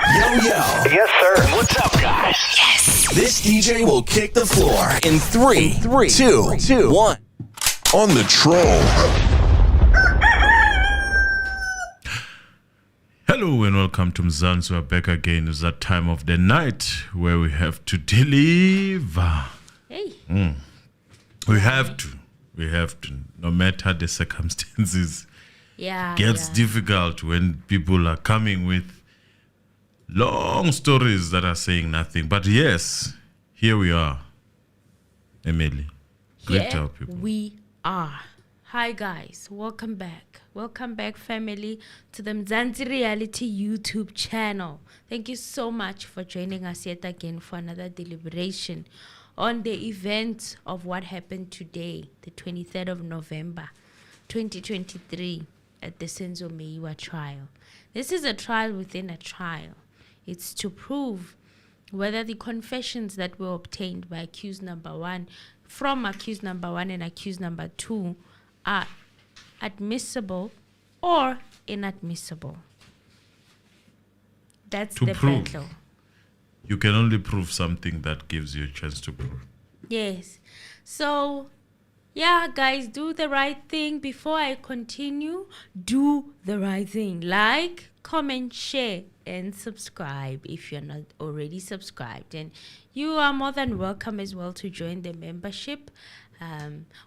Yo. Yes, sir. What's up, guys? Yes. This DJ will kick the floor in three, two, 1. On the troll. Hello and welcome to Mzansi. We're back again. It's that time of the night where we have to deliver. Hey. We have to. No matter the circumstances. Gets difficult when people are coming with long stories that are saying nothing. But yes, here we are. Emily. Great to help people. We are. Hi guys, welcome back. Welcome back, family, to the Mzansi Reality YouTube channel. Thank you so much for joining us yet again for another deliberation on the event of what happened today, the 23rd of November, 2023, at the Senzo Meyiwa Trial. This is a trial within a trial. It's to prove whether the confessions that were obtained by accused number 1, from accused number 1 and accused number 2, are admissible or inadmissible. That's to the prove. battle. You can only prove something that gives you a chance to prove. Yes. So, yeah, guys, do the right thing. Before I continue, do the right thing. Like, comment, share, and subscribe if you're not already subscribed. And you are more than welcome as well to join the membership.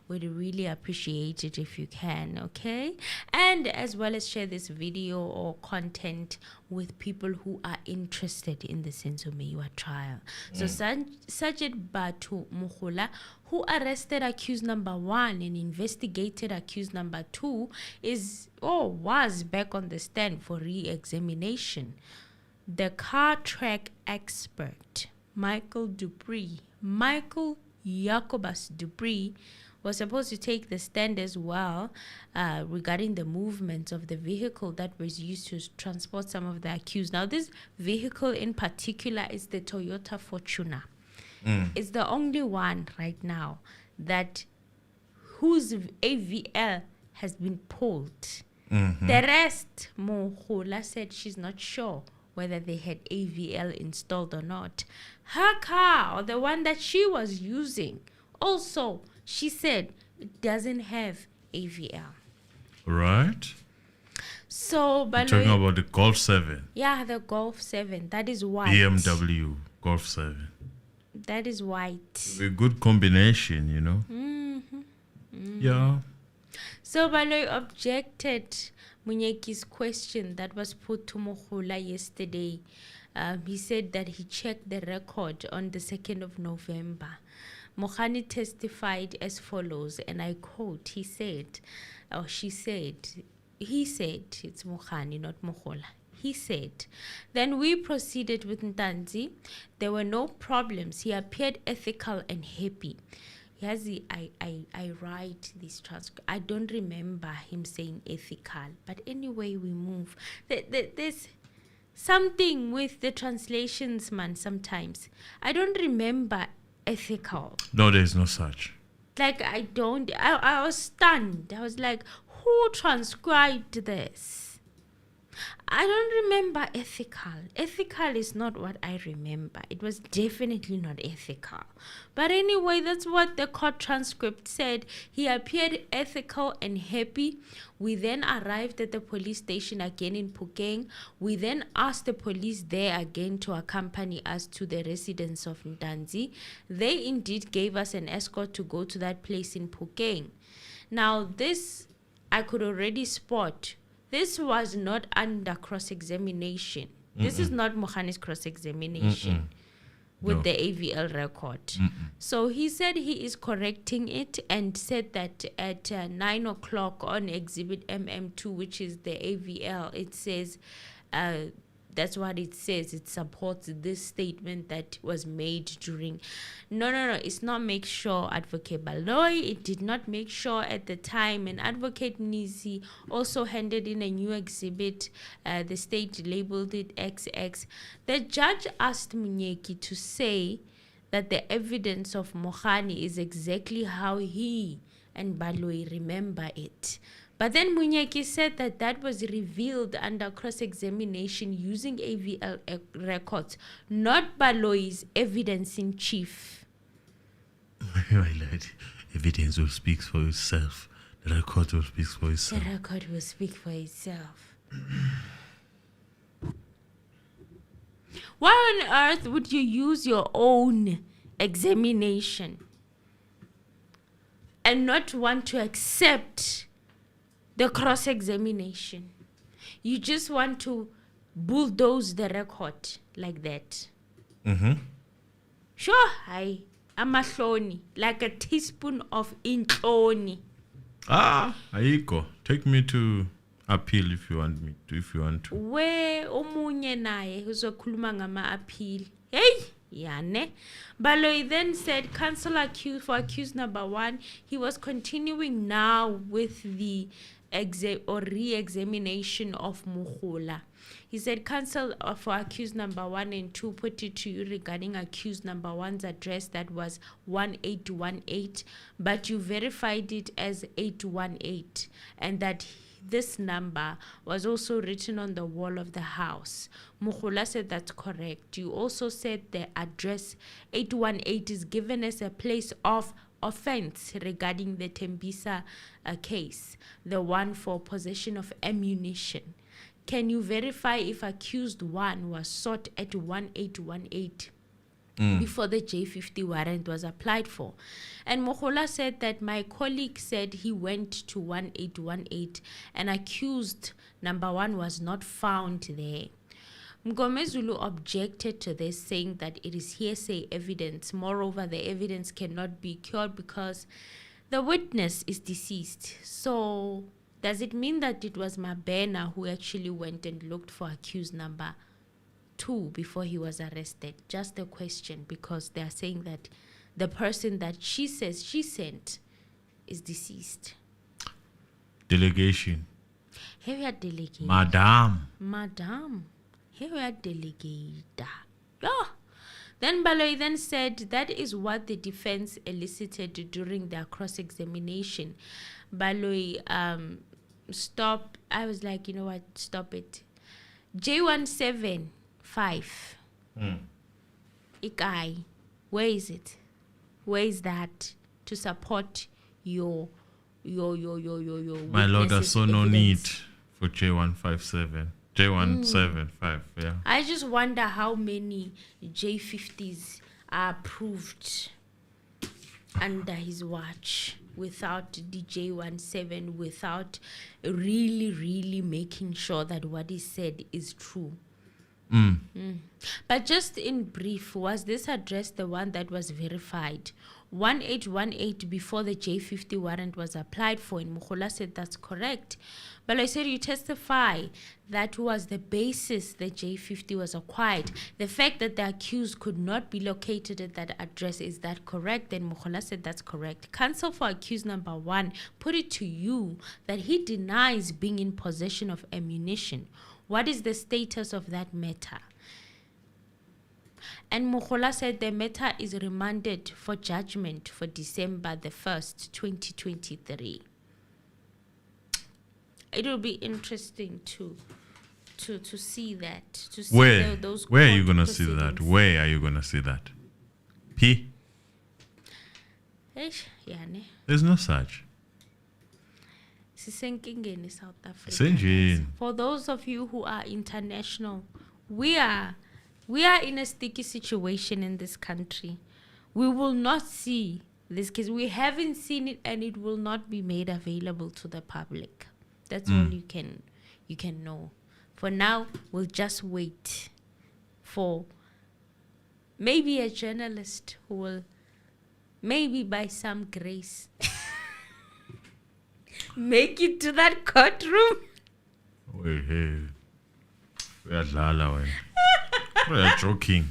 We'd really appreciate it if you can, okay? And as well as share this video or content with people who are interested in the Senzo Meyiwa trial. So Sergeant Batu Mogola, who arrested accused number 1 and investigated accused number 2, was back on the stand for re-examination. The car track expert, Michael Jacobus Dupree, was supposed to take the stand as well regarding the movements of the vehicle that was used to transport some of the accused. Now, this vehicle in particular is the Toyota Fortuner. It's the only one right now whose AVL has been pulled. The rest, Mogola said she's not sure whether they had AVL installed or not. Her car, or the one that she was using, also, she said it doesn't have AVL. Right? So, You're talking about the Golf 7. Yeah, the Golf 7. That is white. BMW Golf 7. That is white. A good combination, you know? Yeah. So Baloy objected Munyeki's question that was put to Mogola yesterday. He said that he checked the record on the 2nd of November. Mogani testified as follows, and I quote, he said, it's Mogani, not Mogola. He said, then we proceeded with Ntanzi. There were no problems. He appeared ethical and happy. I write this transcript. I don't remember him saying ethical, but anyway, we move. There's something with the translations, man, sometimes. I don't remember ethical. No, there's no such. Like, I was stunned. I was like, who transcribed this? I don't remember ethical. Ethical is not what I remember. It was definitely not ethical. But anyway, that's what the court transcript said. He appeared ethical and happy. We then arrived at the police station again in Phokeng. We then asked the police there again to accompany us to the residence of Ntanzi. They indeed gave us an escort to go to that place in Phokeng. Now, this I could already spot. This was not under cross-examination. This is not Mogani's cross-examination with the AVL record. So he said he is correcting it and said that at 9 o'clock on Exhibit MM2, which is the AVL, it says, that's what it says. It supports this statement that was made during. No. It's not make sure, Advocate Baloy. It did not make sure at the time. And Advocate Nisi also handed in a new exhibit. The state labeled it XX. The judge asked Munyeki to say that the evidence of Mogani is exactly how he and Baloy remember it. But then Munyeki said that was revealed under cross-examination using AVL records, not Baloyi's evidence in chief. My lad, evidence will speak for itself. The record will speak for itself. The record will speak for itself. Why on earth would you use your own examination and not want to accept the cross-examination? You just want to bulldoze the record like that. Mm-hmm. Sure, amahloni, like a teaspoon of inhloni. Aiko, take me to appeal if you want me to. Where omunye naye uzokhuluma ngama appeal. Hey, yane. Baloyi then said, counsel accused number 1, he was continuing now with the re-examination of Mogola. He said, counsel for accused number 1 and 2 put it to you regarding accused number 1's address that was 1818, but you verified it as 818, and that this number was also written on the wall of the house. Mogola said that's correct. You also said the address 818 is given as a place of offense regarding the Tembisa case, the one for possession of ammunition. Can you verify if accused 1 was sought at 1818 before the J50 warrant was applied for? And Mogola said that my colleague said he went to 1818 and accused number 1 was not found there. Mgomezulu objected to this, saying that it is hearsay evidence. Moreover, the evidence cannot be cured because the witness is deceased. So does it mean that it was Mabena who actually went and looked for accused number 2 before he was arrested? Just a question, because they are saying that the person that she says she sent is deceased. Delegation. Here we are delegate. Madam. Here we are delegate. Oh. Then Baloyi then said that is what the defense elicited during their cross-examination. Baloyi, stop. I was like, you know what? Stop it. J175. Ikai. Where is it? Where is that to support your My lord, I saw no need for J157. J175, yeah. I just wonder how many J50s are approved under his watch without the J17, without really making sure that what he said is true. But just in brief, was this address the one that was verified? 1818 before the J50 warrant was applied for, and Mogola said that's correct. But I said you testify that was the basis the J50 was acquired. The fact that the accused could not be located at that address, is that correct? And Mogola said that's correct. Counsel for accused number 1 put it to you that he denies being in possession of ammunition. What is the status of that matter? And Mogola said the matter is remanded for judgment for December the 1st, 2023. It will be interesting to see that. To see Where? Those Where are you court going to see that? proceedings. Where are you going to see that? P? Eish, yane. There's no such. Sisenkingeni South Africa. Senjini. For those of you who are international, we are in a sticky situation in this country. We will not see this case. We haven't seen it, and it will not be made available to the public. That's all you can know. For now, we'll just wait for maybe a journalist who will, maybe by some grace, make it to that courtroom. Wait, hey. We are Lala. We are joking.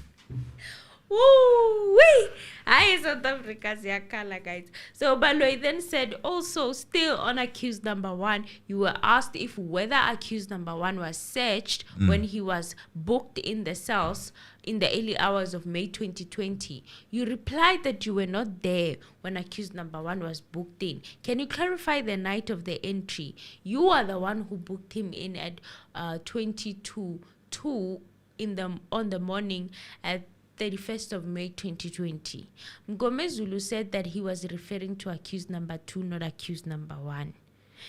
Woo-wee! Hi, South Africa, Siakala, guys. So Baloyi then said, also, still on accused number 1, you were asked if whether accused number 1 was searched when he was booked in the cells in the early hours of May 2020. You replied that you were not there when accused number 1 was booked in. Can you clarify the night of the entry? You are the one who booked him in at 22:02 on the morning at 31st of May 2020. Mgomezulu said that he was referring to accused number 2, not accused number 1.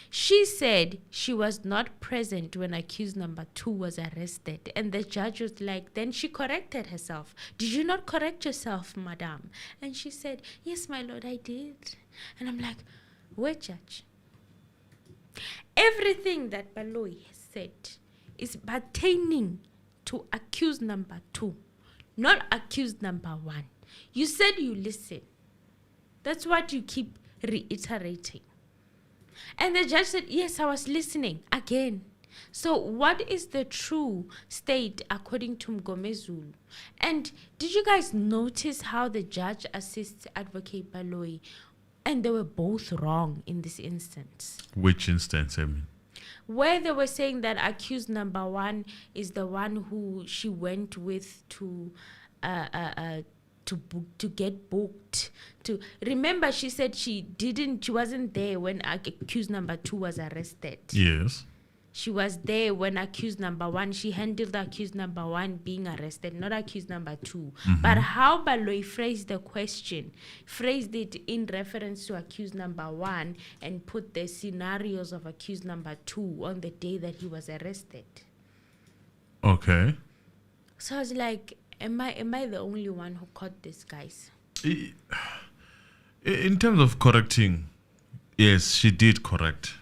She said she was not present when accused number 2 was arrested, and the judge was like, then she corrected herself. Did you not correct yourself, madam? And she said, yes, my lord, I did. And I'm like, wait, judge. Everything that Baloyi has said is pertaining to accused number 2, not accused number 1. You said you listen. That's what you keep reiterating. And the judge said, yes, I was listening again. So what is the true state according to Mgomezulu? And did you guys notice how the judge assists Advocate Baloyi? And they were both wrong in this instance. Which instance, I mean? Where they were saying that accused number 1 is the one who she went with to get booked. To remember, she said she wasn't there when accused number 2 was arrested. Yes. She was there when accused number 1, she handled accused number 1 being arrested, not accused number 2. But how Baloyi phrased the question, phrased it in reference to accused number 1 and put the scenarios of accused number 2 on the day that he was arrested. Okay. So I was like, am I the only one who caught this, guys? In terms of correcting, yes, she did correct.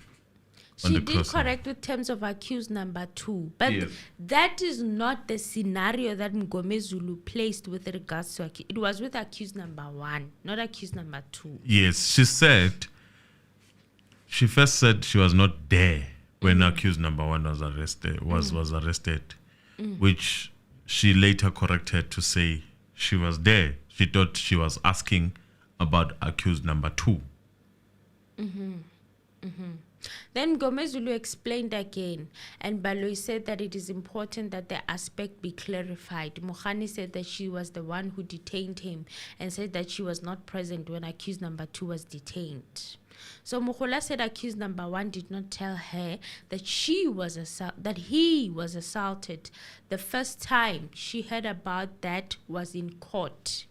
She did correct with terms of accused number 2. But yes, that is not the scenario that Mgomezulu placed with regards to it was with accused number 1, not accused number 2. Yes, she first said she was not there when accused number 1 was arrested, was arrested, which she later corrected to say she was there. She thought she was asking about accused number 2. Then Mgomezulu explained again, and Baloyi said that it is important that the aspect be clarified. Mohani said that she was the one who detained him and said that she was not present when accused number 2 was detained. So Mogola said accused number 1 did not tell her that he was assaulted. The first time she heard about that was in court.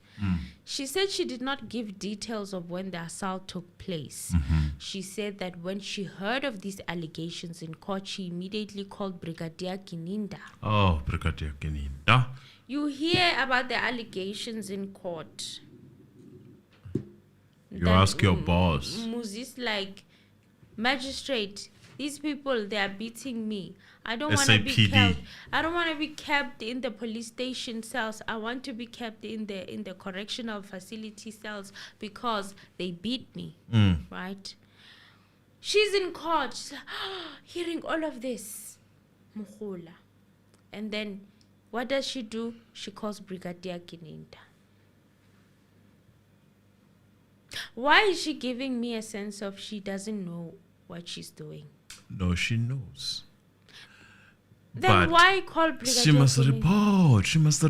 She said she did not give details of when the assault took place. She said that when she heard of these allegations in court, she immediately called Brigadier Gininda. Oh, Brigadier Gininda. You hear about the allegations in court. You ask your boss. Moses like, magistrate, these people, they are beating me. I don't want to be kept. I don't want to be kept in the police station cells. I want to be kept in the correctional facility cells because they beat me. Right? She's in court. She's like, hearing all of this. Mogola. And then what does she do? She calls Brigadier Gininda. Why is she giving me a sense of she doesn't know what she's doing? No, she knows. Then but why call Brigadier she must Gininda? report. She must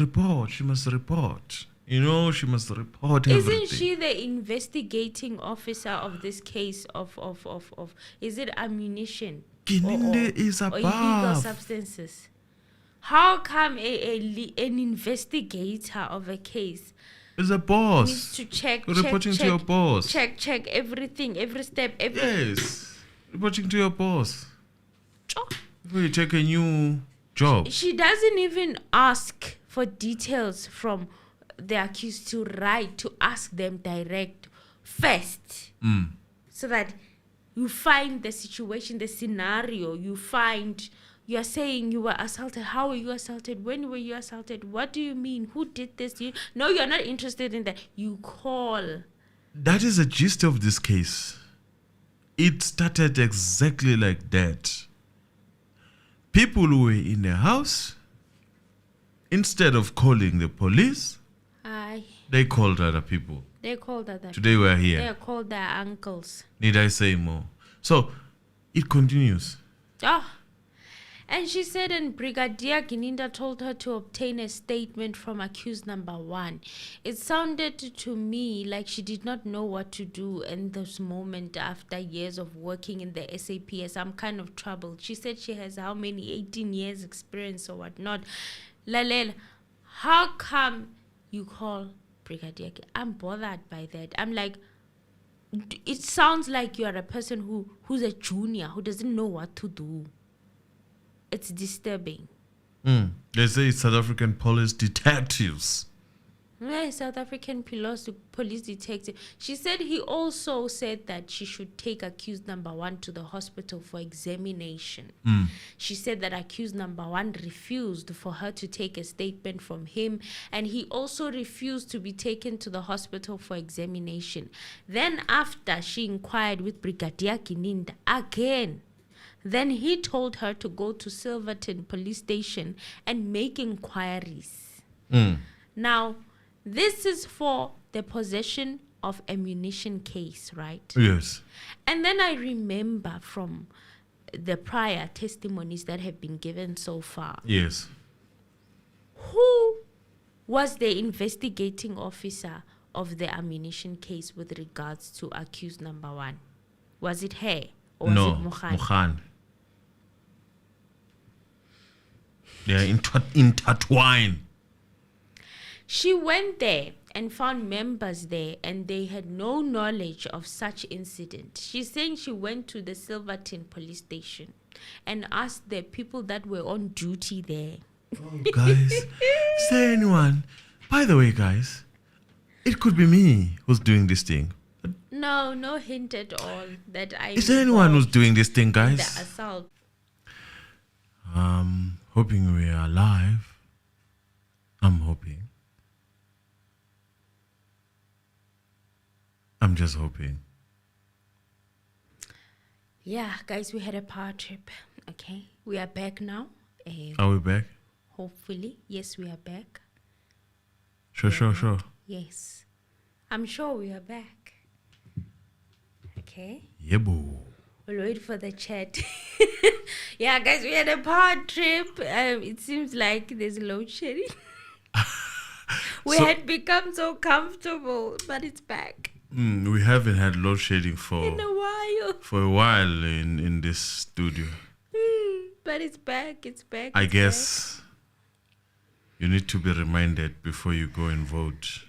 report. You know, she must report everything. Isn't she the investigating officer of this case of is it ammunition? Gininda is or illegal above. substances? How come an investigator of a case Is a boss. needs to check Reporting to your boss. check everything, every step, Yes. Reporting to your boss. Cho. Before you take a new job. She doesn't even ask for details from the accused to ask them direct first. So that you find the situation, the scenario, you're saying you were assaulted. How were you assaulted? When were you assaulted? What do you mean? Who did this? No, you're not interested in that. You call. That is the gist of this case. It started exactly like that. People who were in the house, instead of calling the police, They called other people. They called other Today we're They here. are called their uncles. Need I say more? So, it continues. Ah. And she said, and Brigadier Gininda told her to obtain a statement from accused number 1. It sounded to me like she did not know what to do in this moment after years of working in the SAPS. I'm kind of troubled. She said she has how many? 18 years experience or whatnot. Lalela, how come you call Brigadier? I'm bothered by that. I'm like, it sounds like you are a person who's a junior, who doesn't know what to do. It's disturbing. They say it's South African police detectives. Yeah, South African police detective. She said he also said that she should take accused number 1 to the hospital for examination. She said that accused number 1 refused for her to take a statement from him, and he also refused to be taken to the hospital for examination. Then after she inquired with Brigadier Gininda again, then he told her to go to Silverton police station and make inquiries. Now, this is for the possession of ammunition case, right? Yes. And then I remember from the prior testimonies that have been given so far, Yes. who was the investigating officer of the ammunition case with regards to accused number 1? Was it her or No, was it Mogola? Mogola. They are intertwined. She went there and found members there, and they had no knowledge of such incident. She's saying she went to the Silverton police station and asked the people that were on duty there. Guys, is there anyone? By the way, guys, it could be me who's doing this thing. No hint at all that I. Is there anyone who's doing this thing, the guys? assault? Hoping we are alive. I'm hoping. I'm just hoping. Yeah, guys, we had a power trip. Okay, we are back now. Are we back? Hopefully, yes, we are back. Sure. Yes, I'm sure we are back. Okay. Yeah, boo. We'll wait for the chat. Yeah, guys, we had a power trip. It seems like there's load shedding. We had become so comfortable, but it's back. We haven't had load shedding In a while. for a while in this studio. But it's back. It's back. I it's guess you need to be reminded before you go and vote.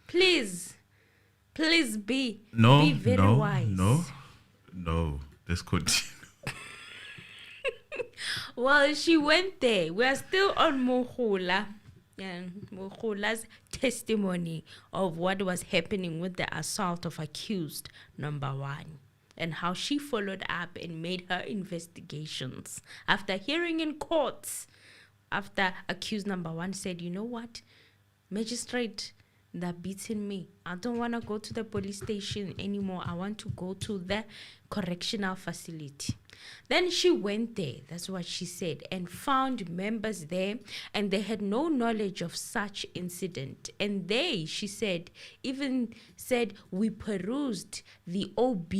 back. Please be No, very wise. no. Let's continue. Well, she went there. We are still on Mogola. Mogola's testimony of what was happening with the assault of accused number 1 and how she followed up and made her investigations after hearing in courts, after accused number 1 said, you know what, magistrate, they're beating me. I don't want to go to the police station anymore. I want to go to the correctional facility. Then she went there, that's what she said, and found members there, and they had no knowledge of such incident. And they, she said, even said, we perused the OB,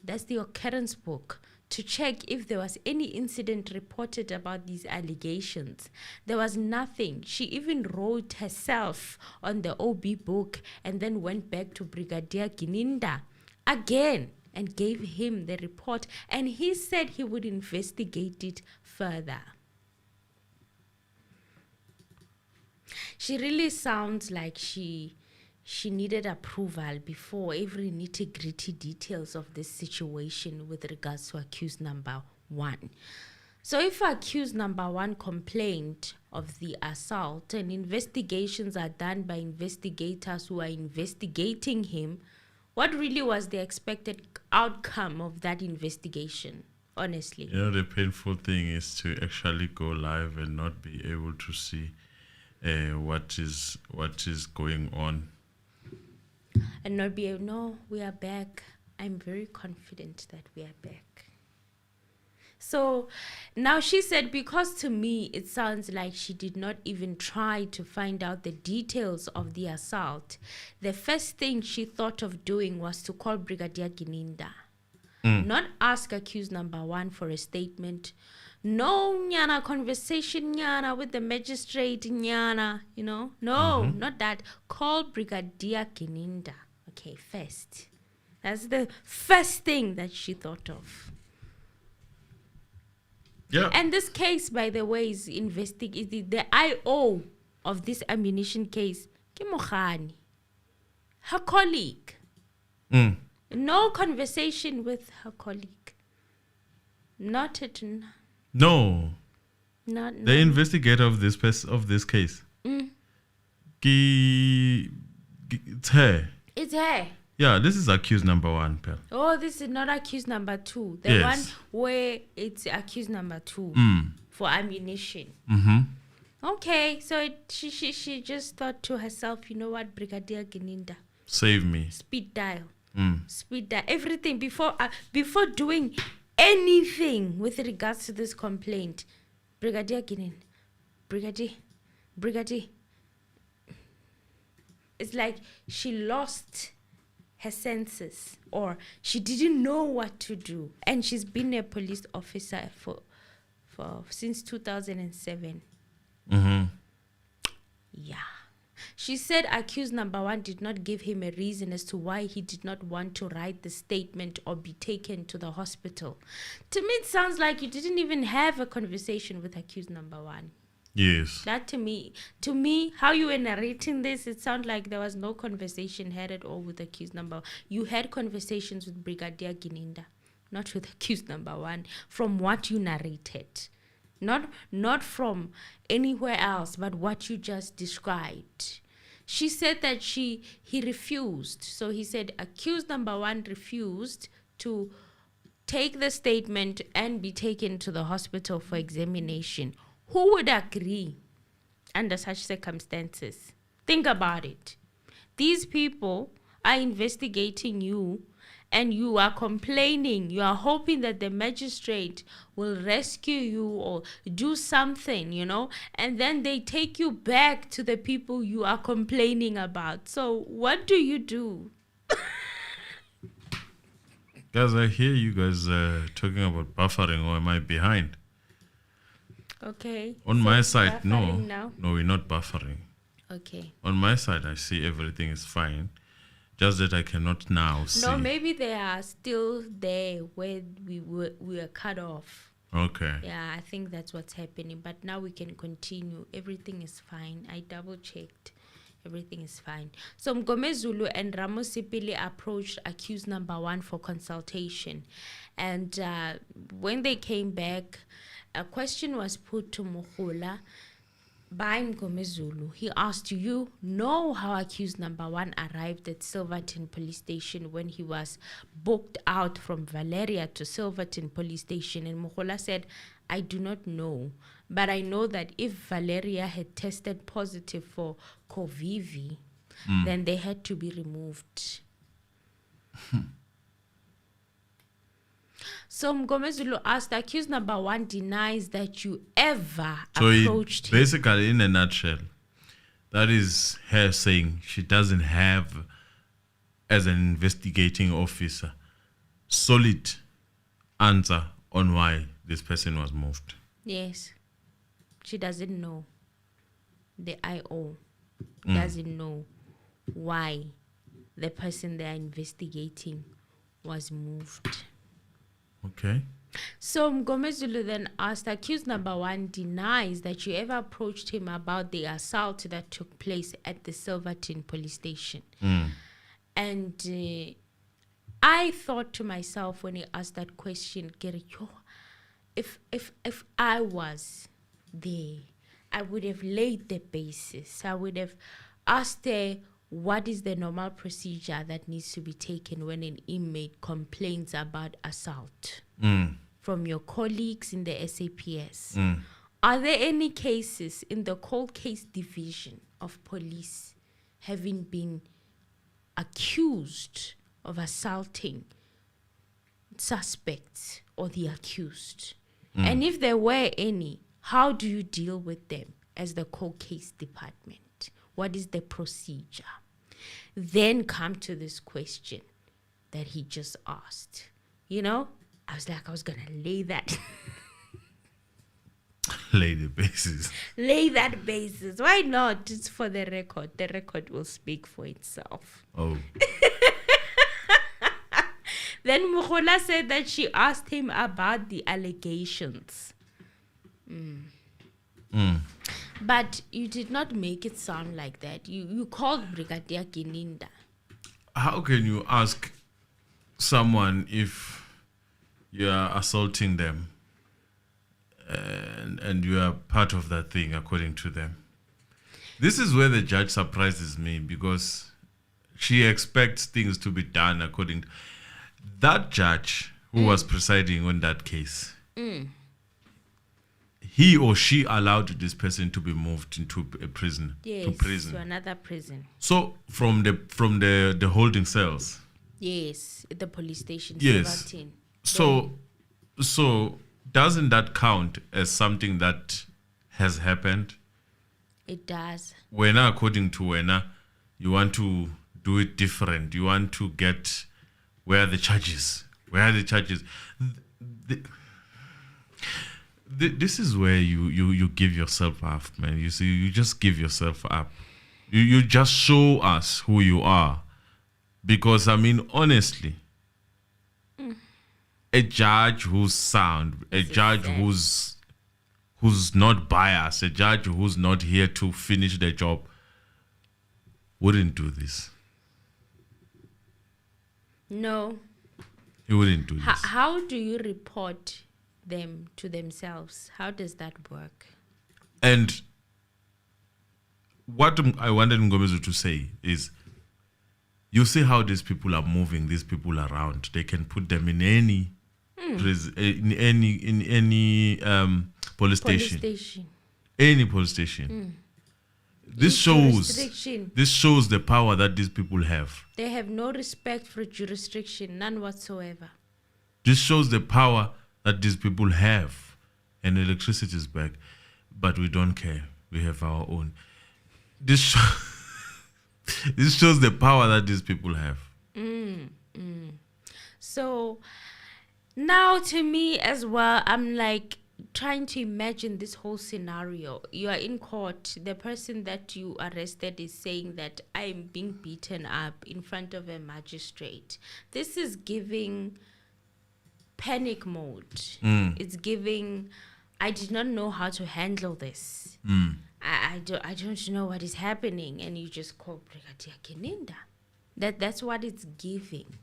that's the occurrence book, to check if there was any incident reported about these allegations. There was nothing. She even wrote herself on the OB book and then went back to Brigadier Gininda again and gave him the report, and he said he would investigate it further. She really sounds like she needed approval before every nitty-gritty details of this situation with regards to accused number 1. So if accused number 1 complained of the assault and investigations are done by investigators who are investigating him, what really was the expected outcome of that investigation, honestly? You know, the painful thing is to actually go live and not be able to see what is going on. And not be able, no, we are back. I'm very confident that we are back. So now she said, because to me it sounds like she did not even try to find out the details of the assault. The first thing she thought of doing was to call Brigadier Gininda. Not ask accused number 1 for a statement. No nyana conversation nyana with the magistrate nyana, No, not that. Call Brigadier Gininda. Okay, first. That's the first thing that she thought of. Yeah. And this case, by the way, is investigated. The IO of this ammunition case, ke Mogani, her colleague. No conversation with her colleague. Not at No. not The investigator of this case. It's her. It's her. Yeah, this is accused number 1, Pell. Oh, this is not accused number 2. The Yes. one where it's accused number 2 for ammunition. Okay, so she just thought to herself, you know what, Brigadier Gininda, Save me. speed dial, everything before doing anything with regards to this complaint. Brigadier Gininda, Brigadier. It's like she lost her senses, or she didn't know what to do, and she's been a police officer for since 2007. Yeah. She said accused number 1 did not give him a reason as to why he did not want to write the statement or be taken to the hospital. To me, it sounds like you didn't even have a conversation with accused number 1. Yes. That to me, how you were narrating this, it sounded like there was no conversation had at all with accused number 1. You had conversations with Brigadier Gininda, not with accused number 1, from what you narrated. Not from anywhere else, but what you just described. She said that he refused. So he said accused number 1 refused to take the statement and be taken to the hospital for examination. Who would agree under such circumstances? Think about it. These people are investigating you, and you are complaining. You are hoping that the magistrate will rescue you or do something, and then they take you back to the people you are complaining about. So what do you do? Guys, I hear you guys talking about buffering, or am I behind? Okay. On my side, no. buffering now? No, we're not buffering. Okay. On my side, I see everything is fine. Just that I cannot now see. No, maybe they are still there where we were cut off. Okay. Yeah, I think that's what's happening. But now we can continue. Everything is fine. I double checked. Everything is fine. So Mgomezulu and Ramosipili approached accused number 1 for consultation. And when they came back, a question was put to Mogola by Mgomezulu. He asked, do you know how accused number 1 arrived at Silverton police station when he was booked out from Valeria to Silverton police station? And Mogola said, I do not know, but I know that if Valeria had tested positive for COVID, then they had to be removed. So Mgomezulu asked, accused number 1 denies that you ever approached him. Basically, in a nutshell, that is her saying she doesn't have, as an investigating officer, solid answer on why this person was moved. Yes. She doesn't know. The IO doesn't know why the person they are investigating was moved. Okay. So Mgomezulu then asked, accused number 1 denies that you ever approached him about the assault that took place at the Silverton police station. And I thought to myself when he asked that question, if I was there, I would have laid the basis. I would have asked her, what is the normal procedure that needs to be taken when an inmate complains about assault from your colleagues in the SAPS? Are there any cases in the cold case division of police having been accused of assaulting suspects or the accused? And if there were any, how do you deal with them as the court case department? What is the procedure? Then come to this question that he just asked. You know, I was going to lay that. Lay the basis. Lay that basis. Why not? It's for the record. The record will speak for itself. Oh. Then Mogola said that she asked him about the allegations. But you did not make it sound like that. You called Brigadier Gininda. How can you ask someone if you are assaulting them and you are part of that thing according to them? This is where the judge surprises me, because she expects things to be done according to that judge who was presiding on that case. He or she allowed this person to be moved into a prison. Yes, to prison. to another prison. So from the holding cells. Yes, at the police station. Yes. 17. So doesn't that count as something that has happened? It does. When according to Wena, you want to do it different. You want to get where are the charges? Where are the charges? This is where you give yourself up, man. You see, you just give yourself up. You just show us who you are. Because, I mean, honestly, a judge who's sound, a judge who's not biased, a judge who's not here to finish their job, wouldn't do this. No. He wouldn't do this. How do you report them to themselves? How does that work? And what I wanted Ngomezu to say is, you see how these people are moving these people around. They can put them in any police station. Any police station. This shows the power that these people have. They have no respect for jurisdiction, none whatsoever. This shows the power that these people have. And electricity is back, but we don't care. We have our own. This shows the power that these people have. So now to me as well, I'm like trying to imagine this whole scenario. You are in court. The person that you arrested is saying that I'm being beaten up in front of a magistrate. This is giving panic mode. It's giving, I did not know how to handle this. I don't know what is happening, and you just call Brigadier Gininda. That's what it's giving.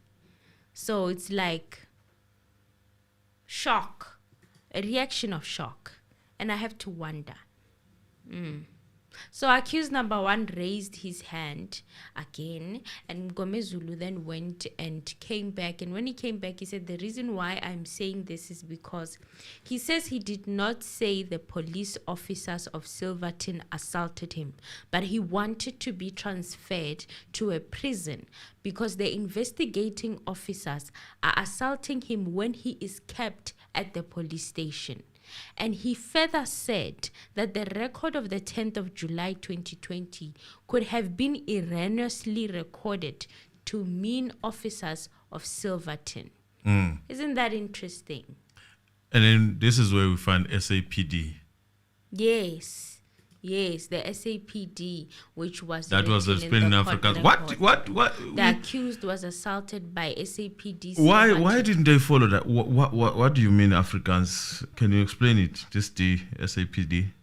So it's like shock, a reaction of shock, and I have to wonder. So accused number one raised his hand again, and Ngomezulu then went and came back. And when he came back, he said, the reason why I'm saying this is because he says he did not say the police officers of Silverton assaulted him, but he wanted to be transferred to a prison because the investigating officers are assaulting him when he is kept at the police station. And he further said that the record of the 10th of July 2020 could have been erroneously recorded to mean officers of Silverton. Isn't that interesting? And then this is where we find SAPD. Yes, the SAPD, which was that was explained in Africa. What? The accused was assaulted by SAPD. Why didn't they follow that? What do you mean, Africans? Can you explain it? Just the SAPD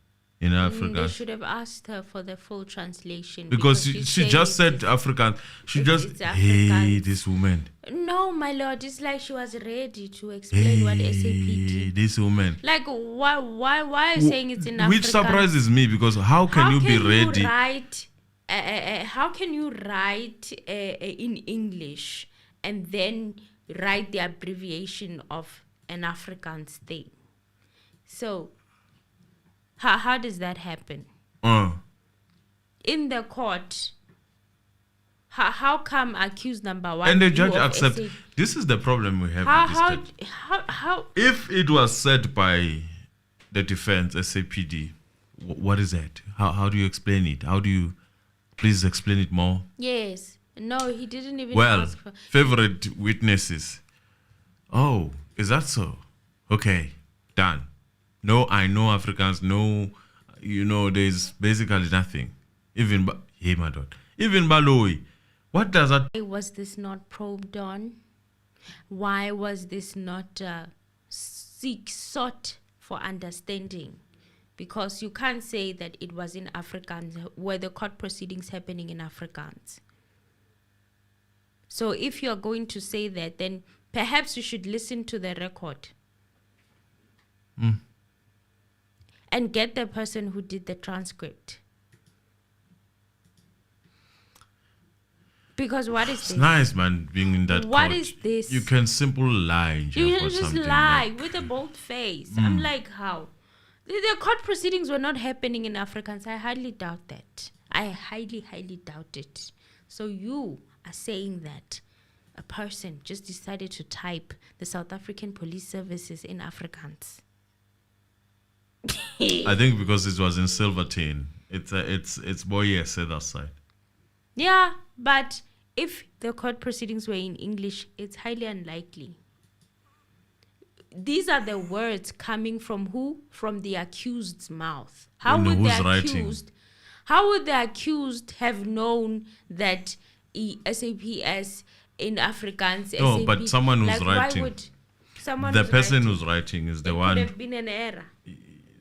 in Africa. They should have asked her for the full translation. Because she just said African. She just, hey, this woman. No, my lord, it's like she was ready to explain what SAPD. This woman. Like, why are you saying it's in African? Which surprises me, because how can you be ready? How can you write in English and then write the abbreviation of an Afrikaans thing? So, how does that happen? In the court, How come accused number one? And the you judge of accept. SA This is the problem we have How with this how judge. how If it was said by the defense, SAPD, what is that? How do you explain it? How do you, please explain it more? yes. No, he didn't even Well, ask for favorite witnesses. Oh, is that so? Okay, done. No, I know Africans. No, there's basically nothing. Even even Baloi. What does that? why was this not probed on? Why was this not sought for understanding? Because you can't say that it was in Afrikaans, were the court proceedings happening in Afrikaans. So if you're going to say that, then perhaps you should listen to the record. And get the person who did the transcript. Because what is It's this? nice, man, being in that What court. is this? You can simply lie. You for can just something lie like- with a bold face. I'm like, how? The court proceedings were not happening in Afrikaans. I highly doubt that. I highly, highly doubt it. So you are saying that a person just decided to type the South African Police Services in Afrikaans. I think because it was in Silverton. It's Boyes that side. Yeah, but if the court proceedings were in English, it's highly unlikely. These are the words coming from who? From the accused's mouth. How You know would the who's writing. accused? How would the accused have known that SAPS in Afrikaans? No, SAP, but someone who's like, writing. Why would someone The who's person writing, who's writing is the it one. could have been an error.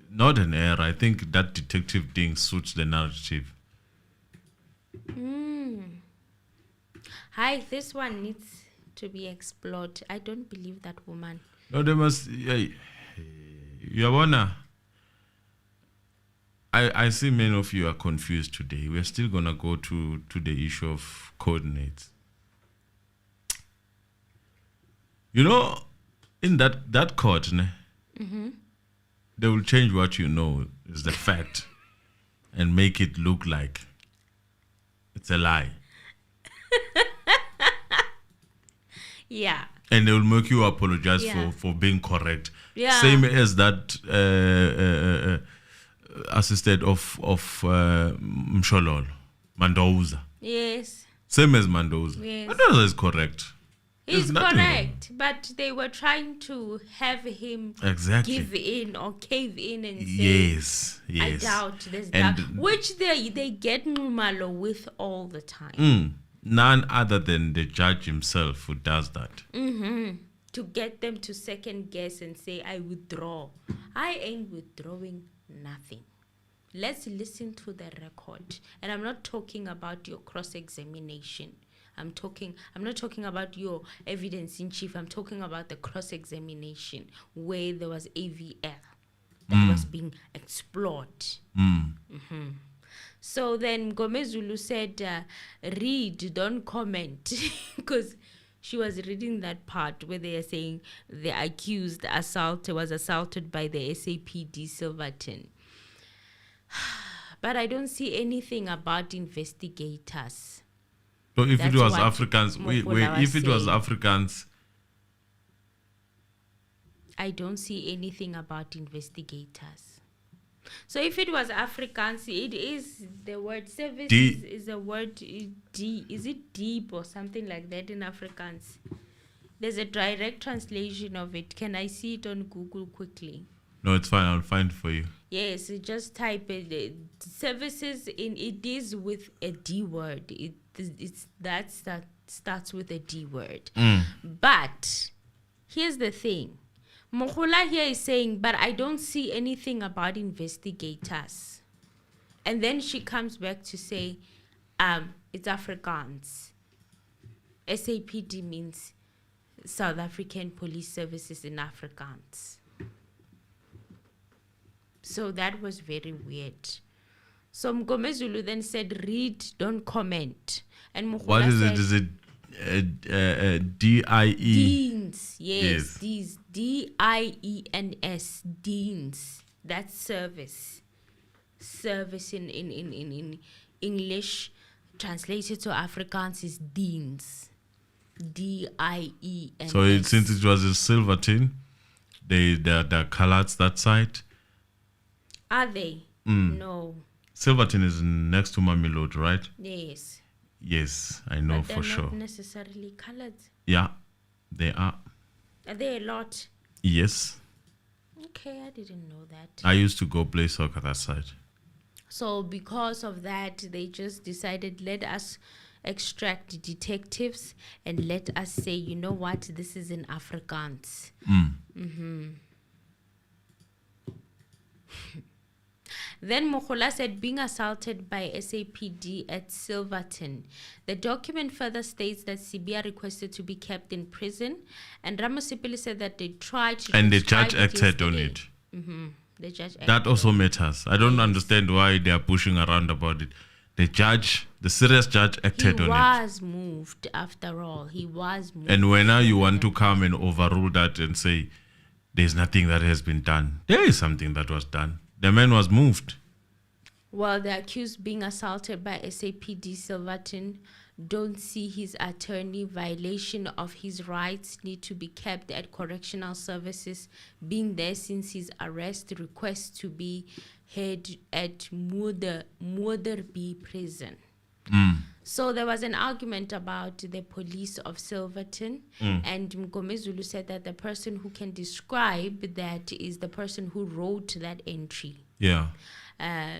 Not an error. I think that detective thing suits the narrative. Hi, this one needs to be explored. I don't believe that woman. No, they must. Your Honor, I see many of you are confused today. We're still gonna go to the issue of coordinates. In that court, they will change what you know is the fact and make it look like it's a lie. Yeah. And they will make you apologize Yeah. for being correct. Yeah. Same as that assistant of Mshololo, Mandoza. Yes. Same as Mandoza. Yes. Mandoza is correct. He's There's nothing wrong. correct, but they were trying to have him Exactly. give in or cave in and say, Yes. I doubt there's And- doubt, which they get Nxumalo with all the time. None other than the judge himself who does that. To get them to second guess and say, I withdraw. I ain't withdrawing nothing. Let's listen to the record. And I'm not talking about your cross-examination. I'm not talking about your evidence in chief. I'm talking about the cross-examination where there was AVL that was being explored. So then Gomezulu said, read, don't comment. Because she was reading that part where they are saying the accused was assaulted by the SAPD Silverton. But I don't see anything about investigators. So if That's it was what Africans, Mogola if was it was saying. Africans, I don't see anything about investigators. So if it was Afrikaans, it is the word service is a word D. Is it deep or something like that in Afrikaans? There's a direct translation of it. Can I see it on Google quickly? no, it's fine. I'll find for you. Yes, you just type it. Services it is with a D word. That starts with a D word. But here's the thing. Mogola here is saying, but I don't see anything about investigators. And then she comes back to say, it's Afrikaans. SAPD means South African Police Services in Afrikaans. So that was very weird. So Mgomezulu then said, read, don't comment. And Mogola What is said, it? Is it DIE? Deans, yes, Yes. these DIENS, Deans. That's service. Service in English. translated to Afrikaans is Diens. D-I-E-N-S. So since it was in Silverton, the colours that side. Are they? No. Silverton is next to Mamelodi, right? Yes. Yes, I know But for they're sure. not necessarily coloured. Yeah, they are. Are they a lot? Yes. Okay, I didn't know that. I used to go play soccer that side. So because of that, they just decided, let us extract detectives and let us say, you know what, this is in Afrikaans. Then Mogola said, being assaulted by SAPD at Silverton. The document further states that Sibia requested to be kept in prison, and Ramasipili said that they tried to. And the transcribe judge acted on yesterday. it. The judge acted. That also matters. I don't understand why they are pushing around about it. The serious judge acted He on it. was moved after all. He was moved. And when now you want to come and overrule that and say there's nothing that has been done, there is something that was done. The man was moved. While the accused being assaulted by SAPD Silverton don't see his attorney, violation of his rights need to be kept at correctional services, being there since his arrest, request to be heard at Motherby prison. So there was an argument about the police of Silverton, and Mgomezulu said that the person who can describe that is the person who wrote that entry. Yeah.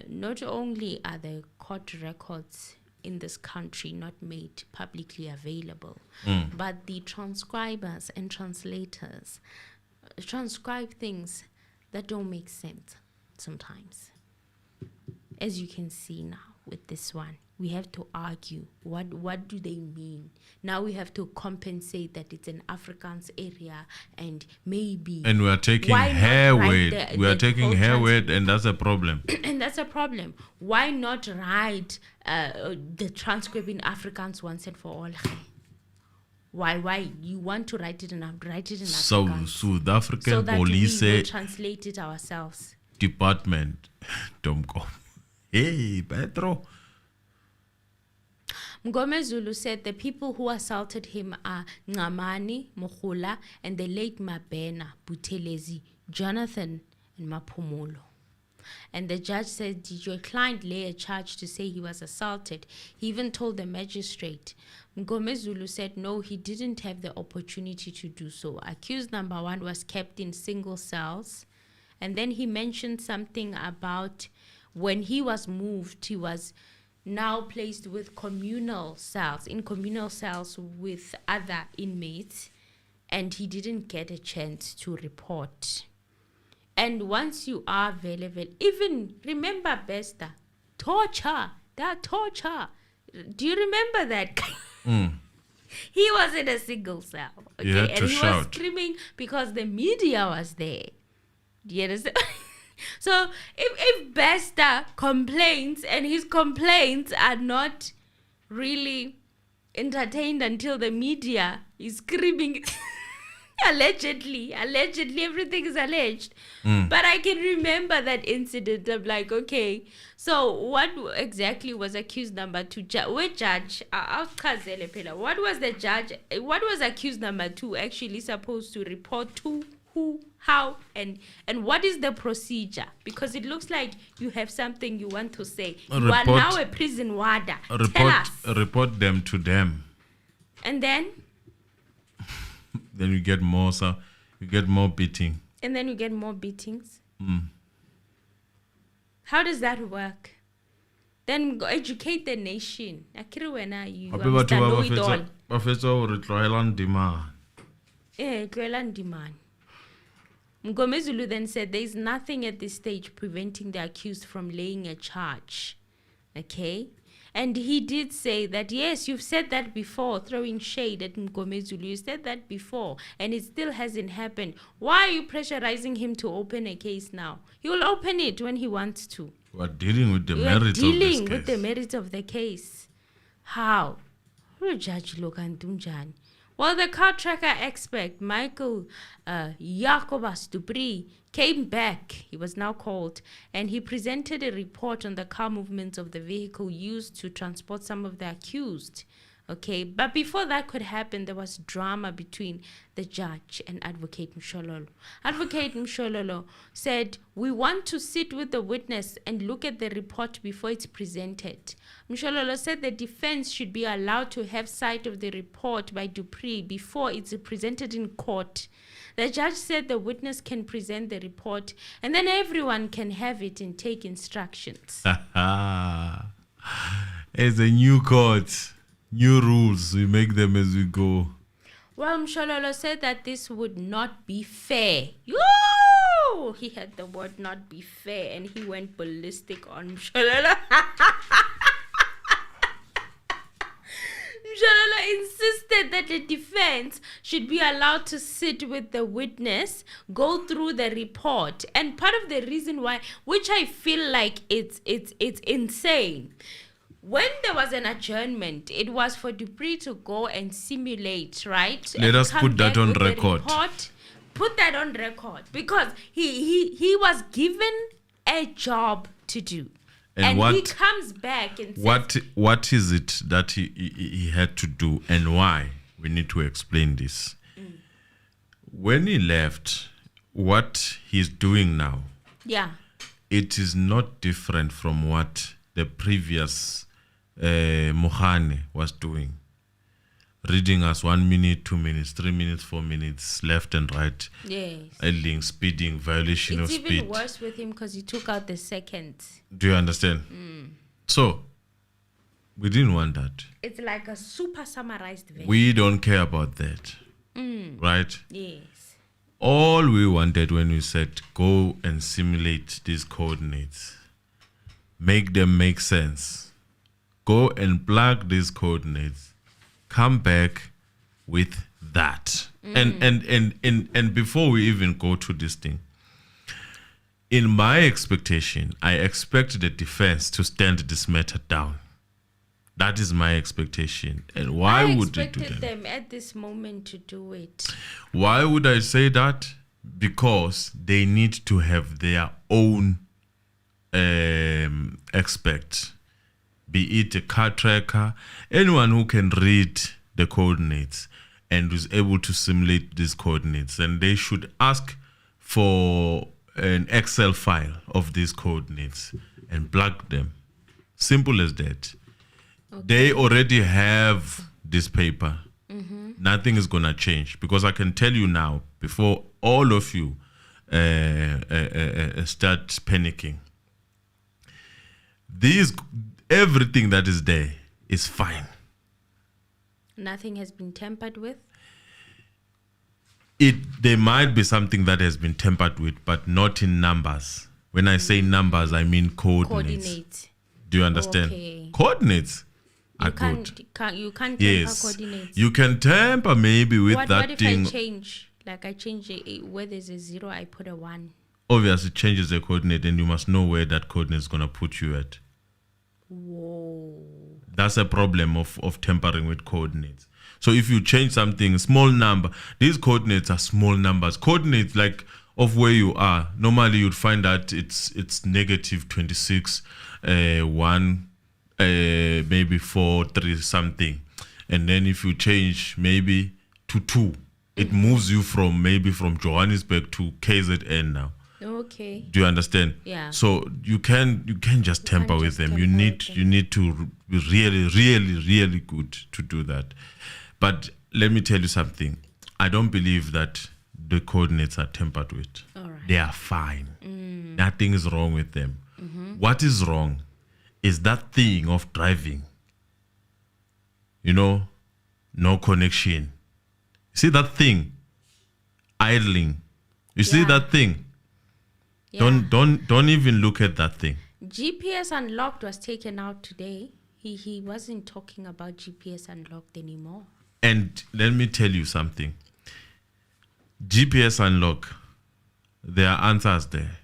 Not only are the court records in this country not made publicly available, but the transcribers and translators transcribe things that don't make sense sometimes. As you can see now with this one, we have to argue what do they mean. Now we have to compensate that it's an Afrikaans area and maybe. And we are taking Why not hair write weight. We are taking whole hair weight, and that's a problem. And that's a problem. Why not write the transcript in Afrikaans once and for all? Why you want to write it in So Afrikaans? South African So that Police we will translate it ourselves. Department. Don't go. Hey, Petro. Mgomezulu said the people who assaulted him are Ngamani, Mogola, and the late Mabena, Buthelezi, Jonathan, and Maphumulo. And the judge said, did your client lay a charge to say he was assaulted? He even told the magistrate. Mgomezulu said no, he didn't have the opportunity to do so. Accused number 1 was kept in single cells. And then he mentioned something about when he was moved, he was now placed with communal cells, in communal cells with other inmates, and he didn't get a chance to report. And once you are available, even remember Besta, torture, that torture. Do you remember that? He was in a single cell, okay, You had and to he shout. was screaming because the media was there. Do you understand? So if Besta complains and his complaints are not really entertained until the media is screaming, allegedly everything is alleged. But I can remember that incident. I'm like, okay, so what exactly was accused number 2? Which judge? What was accused number 2 actually supposed to report to? Who, how, and what is the procedure? Because it looks like you have something you want to say. You are now a prison warder. Tell us. Report them to them. And then? Then you get more. So you get more beating. And then you get more beatings. How does that work? Then go educate the nation. Akere wena you understand know it all. Tlohela ndimane. Mgomezulu then said there is nothing at this stage preventing the accused from laying a charge. Okay? And he did say that, yes, you've said that before, throwing shade at Mgomezulu. You said that before, and it still hasn't happened. Why are you pressurizing him to open a case now? He will open it when he wants to. We are dealing with the We are merits of this dealing case. with the merits of the case. How? Judge Lokantunjani. Well, the car tracker expert, Michael Jacobus Dupree, came back. He was now called, and he presented a report on the car movements of the vehicle used to transport some of the accused. Okay, but before that could happen, there was drama between the judge and Advocate Mshololo. Advocate Mshololo said, we want to sit with the witness and look at the report before it's presented. Mshololo said the defense should be allowed to have sight of the report by Dupree before it's presented in court. The judge said the witness can present the report and then everyone can have it and take instructions. It's a new court. New rules, we make them as we go. Well, Mshololo said that this would not be fair. Yoo! He had the word not be fair and he went ballistic on Mshololo. Mshololo insisted that the defense should be allowed to sit with the witness, go through the report. And part of the reason why, which I feel like it's insane, when there was an adjournment, it was for Dupree to go and simulate, right? Let us come put that back on with the record. Put that on record because he was given a job to do. And he comes back and says, what is it that he had to do and why? We need to explain this. When he left, what he's doing now, it is not different from what the previous Mohane was doing. Reading us 1 minute, 2 minutes, 3 minutes, 4 minutes, left and right. Yes. Idling, speeding, violation of speed. It's even worse with him because he took out the seconds. Do you understand? So, we didn't want that. It's like a super summarized version. We don't care about that. Right? Yes. All we wanted when we said, go and simulate these coordinates. Make them make sense. Go and plug these coordinates. Come back with that. And before we even go to this thing, in my expectation, I expect the defense to stand this matter down. That is my expectation. And why would they do that? I expected them at this moment to do it. Why would I say that? Because they need to have their own expert, be it a car tracker, anyone who can read the coordinates and is able to simulate these coordinates. And they should ask for an Excel file of these coordinates and plug them. Simple as that. Okay. They already have this paper. Nothing is going to change because I can tell you now, before all of you start panicking, everything that is there is fine. Nothing has been tampered with? There might be something that has been tampered with, but not in numbers. When I say numbers, I mean coordinates. Do you understand? Okay. Coordinates are good. You can't tamper coordinates. You can tamper maybe with that thing. What if I change? Like I change where there's a 0, I put a 1. Obviously, it changes the coordinate, and you must know where that coordinate is going to put you at. Whoa. That's a problem of tampering with coordinates. So if you change something, small number, these coordinates are small numbers. Coordinates like of where you are, normally you'd find that it's negative 26, 1, maybe 4, 3 something. And then if you change maybe to 2, it moves you from Johannesburg to KZN now. Okay. Do you understand? Yeah. So you can just tamper with them. You need to be really, really, really good to do that. But let me tell you something. I don't believe that the coordinates are tampered with. All right. They are fine. Nothing is wrong with them. What is wrong is that thing of driving. No connection. See that thing? Idling. You see that thing? Yeah. Don't even look at that thing. GPS Unlocked was taken out today. He wasn't talking about GPS Unlocked anymore. And let me tell you something. GPS Unlock, there are answers there.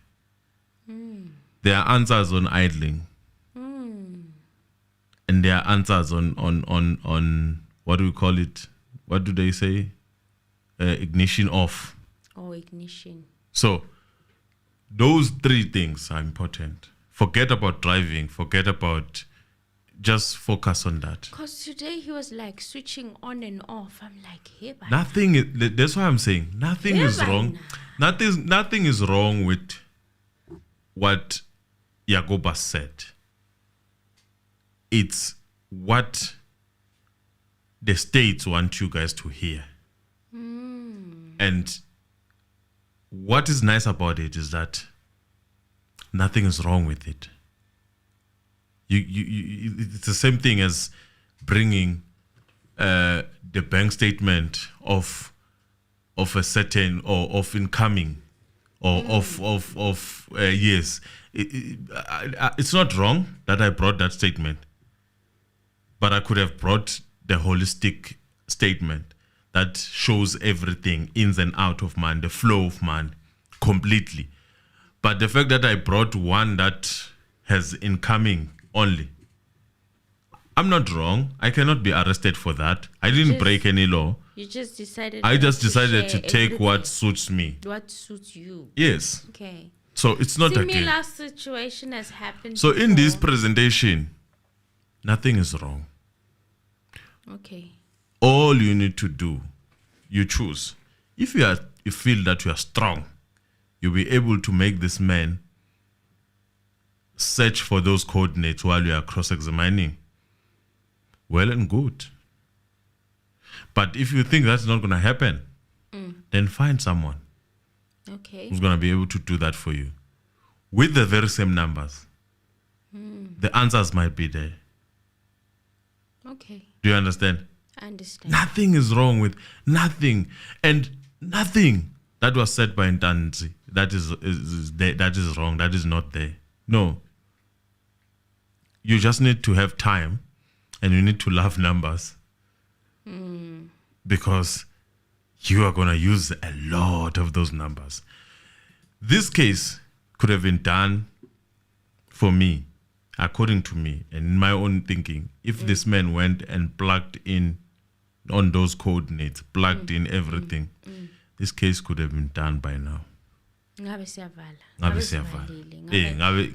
There are answers on idling. And there are answers on what do we call it? what do they say? Ignition off. Or ignition. So those three things are important. Forget about driving. Forget about, just focus on that. Because today he was like switching on and off. I'm like, hey, but That's why I'm saying nothing is wrong. Nothing is wrong with what Yagoba said. It's what the states want you guys to hear. And what is nice about it is that nothing is wrong with it. It's the same thing as bringing the bank statement of a certain or of incoming or of years. It's not wrong that I brought that statement, but I could have brought the holistic statement that shows everything ins and out of man, the flow of man completely. But the fact that I brought one that has incoming only, I'm not wrong. I cannot be arrested for that. I didn't break any law. You just decided. I just decided to take what suits me. What suits you? Yes. Okay. So it's not a game. Similar situation has happened. So in this before. presentation, nothing is wrong. Okay. All you need to do, you choose. If you feel that you are strong, you'll be able to make this man search for those coordinates while you are cross-examining. Well and good. But if you think that's not going to happen, then find someone who's going to be able to do that for you with the very same numbers. The answers might be there. Okay. Do you understand? I understand. Nothing is wrong with nothing. And nothing that was said by Ntanzi that is wrong, that is not there. No. You just need to have time and you need to love numbers. Because you are going to use a lot of those numbers. This case could have been done for me, according to me, and in my own thinking, if this man went and plugged in on those coordinates, plugged in everything, this case could have been done by now. Ngabe siyavala.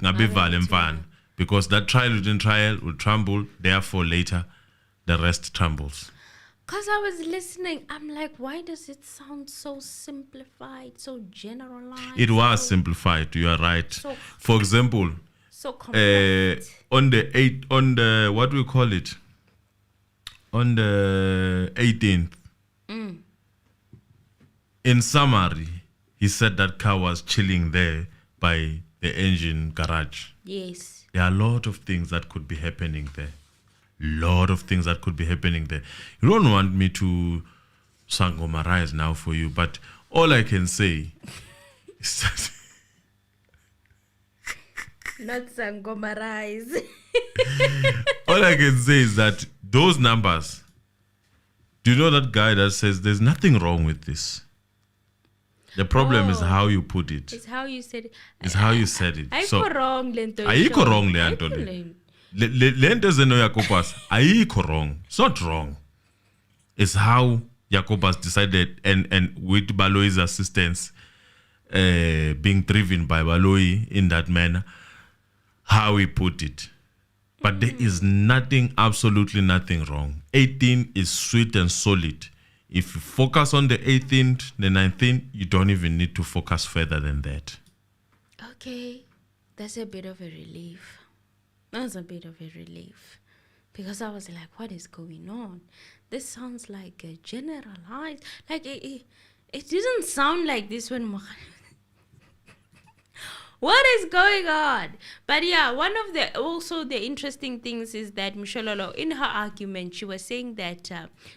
Ngabe vale mfana. Because that trial within trial will tremble, therefore later the rest trembles. Because I was listening, I'm like, why does it sound so simplified, so generalized? It was simplified, you are right. So, for example, so complex. on the what we call it? On the 18th, in summary, he said that car was chilling there by the engine garage. Yes. There are a lot of things that could be happening there. Lot of things that could be happening there. You don't want me to sangomarize now for you, but all I can say is that Not sangomarize. all I can say is that those numbers, do you know that guy that says there's nothing wrong with this? The problem is how you put it. It's how you said it. It's how you said it. Ayikho wrong lento. Ayikho wrong le nto le. Lento zeno Yakobas, ayikho wrong. It's not wrong. It's how Yakobas decided, and with Baloi's assistance, being driven by Baloi in that manner, how he put it. But there is nothing, absolutely nothing wrong. 18 is sweet and solid. If you focus on the 18th, the 19th, you don't even need to focus further than that. Okay, that's a bit of a relief. That's a bit of a relief. Because I was like, what is going on? This sounds like a generalized. Like, it didn't sound like this when... What is going on? But yeah, one of the interesting things is that Mshololo, in her argument, she was saying that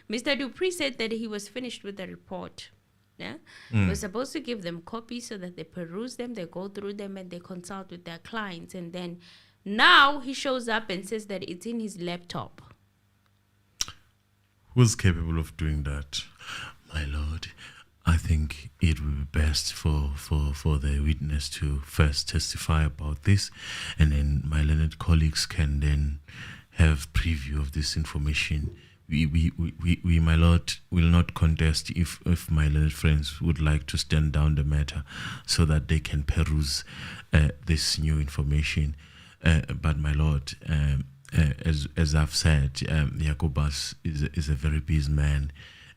Mr. Dupree said that he was finished with the report. Yeah, he was supposed to give them copies so that they peruse them, they go through them, and they consult with their clients. And then now he shows up and says that it's in his laptop. Who's capable of doing that, my lord? I think it would be best for the witness to first testify about this, and then my learned colleagues can then have preview of this information we, my lord, will not contest if my learned friends would like to stand down the matter so that they can peruse this new information. But my lord, as I've said, Jacobus is a very busy man,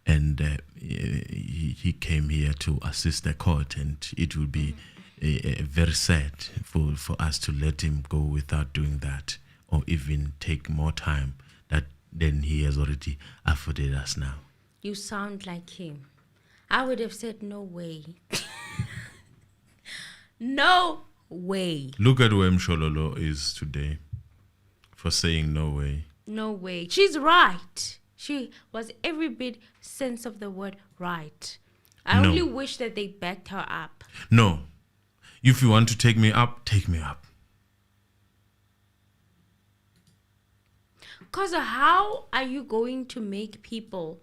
and he came here to assist the court, and it would be very sad for us to let him go without doing that, or even take more time than he has already afforded us now. You sound like him. I would have said no way. No way. Look at where Mshololo is today for saying no way. No way. She's right. She was every bit sense of the word right. I No. only wish that they backed her up. No. If you want to take me up, take me up. Because how are you going to make people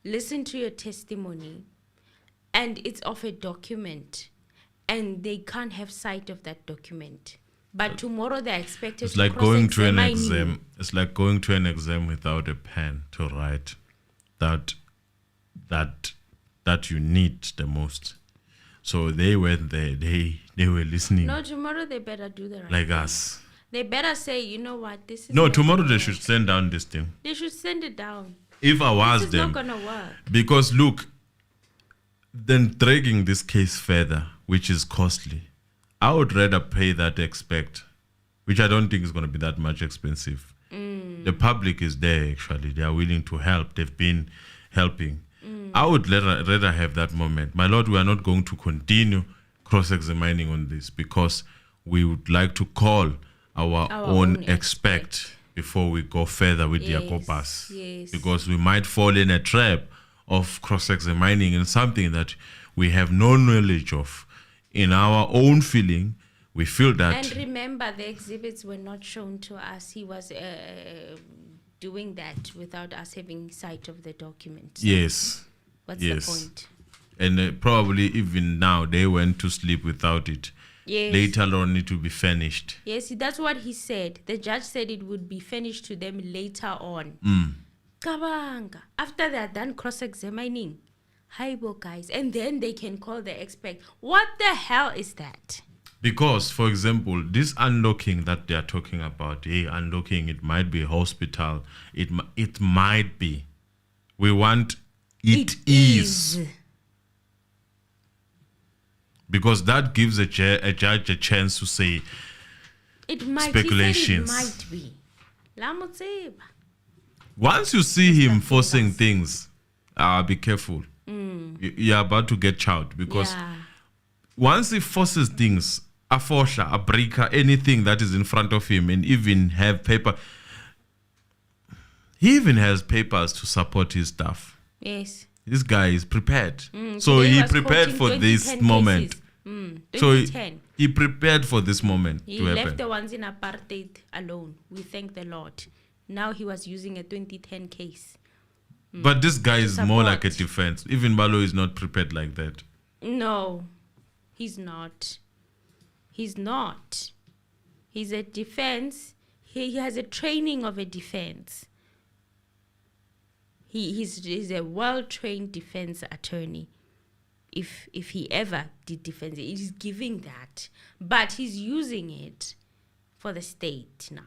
listen to your testimony and it's of a document and they can't have sight of that document? But tomorrow they're expected It's to like going to an cross-examine you. exam. It's like going to an exam without a pen to write that you need the most. So they went there. They were listening No, tomorrow they better do the right like thing. us. They better say, you know what, this is No, not tomorrow gonna they work. should send down this thing. They should send it down. If I was This is them, not gonna work. because look, then dragging this case further, which is costly, I would rather pay that expect, which I don't think is going to be that much expensive. The public is there, actually. They are willing to help. They've been helping. I would rather have that moment. My lord, we are not going to continue cross-examining on this because we would like to call our own expect before we go further with Yes, Jacobus. yes. Because we might fall in a trap of cross-examining in something that we have no knowledge of. In our own feeling, we feel that... And remember, the exhibits were not shown to us. He was doing that without us having sight of the document. So Yes. what's yes. the point? And probably even now, they went to sleep without it. Yes. Later on, it will be finished. Yes, that's what he said. The judge said it would be finished to them later on. Kabanga. After they are done cross-examining. Haibo, guys. And then they can call the expert. What the hell is that? Because, for example, this unlocking that they are talking about, unlocking, it might be hospital. It might be. We want it is. Because that gives a judge a chance to say It might. speculations. He said it might be. Lamutseba. Once you see him forcing things, be careful. You're about to get chowed. Because Yeah. once he forces things, a forsha, a breaker, anything that is in front of him, and even have paper, he even has papers to support his stuff. Yes. This guy is prepared. So Today he was prepared quoting for this 2010 moment. cases. So 2010. he prepared for this moment He to left happen. the ones in apartheid alone. We thank the Lord. Now he was using a 2010 case. But this guy is more like a support. defense. Even Balo is not prepared like that. No, he's not. He's not. He's a defense. He has a training of a defense. He's a well-trained defense attorney. If he ever did defense, he's giving that. But he's using it for the state now.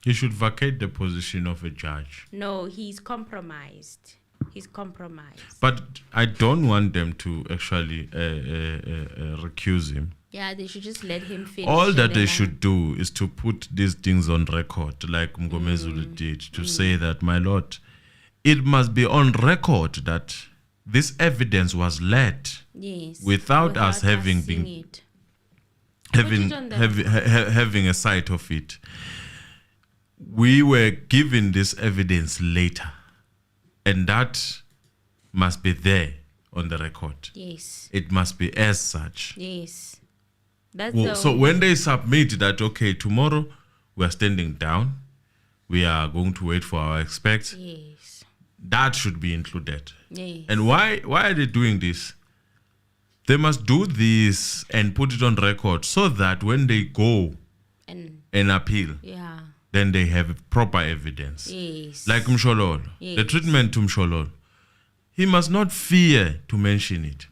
He should vacate the position of a judge. No, he's compromised. He's compromised. But I don't want them to actually recuse him. Yeah, they should just let him finish. All and that they then should do is to put these things on record, like Mgomezulu did, to say that, my lord, it must be on record that this evidence was led yes, without us having seeing been it. having on the having a sight of it. We were given this evidence later, and that must be there on the record. Yes, It must be as such. yes. That's Well, so when they submit that, okay, tomorrow we are standing down, we are going to wait for our expect, yes, that should be included. yes. And why are they doing this? They must do this and put it on record so that when they go And and appeal, yeah, then they have proper evidence. Yes. Like Mshololo, Yes. the treatment to Mshololo, he must not fear to mention it.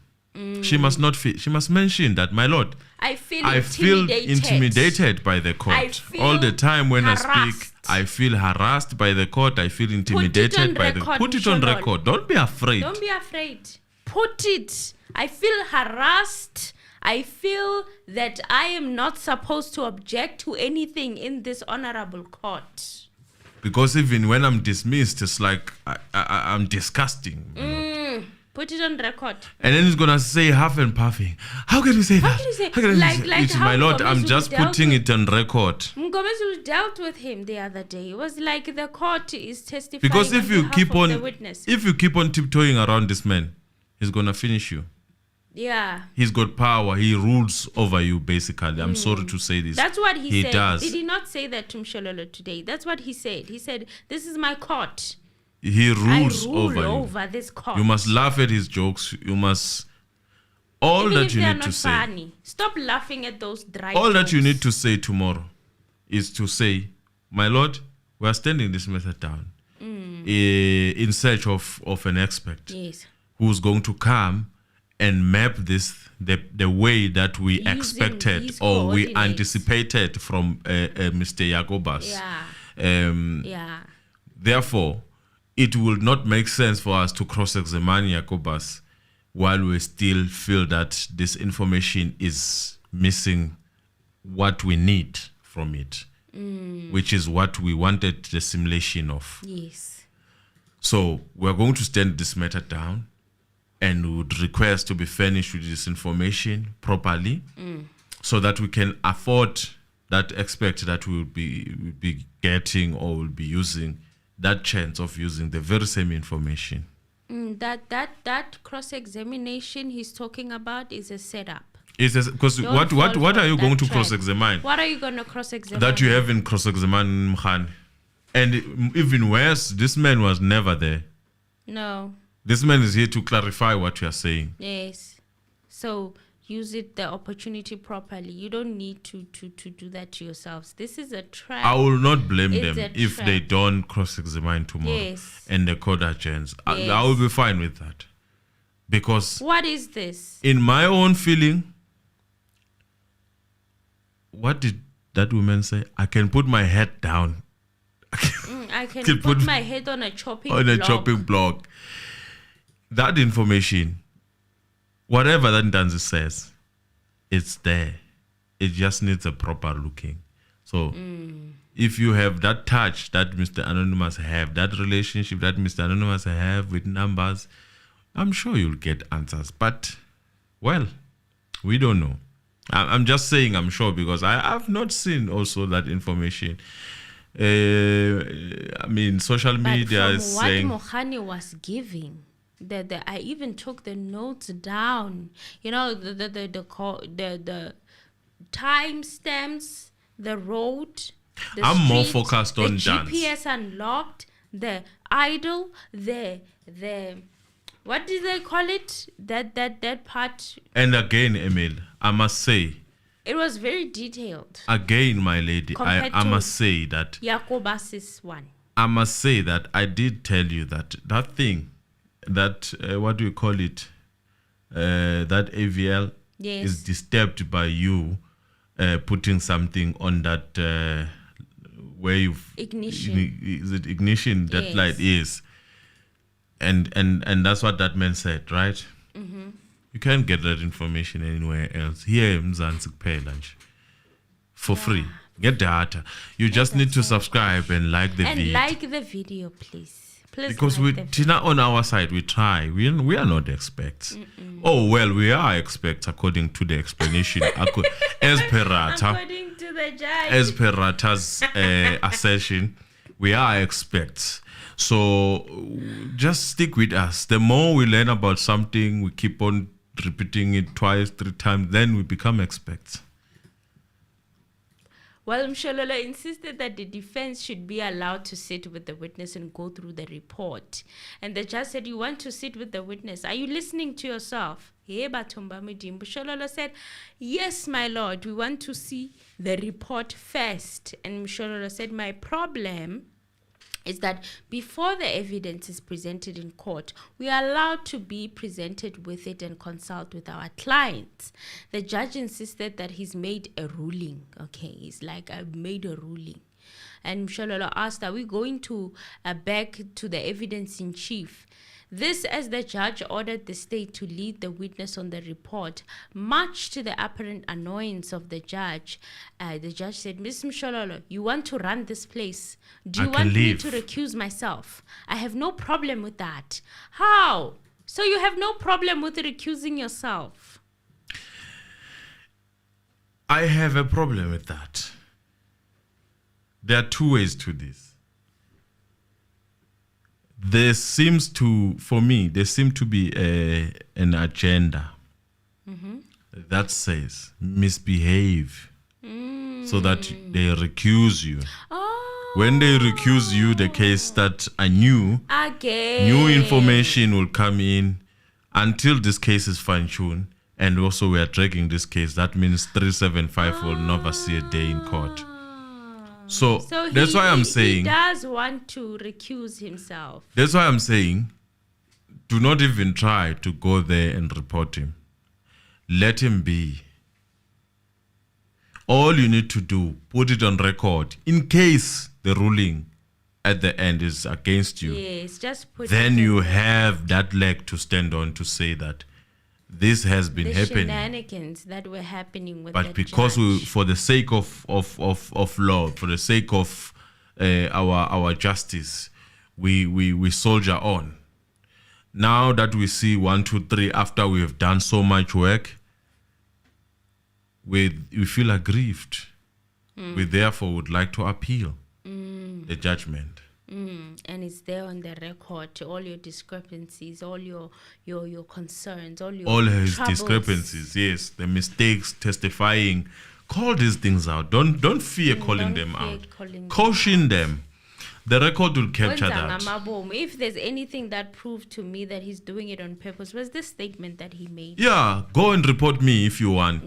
She must not fear. She must mention that, my lord, I feel intimidated by the court. I feel All the time when I speak, harassed. I feel harassed by the court. I feel intimidated by the court. Put it on Mshololo. record. Don't be afraid. Don't be afraid. Put it. I feel harassed. I feel that I am not supposed to object to anything in this honorable court. Because even when I'm dismissed, it's like I'm disgusting. Put it on record. And then he's gonna say half and puffing. How can you say that? How can you say? How can you Like it's how my lord, I'm Mgomezu just dealt putting with- it on record. Mgomezu dealt with him the other day. It was like the court is testifying Because if on you behalf keep of on the witness. tiptoeing around this man, he's gonna finish you. Yeah. He's got power. He rules over you, basically. I'm sorry to say this. That's what he said. Does. Did he not say that to Mshololo today? That's what he said. He said, "This is my court. He rules I rule over you. over this court." You must laugh at his jokes. You must. All Even that if you they are need to not say. funny. Stop laughing at those dry All that you jokes. need to say tomorrow is to say, my lord, we are standing this matter down in search of an expert Yes. who's going to come and map this the way that we Using expected these or we coordinates. anticipated from Mr. Jacobus. Yeah. Yeah. Therefore, it will not make sense for us to cross-examine Jacobus while we still feel that this information is missing what we need from it, which is what we wanted the simulation of. Yes. So we're going to stand this matter down and would request to be furnished with this information properly so that we can afford that expert that we will be getting or will be using that chance of using the very same information. That cross-examination he's talking about is a setup. Because Don't what fall are for you that going to trap. cross-examine What are you going to cross-examine? that you haven't cross-examined Mkhani? And even worse, this man was never there. No. This man is here to clarify what you are saying. Yes. So use the opportunity properly. You don't need to do that to yourselves. This is a trap. I will not blame It's them a if trap. they don't cross-examine tomorrow Yes. and the court adjourns. I Yes. will be fine with that. Because What is this? in my own feeling, what did that woman say? I can put my head down I can Can put put my head on a chopping on a block. chopping block. That information, whatever that Ntanzi says, it's there. It just needs a proper looking. So if you have that touch that Mr. Anonymous have, that relationship that Mr. Anonymous have with numbers, I'm sure you'll get answers. But, well, we don't know. I'm just saying I'm sure because I've not seen also that information. I mean, social media But is from saying... what Mogola was giving, I even took the notes down. You know, the time stamps, the road, the I'm more street, focused on the dance. GPS unlocked, the idol, the what do they call it? That part. And again, Emil, I must say, It was very detailed. again, my lady, I Compared must to- say that Jacobus's one. I must say that I did tell you that thing, that what do you call it, that AVL Yes. is disturbed by you putting something on that where you've Ignition. Is it ignition? That Yes. light is, and that's what that man said, right? Mm-hmm. You can't get that information anywhere else. Here, Mzansi kuphela nje, for free. Get data. You just need to subscribe and like the And video. like the video, please. Please Because like we, the video. Tina, on our side, we try. We are not experts. Oh, well, we are experts according to the explanation. As per Ratha, According to the judge. as per Ratha's assertion, we are experts. So just stick with us. The more we learn about something, we keep on repeating it twice, 3 times, then we become experts. Well, Mshololo insisted that the defense should be allowed to sit with the witness and go through the report. And the judge said, you want to sit with the witness. Are you listening to yourself? Mshololo said, yes, my lord, we want to see the report first. And Mshololo said, my problem is that before the evidence is presented in court, we are allowed to be presented with it and consult with our clients. The judge insisted that he's made a ruling. Okay, he's like, I've made a ruling. And Mshololo asked, are we going to back to the evidence in chief? This as the judge ordered the state to lead the witness on the report. Much to the apparent annoyance of the judge said, Miss Mshololo, you want to run this place? Do you want me to recuse myself? I have no problem with that. How? So you have no problem with recusing yourself? I have a problem with that. There are two ways to this. There seem to be an agenda that says misbehave so that they recuse you. When they recuse you, the case starts anew. New information will come in until this case is fine-tuned. And also we are dragging this case. That means 375 will never see a day in court. So that's why I'm saying he does want to recuse himself. That's why I'm saying do not even try to go there and report him. Let him be. All you need to do, put it on record in case the ruling at the end is against you. Yes, just put then you have that leg to stand on to say that this has been happening. Shenanigans that were happening with but because for the sake of law, for the sake of our justice, we soldier on. Now that we see 1, 2, 3, after we have done so much work, we feel aggrieved. We therefore would like to appeal the judgment. And it's there on the record, all your discrepancies, all your concerns, all his troubles. Discrepancies, yes, the mistakes, testifying. Call these things out. Don't fear calling them out. Caution them. The record will capture that. If there's anything that proved to me that he's doing it on purpose, was this statement that he made. Yeah, go and report me if you want.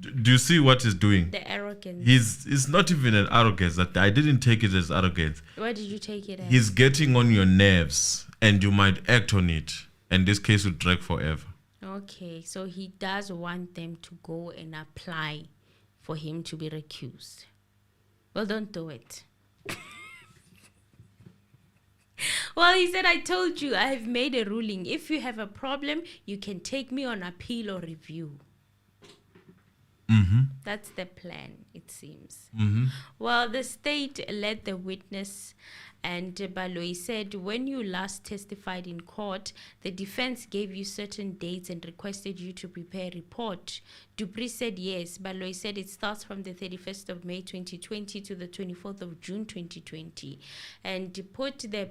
Do you see what he's doing? The arrogance. It's not even an arrogance. That I didn't take it as arrogance. What did you take it as? He's getting on your nerves and you might act on it. And this case will drag forever. Okay, so he does want them to go and apply for him to be recused. Well, don't do it. Well, he said, I told you, I have made a ruling. If you have a problem, you can take me on appeal or review. That's the plan, it seems. Well, the state led the witness, and Baloyi said, when you last testified in court, the defense gave you certain dates and requested you to prepare a report. Dupree said yes. Baloyi said it starts from the 31st of May 2020 to the 24th of June 2020, and put the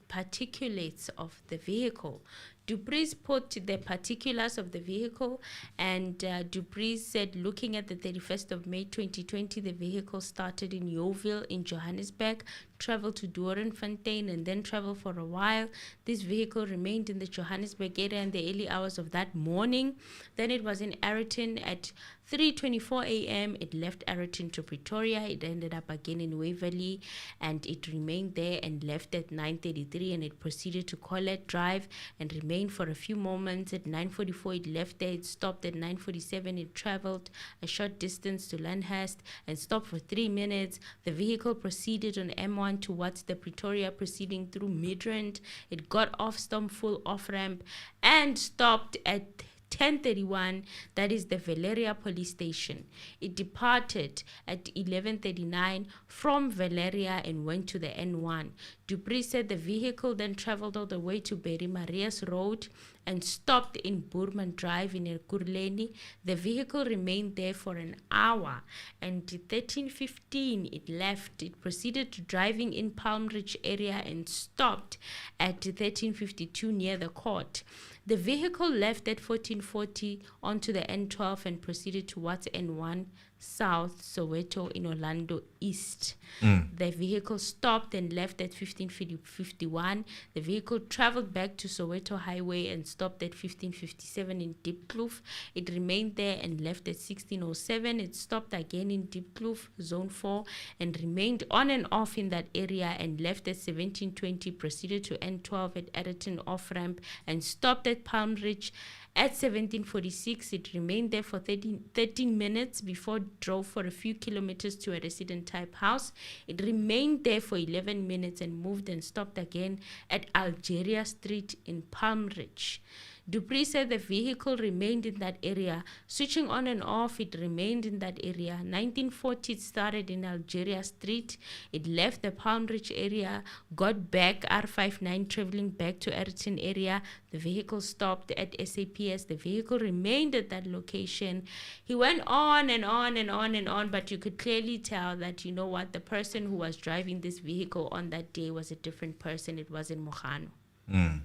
particulates of the vehicle. Dupree put the particulars of the vehicle, and Dupree said, looking at the 31st of May 2020, the vehicle started in Yeoville in Johannesburg, traveled to Doornfontein, and then traveled for a while. This vehicle remained in the Johannesburg area in the early hours of that morning. Then it was in Ayrton at 3:24 a.m. It left Ayrton to Pretoria. It ended up again in Waverley, and it remained there and left at 9:33, and it proceeded to Colette Drive and remained for a few moments. At 9:44 it left there. It stopped at 9:47. It traveled a short distance to Lyndhurst and stopped for 3 minutes. The vehicle proceeded on M1 towards the Pretoria, proceeding through Midrand. It got off Stomfull off-ramp and stopped at 10:31, that is the Valeria police station. It departed at 11:39 from Valeria and went to the N1. Dupree said the vehicle then traveled all the way to Berry Marias Road and stopped in Burman Drive in Ekurhuleni. The vehicle remained there for an hour, and at 13:15 it left. It proceeded to driving in Palm Ridge area and stopped at 13:52 near the court. The vehicle left at 14:40 onto the N12 and proceeded towards N1. South, Soweto in Orlando East. The vehicle stopped and left at 15:51. The vehicle traveled back to Soweto Highway and stopped at 15:57 in Diepkloof. It remained there and left at 16:07. It stopped again in Diepkloof, Zone 4, and remained on and off in that area and left at 17:20, proceeded to N12 at Addington off-ramp and stopped at Palm Ridge. At 17:46, it remained there for 13 minutes before it drove for a few kilometers to a resident-type house. It remained there for 11 minutes and moved and stopped again at Algeria Street in Palm Ridge. Dupree said the vehicle remained in that area. Switching on and off, it remained in that area. 1940, it started in Algeria Street. It left the Palm Ridge area, got back R59, traveling back to Ayrton area. The vehicle stopped at SAPS. The vehicle remained at that location. He went on and on and on and on, but you could clearly tell that, you know what, the person who was driving this vehicle on that day was a different person. It wasn't Mogano.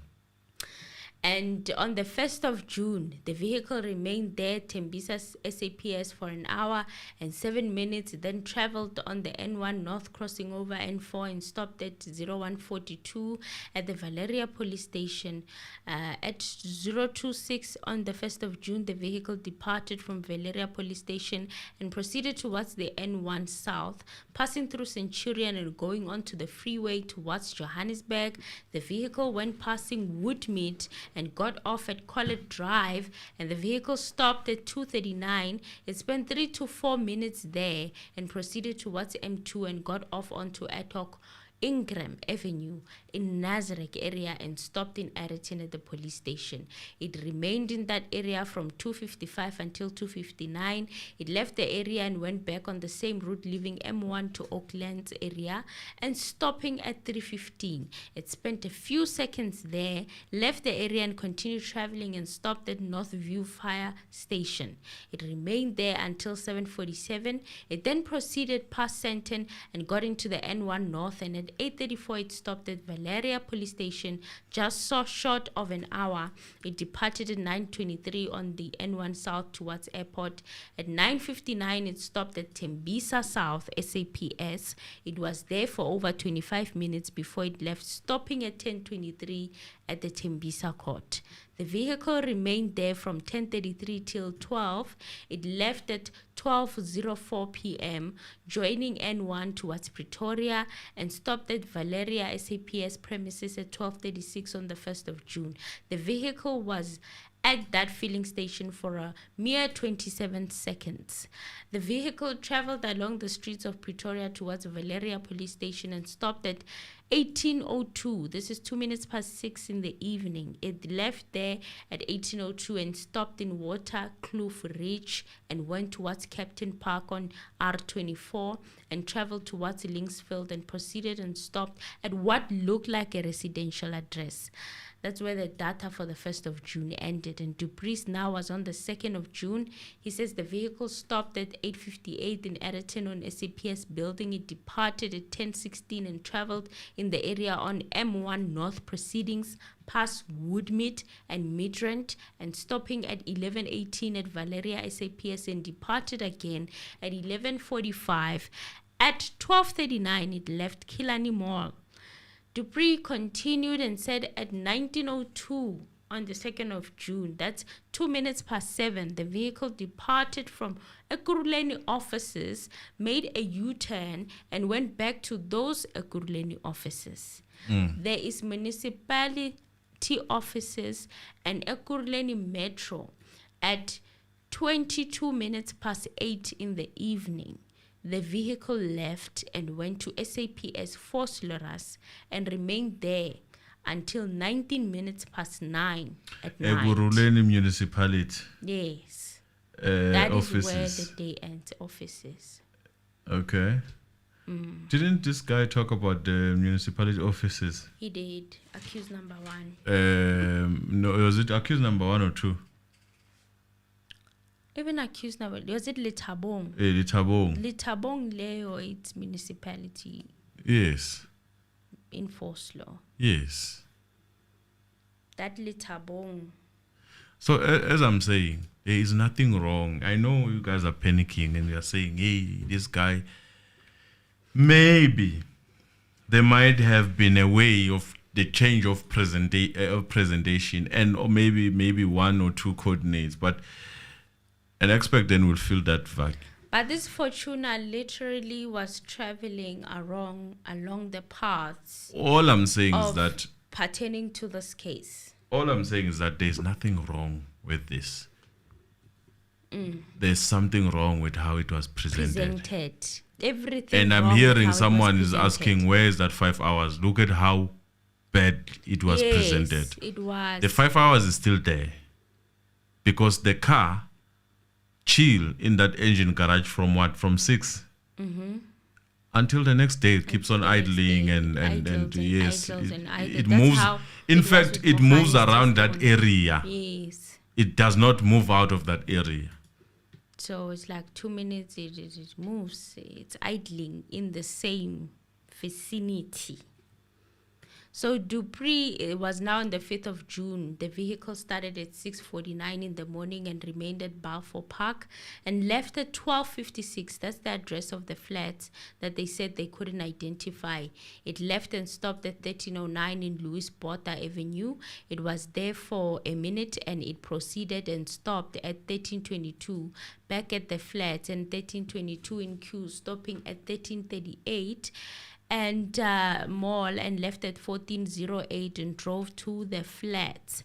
And on the 1st of June, the vehicle remained there, Tembisa SAPS, for an hour and 7 minutes, then traveled on the N1 North, crossing over N4 and stopped at 0142 at the Valeria police station. At 026 on the 1st of June, the vehicle departed from Valeria police station and proceeded towards the N1 South, passing through Centurion and going onto the freeway towards Johannesburg. The vehicle went passing Woodmead and got off at Collett Drive, and the vehicle stopped at 2:39. It spent 3 to 4 minutes there and proceeded towards M2 and got off onto Atok Ingram Avenue in Nazareth area and stopped in Ayrton at the police station. It remained in that area from 2:55 until 2:59. It left the area and went back on the same route, leaving M1 to Oaklands area and stopping at 3:15. It spent a few seconds there, left the area and continued traveling and stopped at Northview Fire Station. It remained there until 7:47. It then proceeded past Senton and got into the N1 North, and at 8:34 it stopped at Valeria police station, just short of an hour. It departed at 9:23 on the N1 South towards airport. At 9:59 it stopped at Tembisa South SAPS. It was there for over 25 minutes before it left, stopping at 10:23 at the Tembisa court. The vehicle remained there from 10:33 till 12. It left at 12:04 p.m., joining N1 towards Pretoria, and stopped at Valeria SAPS premises at 12:36 on the 1st of June. The vehicle was at that filling station for a mere 27 seconds. The vehicle traveled along the streets of Pretoria towards Valeria police station and stopped at 18:02. This is 2 minutes past 6 in the evening. It left there at 18:02 and stopped in Waterkloof Ridge and went towards Captain Park on R24 and traveled towards Linksfield and proceeded and stopped at what looked like a residential address. That's where the data for the 1st of June ended. And Dupree's now was on the 2nd of June. He says the vehicle stopped at 8:58 in Ayrton on SAPS building. It departed at 10:16 and traveled in the area on M1 North proceedings past Woodmead and Midrand and stopping at 11:18 at Valeria SAPS and departed again at 11:45. At 12:39 it left Killarney Mall. Dupree continued and said at 19:02 on the 2nd of June, that's 2 minutes past 7, the vehicle departed from Ekurhuleni offices, made a U-turn and went back to those Ekurhuleni offices. There is municipality offices and Ekurhuleni Metro at 22 minutes past 8 in the evening. The vehicle left and went to SAPS Fort Loras and remained there until 19 minutes past 9 at night. Ekurhuleni municipality. Yes. That offices. is where the day ends offices. Okay. Didn't this guy talk about the municipality offices? He did. Accused number 1. No, was it accused number 1 or 2? Even accused number, was it Lethabong? Lethabong. Lethabong Leo, it's municipality. Yes. In Foslo. Yes. That Lethabong. So as I'm saying, there is nothing wrong. I know you guys are panicking and you're saying, hey, this guy, maybe there might have been a way of the change of presentation and or maybe one or two coordinates, but an expert then will fill that vacuum. But this Fortuna literally was traveling along the paths All I'm saying is that pertaining to this case. All I'm saying is that there's nothing wrong with this. There's something wrong with how it was presented. Everything. And I'm hearing someone is asking, where is that 5 hours? Look at how bad it was presented. It was. The 5 hours is still there. Because the car chill in that engine garage from what? From 6? Until the next day it keeps on idling and yes, it moves. In fact, it moves around that area. Yes. It does not move out of that area. So it's like 2 minutes, it moves. It's idling in the same vicinity. So Dupree was now on the 5th of June. The vehicle started at 6:49 in the morning and remained at Balfour Park and left at 12:56. That's the address of the flats that they said they couldn't identify. It left and stopped at 1309 in Louis Botha Avenue. It was there for a minute and it proceeded and stopped at 1322 back at the flats and 1322 in Q, stopping at 1338. And mall and left at 1408 and drove to the flats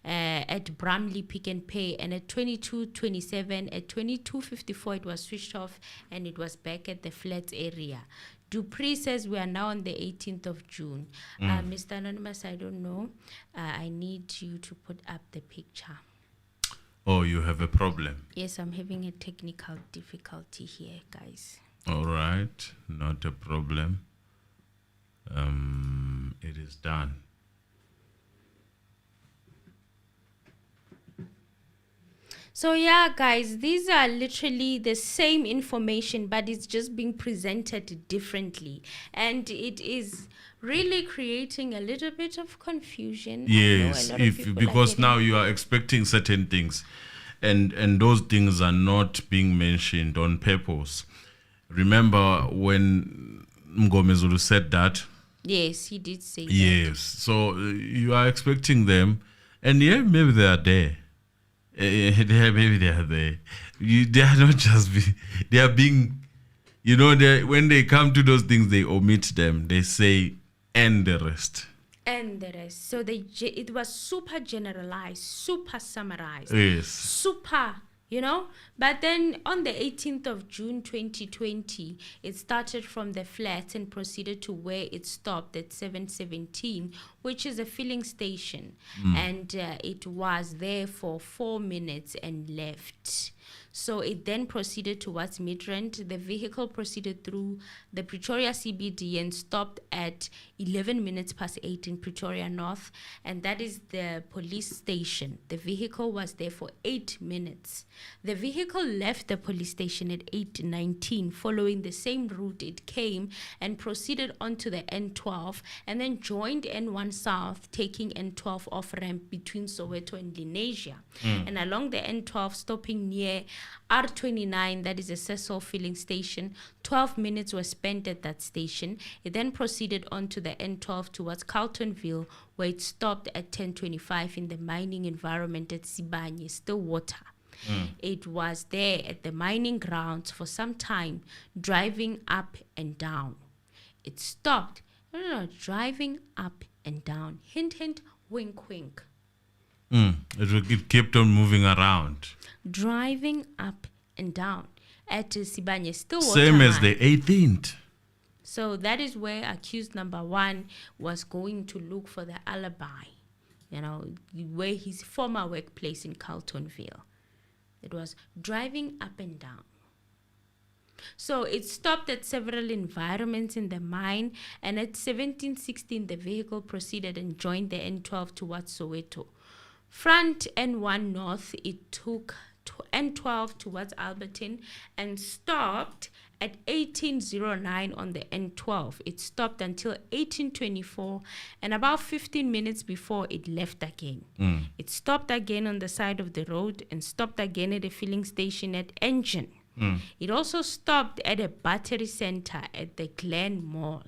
at Bramley Pick and Pay, and at 2227 at 2254 it was switched off and it was back at the flats area. Dupree says we are now on the 18th of June. Mr. Anonymous, I don't know. I need you to put up the picture. Oh, you have a problem? Yes, I'm having a technical difficulty here, guys. All right, not a problem. It is done. So yeah, guys, these are literally the same information, but it's just being presented differently, and it is really creating a little bit of confusion. Yes, because now you are expecting certain things, and those things are not being mentioned on purpose. Remember when Mgomezulu said that? Yes, he did say that. Yes, so you are expecting them, and yeah, maybe they are there. Maybe they are there. They are not just they are being, when they come to those things, they omit them. They say, and the rest. And the rest. So it was super generalized, super summarized. Yes. Super, But then on the 18th of June 2020, it started from the flats and proceeded to where it stopped at 717, which is a filling station. And it was there for 4 minutes and left. So it then proceeded towards Midrand. The vehicle proceeded through the Pretoria CBD and stopped at 11 minutes past 8 in Pretoria North. And that is the police station. The vehicle was there for 8 minutes. The vehicle left the police station at 8:19, following the same route it came, and proceeded onto the N12 and then joined N1 South, taking N12 off ramp between Soweto and Lenasia. And along the N12, stopping near R29, that is a Cecil filling station. 12 minutes were spent at that station. It then proceeded on to the N12 towards Carltonville, where it stopped at 10:25 in the mining environment at Sibanye, Stillwater. It was there at the mining grounds for some time, driving up and down. It stopped. No, driving up and down. Hint, hint, wink, wink. It kept on moving around. Driving up and down at Sibanye, Stillwater. Same as the 18th. So that is where accused number 1 was going to look for the alibi, where his former workplace in Carltonville. It was driving up and down. So it stopped at several environments in the mine, and at 17:16 the vehicle proceeded and joined the N12 towards Soweto. Front N1 North, it took N12 towards Alberton and stopped at 18:09 on the N12. It stopped until 18:24, and about 15 minutes before it left again. It stopped again on the side of the road and stopped again at a filling station at Engine. It also stopped at a battery center at the Glen Mall.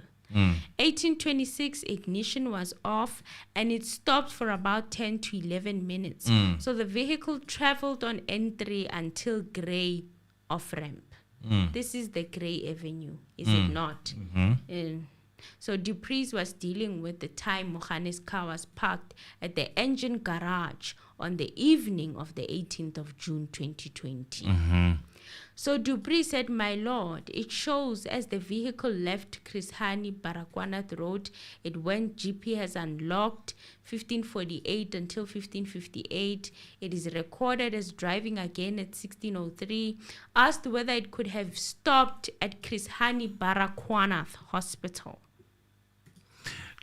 18:26, ignition was off and it stopped for about 10 to 11 minutes. So the vehicle traveled on N3 until Grey off-ramp. This is the Grey Avenue, is it not? So Dupree's was dealing with the time Mogane's car was parked at the Engine garage on the evening of the 18th of June 2020. So Dupree said, "My lord, it shows as the vehicle left Chris Hani Baragwanath Road, it went GPS unlocked 15:48 until 15:58. It is recorded as driving again at 16:03. Asked whether it could have stopped at Chris Hani Baragwanath Hospital."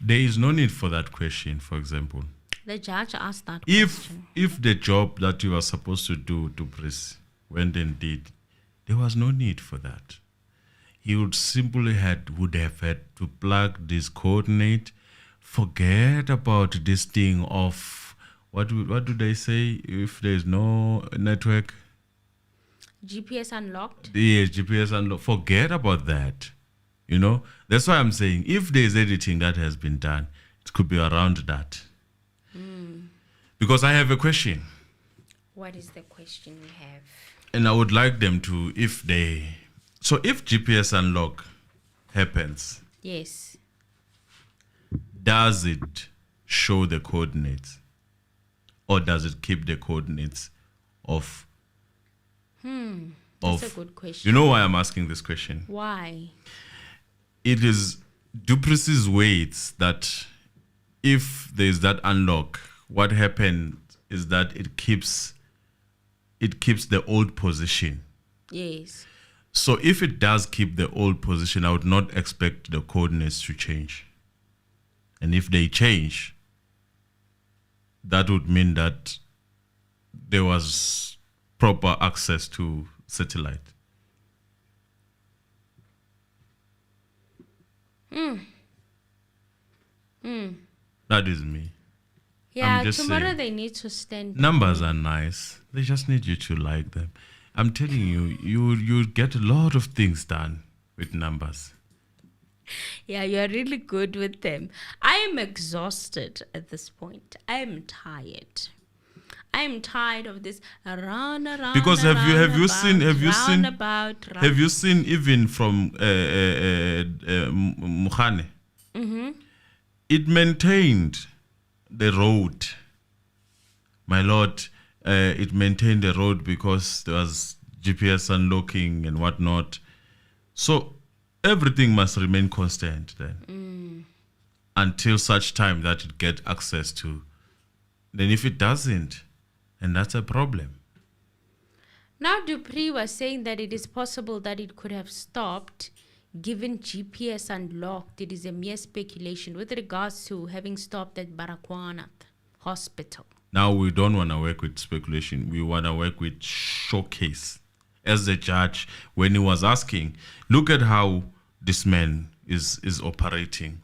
There is no need for that question, for example. The judge asked that If question. the job that you were supposed to do to Chris went and did, there was no need for that. He would simply would have had to plug this coordinate, forget about this thing of what do they say if there's no network? GPS unlocked? Yes, GPS unlocked. Forget about that. You know, that's why I'm saying if there's editing that has been done, it could be around that. Because I have a question. What is the question you have? And I would like them to, if GPS unlock happens, Yes. does it show the coordinates? Or does it keep the coordinates of... That's a good question. You know why I'm asking this question? Why? It is Duplessis' weights that if there's that unlock, what happens is that it keeps the old position. Yes. So if it does keep the old position, I would not expect the coordinates to change. And if they change, that would mean that there was proper access to satellite. That is me. Yeah, just tomorrow saying. they need to stand. Numbers are nice. They just need you to like them. I'm telling you, you get a lot of things done with numbers. Yeah, you're really good with them. I am exhausted at this point. I am tired. I am tired of this around. Because have you seen even from Mugane? It maintained the road. My lord, it maintained the road because there was GPS unlocking and whatnot. So everything must remain constant then until such time that it get access to. Then if it doesn't, and that's a problem. Now Dupree was saying that it is possible that it could have stopped given GPS unlocked. It is a mere speculation with regards to having stopped at Baragwanath Hospital. Now we don't want to work with speculation. We want to work with showcase. As the judge, when he was asking, look at how this man is operating.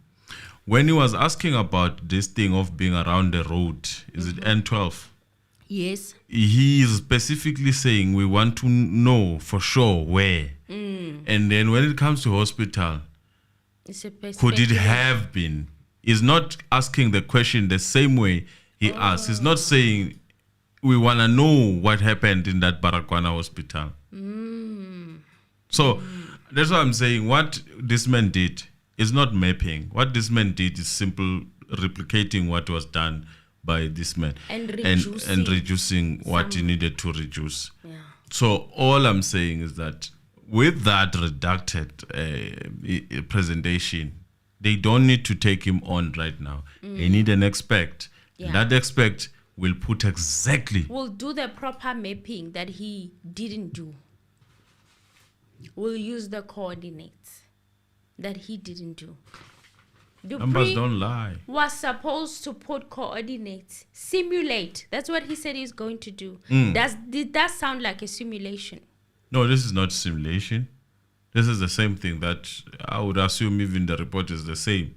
When he was asking about this thing of being around the road, is it N12? Yes. He is specifically saying we want to know for sure where. And then when it comes to hospital, It's a could it have been? He's not asking the question the same way he asked. He's not saying we want to know what happened in that Baragwana hospital. So that's what I'm saying. What this man did is not mapping. What this man did is simple replicating what was done by this man And reducing what he needed to reduce. Yeah. So all I'm saying is that with that redacted presentation, they don't need to take him on right now. They need an expert. Yeah. And that expert will put exactly. We'll do the proper mapping that he didn't do. We'll use the coordinates that he didn't do. Numbers Dupree don't lie. was supposed to put coordinates, simulate. That's what he said he's going to do. Did that sound like a simulation? No, this is not simulation. This is the same thing that I would assume even the report is the same.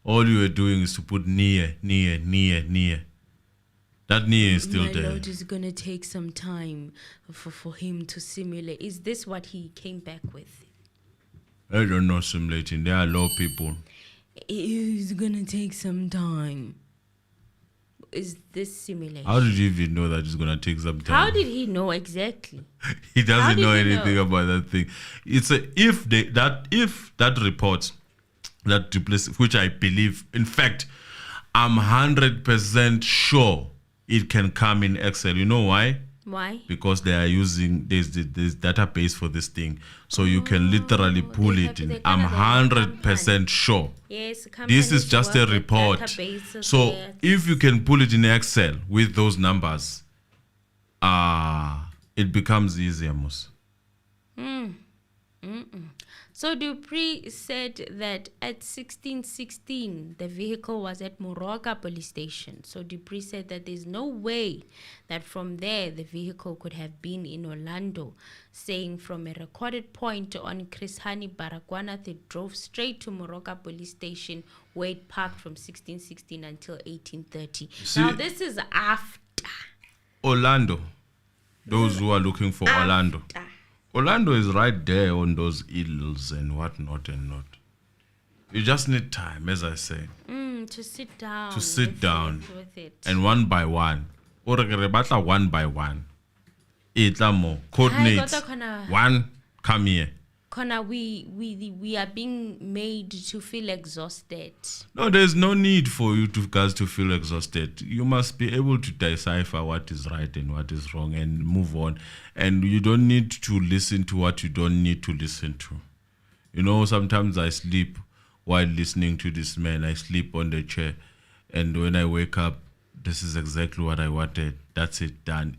All you were doing is to put near. That near is still there. My lord is going to take some time for him to simulate. Is this what he came back with? I don't know simulating. There are low people. It's going to take some time. Is this simulation? How did you even know that it's going to take some time? How did he know exactly? He doesn't know anything about that thing. It's a if that report, that duplicity, which I believe, in fact, I'm 100% sure it can come in Excel. You know why? Why? Because they are using this database for this thing, so you can literally pull it in. I'm 100% sure. Yes, this is just a report. So if you can pull it in Excel with those numbers, it becomes easier, Mus. So Dupree said that at 1616, the vehicle was at Moroka police station. So Dupree said that there's no way that from there the vehicle could have been in Orlando, saying from a recorded point on Chris Hani Baragwanath, it drove straight to Moroka police station where it parked from 1616 until 1830. Now this is after. Orlando, those who are looking for Orlando. Orlando is right there on those hills and whatnot and not. You just need time, as I say. To sit down. To sit down. With it. And one by one. Or one by one. Itamo, coordinates. One, come here. Kona, we are being made to feel exhausted. No, there's no need for you guys to feel exhausted. You must be able to decipher what is right and what is wrong and move on. And you don't need to listen to what you don't need to listen to. You know, sometimes I sleep while listening to this man. I sleep on the chair. And when I wake up, this is exactly what I wanted. That's it, done.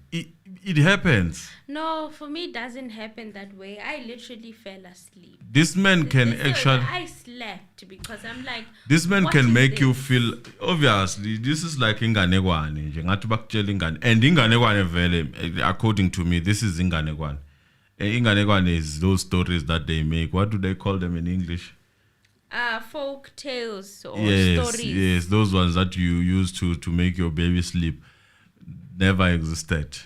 It happens. No, for me, it doesn't happen that way. I literally fell asleep. This man can actually... I slept because I'm like... This man can make you feel... Obviously, this is like inganekwane. And inganekwane vele, according to me, this is inganekwane. Inganekwane is those stories that they make. What do they call them in English? Folk tales or stories. Yes, those ones that you use to make your baby sleep never existed.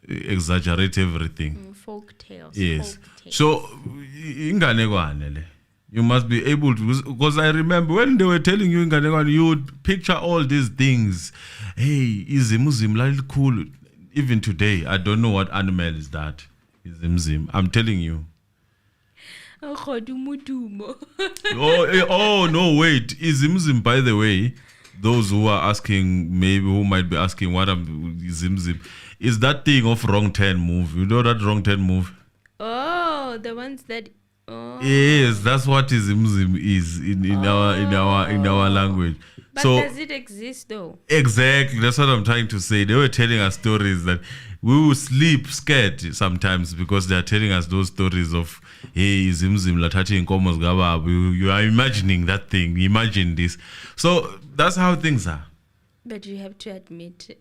Exaggerate everything. Folk tales. Yes. Folk tales. So, inganekwane, you must be able to, because I remember when they were telling you inganekwane, you would picture all these things. Hey, izimuzim little cool. Even today, I don't know what animal is that. Izimzim. I'm telling you. Oh, no, wait. Izimzim, by the way, those who are asking, maybe who might be asking what Izimzim, is that thing of wrong turn move. You know that wrong turn move? Oh, the ones that... Oh. Yes, that's what Izimzim is in our language. But so, does it exist though? Exactly, that's what I'm trying to say. They were telling us stories that we will sleep scared sometimes because they are telling us those stories of hey, Zimzim Latati Nkomos Gaba. You are imagining that thing. Imagine this. So that's how things are. But you have to admit,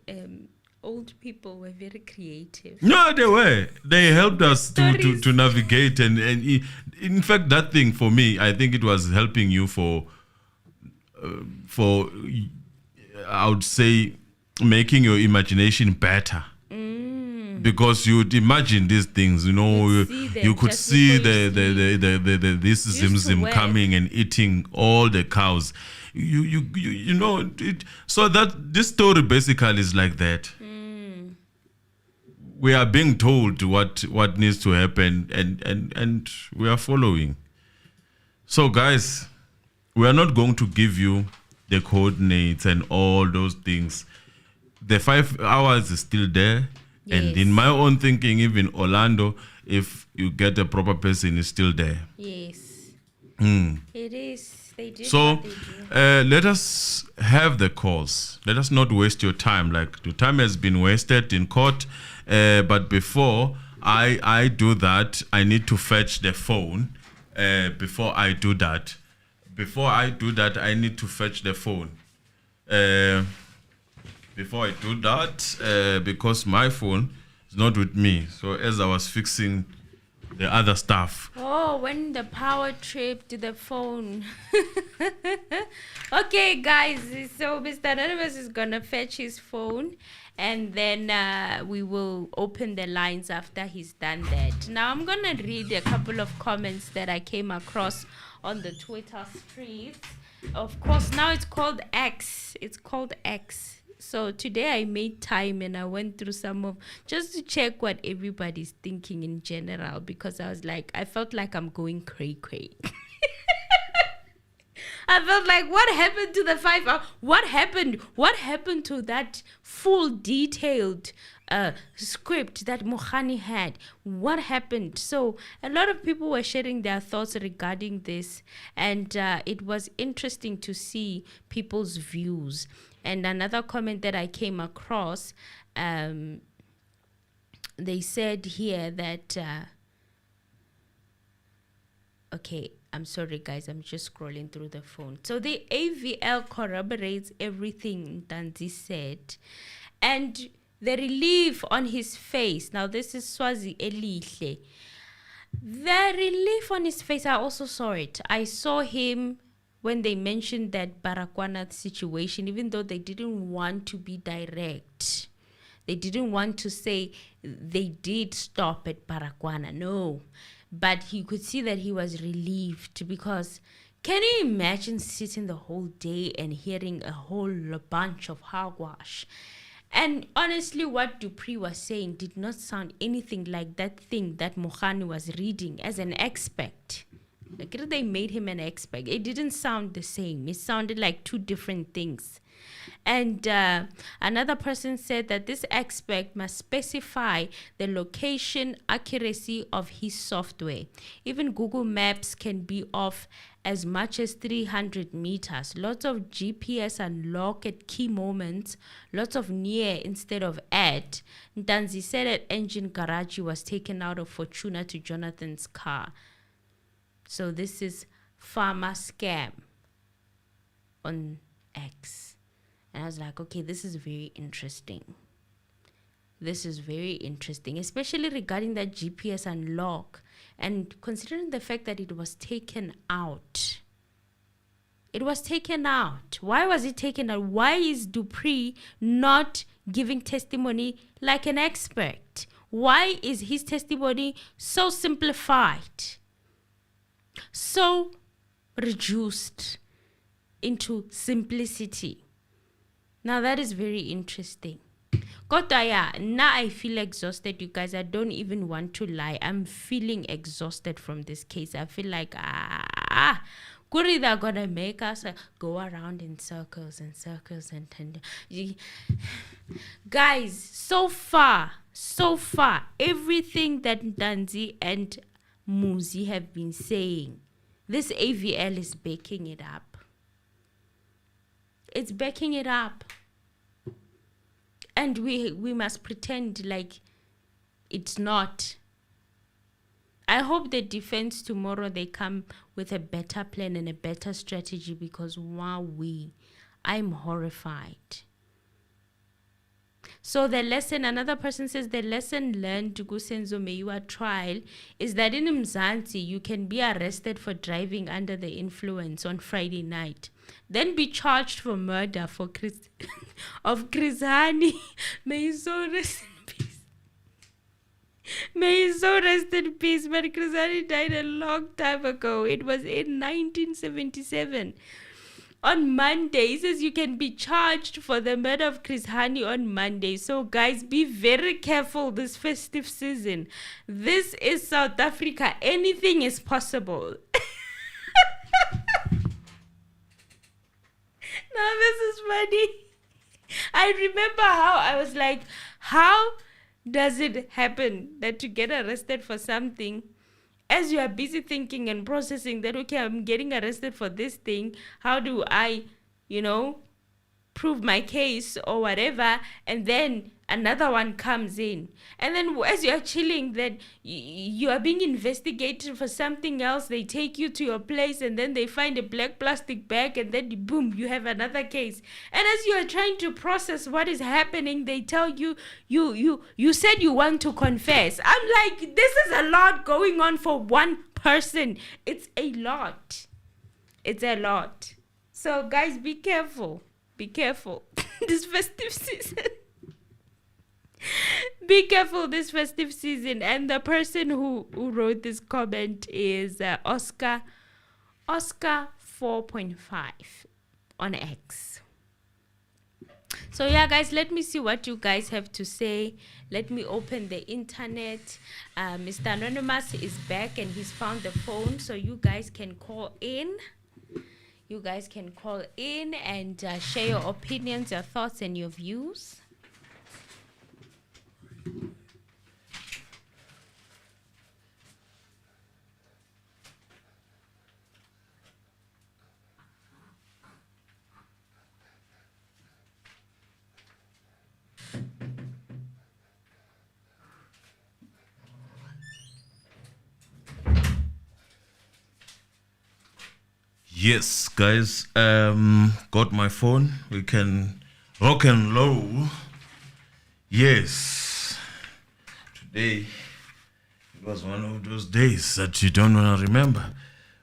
old people were very creative. No, they were. They helped us to navigate. And in fact, that thing for me, I think it was helping you for I would say, making your imagination better. Because you would imagine these things, you know, you could see this Zimzim coming and eating all the cows. You know, so that this story basically is like that. We are being told what needs to happen and we are following. So guys, we are not going to give you the coordinates and all those things. The 5 hours is still there. Yes. And in my own thinking, even Orlando, if you get a proper person, is still there. Yes. It is. They do. So let us have the calls. Let us not waste your time. Like the time has been wasted in court. But before I do that, I need to fetch the phone. Before I do that, I need to fetch the phone. Before I do that, because my phone is not with me. So as I was fixing the other stuff. Oh, when the power tripped the phone. Okay, guys. So Mr. Anonymous is going to fetch his phone. And then we will open the lines after he's done that. Now, I'm going to read a couple of comments that I came across on the Twitter streets. Of course, now it's called X. It's called X. So today I made time and I went through some of, just to check what everybody's thinking in general, because I felt like I'm going cray-cray. I felt like, what happened to the 5 hours? What happened? What happened to that full detailed script that Mohani had? What happened? So a lot of people were sharing their thoughts regarding this, and it was interesting to see people's views. And another comment that I came across, they said here that, okay, I'm sorry, guys. I'm just scrolling through the phone. So the AVL corroborates everything Danzi said. And the relief on his face. Now, this is Swazi Elihle. The relief on his face, I also saw it. I saw him when they mentioned that Baragwanath situation, even though they didn't want to be direct. They didn't want to say they did stop at Baragwana. No. But you could see that he was relieved, because can you imagine sitting the whole day and hearing a whole bunch of hogwash? And honestly, what Dupree was saying did not sound anything like that thing that Mohani was reading as an expert. Like, they made him an expert. It didn't sound the same. It sounded like two different things. And another person said that this expert must specify the location accuracy of his software. Even Google Maps can be off as much as 300 meters. Lots of GPS unlock at key moments. Lots of near instead of at. Ntanzi said that engine garage was taken out of Fortuna to Jonathan's car. So this is Pharma Scam on X. And I was like, okay, this is very interesting. This is very interesting, especially regarding that GPS unlock. And considering the fact that it was taken out. It was taken out. Why was it taken out? Why is Dupree not giving testimony like an expert? Why is his testimony so simplified? So reduced into simplicity. Now that is very interesting. Kotaya, now I feel exhausted, you guys. I don't even want to lie. I'm feeling exhausted from this case. I feel like, Kuri, they're gonna make us go around in circles and circles and guys, so far, everything that Danzi and Muzi have been saying, this AVL is backing it up. It's backing it up. And we must pretend like it's not. I hope the defense tomorrow, they come with a better plan and a better strategy, because I'm horrified. So the lesson, another person says, the lesson learned to Senzo Meyiwa Trial is that in Mzansi, you can be arrested for driving under the influence on Friday night, then be charged for murder of Krizani. May his soul rest in peace. May his soul rest in peace. But Krizani died a long time ago. It was in 1977. On Monday, he says you can be charged for the murder of Chris Hani on Monday. So guys, be very careful this festive season. This is South Africa. Anything is possible. Now this is funny. I remember how I was like, how does it happen that you get arrested for something, as you are busy thinking and processing that, okay, I'm getting arrested for this thing. How do I, prove my case or whatever? And then another one comes in. And then as you're chilling, then you are being investigated for something else. They take you to your place and then they find a black plastic bag and then boom, you have another case. And as you are trying to process what is happening, they tell you, you said you want to confess. I'm like, this is a lot going on for one person. It's a lot. It's a lot. So guys, be careful. Be careful. This festive season. Be careful this festive season. And the person who wrote this comment is Oscar 4.5 on X. So yeah, guys, let me see what you guys have to say. Let me open the internet. Mr. Anonymous is back and he's found the phone, so you guys can call in. You guys can call in and share your opinions, your thoughts, and your views. Yes, guys, got my phone. We can rock and roll. Yes. Today, it was one of those days that you don't want to remember.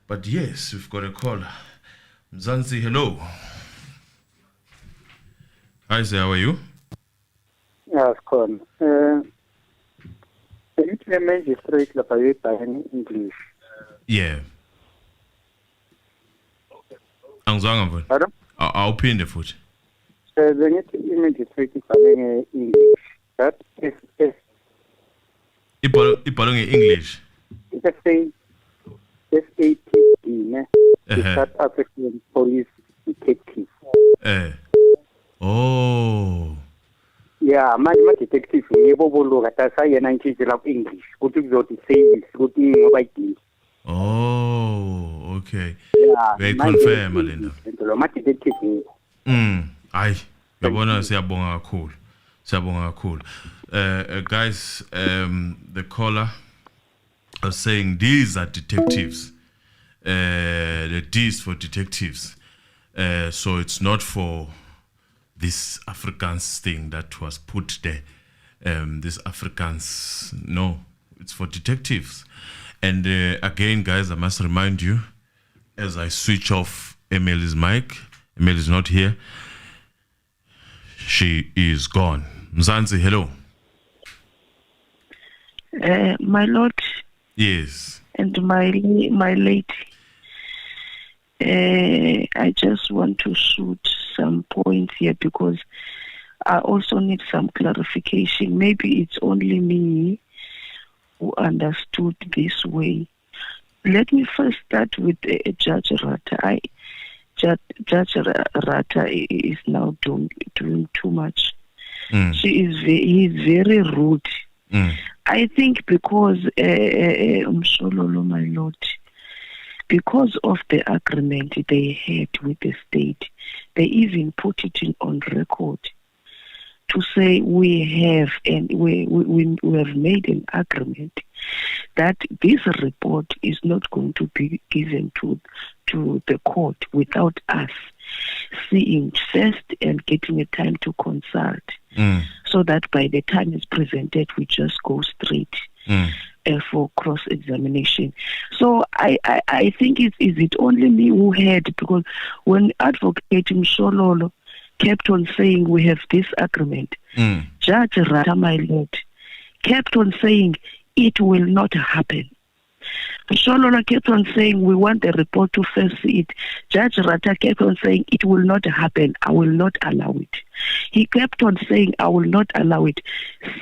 But yes, we've got a caller. Mzansi, hello. Hi, sir, how are you? Yes, Con. It's a magistrate in English. Yeah. Angizwanga mfana. Pardon? Awuphinde futhi. Bengithi i-magistrate ibhale nge-English. That is Ibhalwe nge-English. SATD, ne? South African Police Detective. Oh. Yeah, ma-detective yebo boloka tasayena intshintshela ku-English. Kuthi kuzothi service, kuthi ngoba idini. Oh, okay. Yeah, we confirm Linda. Ma-detective. Hayi, yabona siyabonga kakhulu. Siyabonga kakhulu. Guys, the caller was saying these are detectives. The D is for detectives. So it's not for this Afrikaans thing that was put there. This Afrikaans, no, it's for detectives. And again, guys, I must remind you, as I switch off Emily's mic, Emily is not here. She is gone. Mzansi, hello. My lord. Yes. And my lady. I just want to shoot some points here because I also need some clarification. Maybe it's only me who understood this way. Let me first start with Judge Ratha. Judge Ratha is now doing too much. He is very rude. I think because Mshololo, my lord, because of the agreement they had with the state, they even put it on record to say we have made an agreement that this report is not going to be given to the court without us seeing first and getting a time to consult, so that by the time it's presented, we just go straight for cross-examination. So I think is it only me who heard, because when Advocate Mshololo kept on saying we have this agreement, Judge Ratha, my lord, kept on saying it will not happen. Mshololo kept on saying we want the report to first see it. Judge Ratha kept on saying it will not happen. I will not allow it. He kept on saying I will not allow it.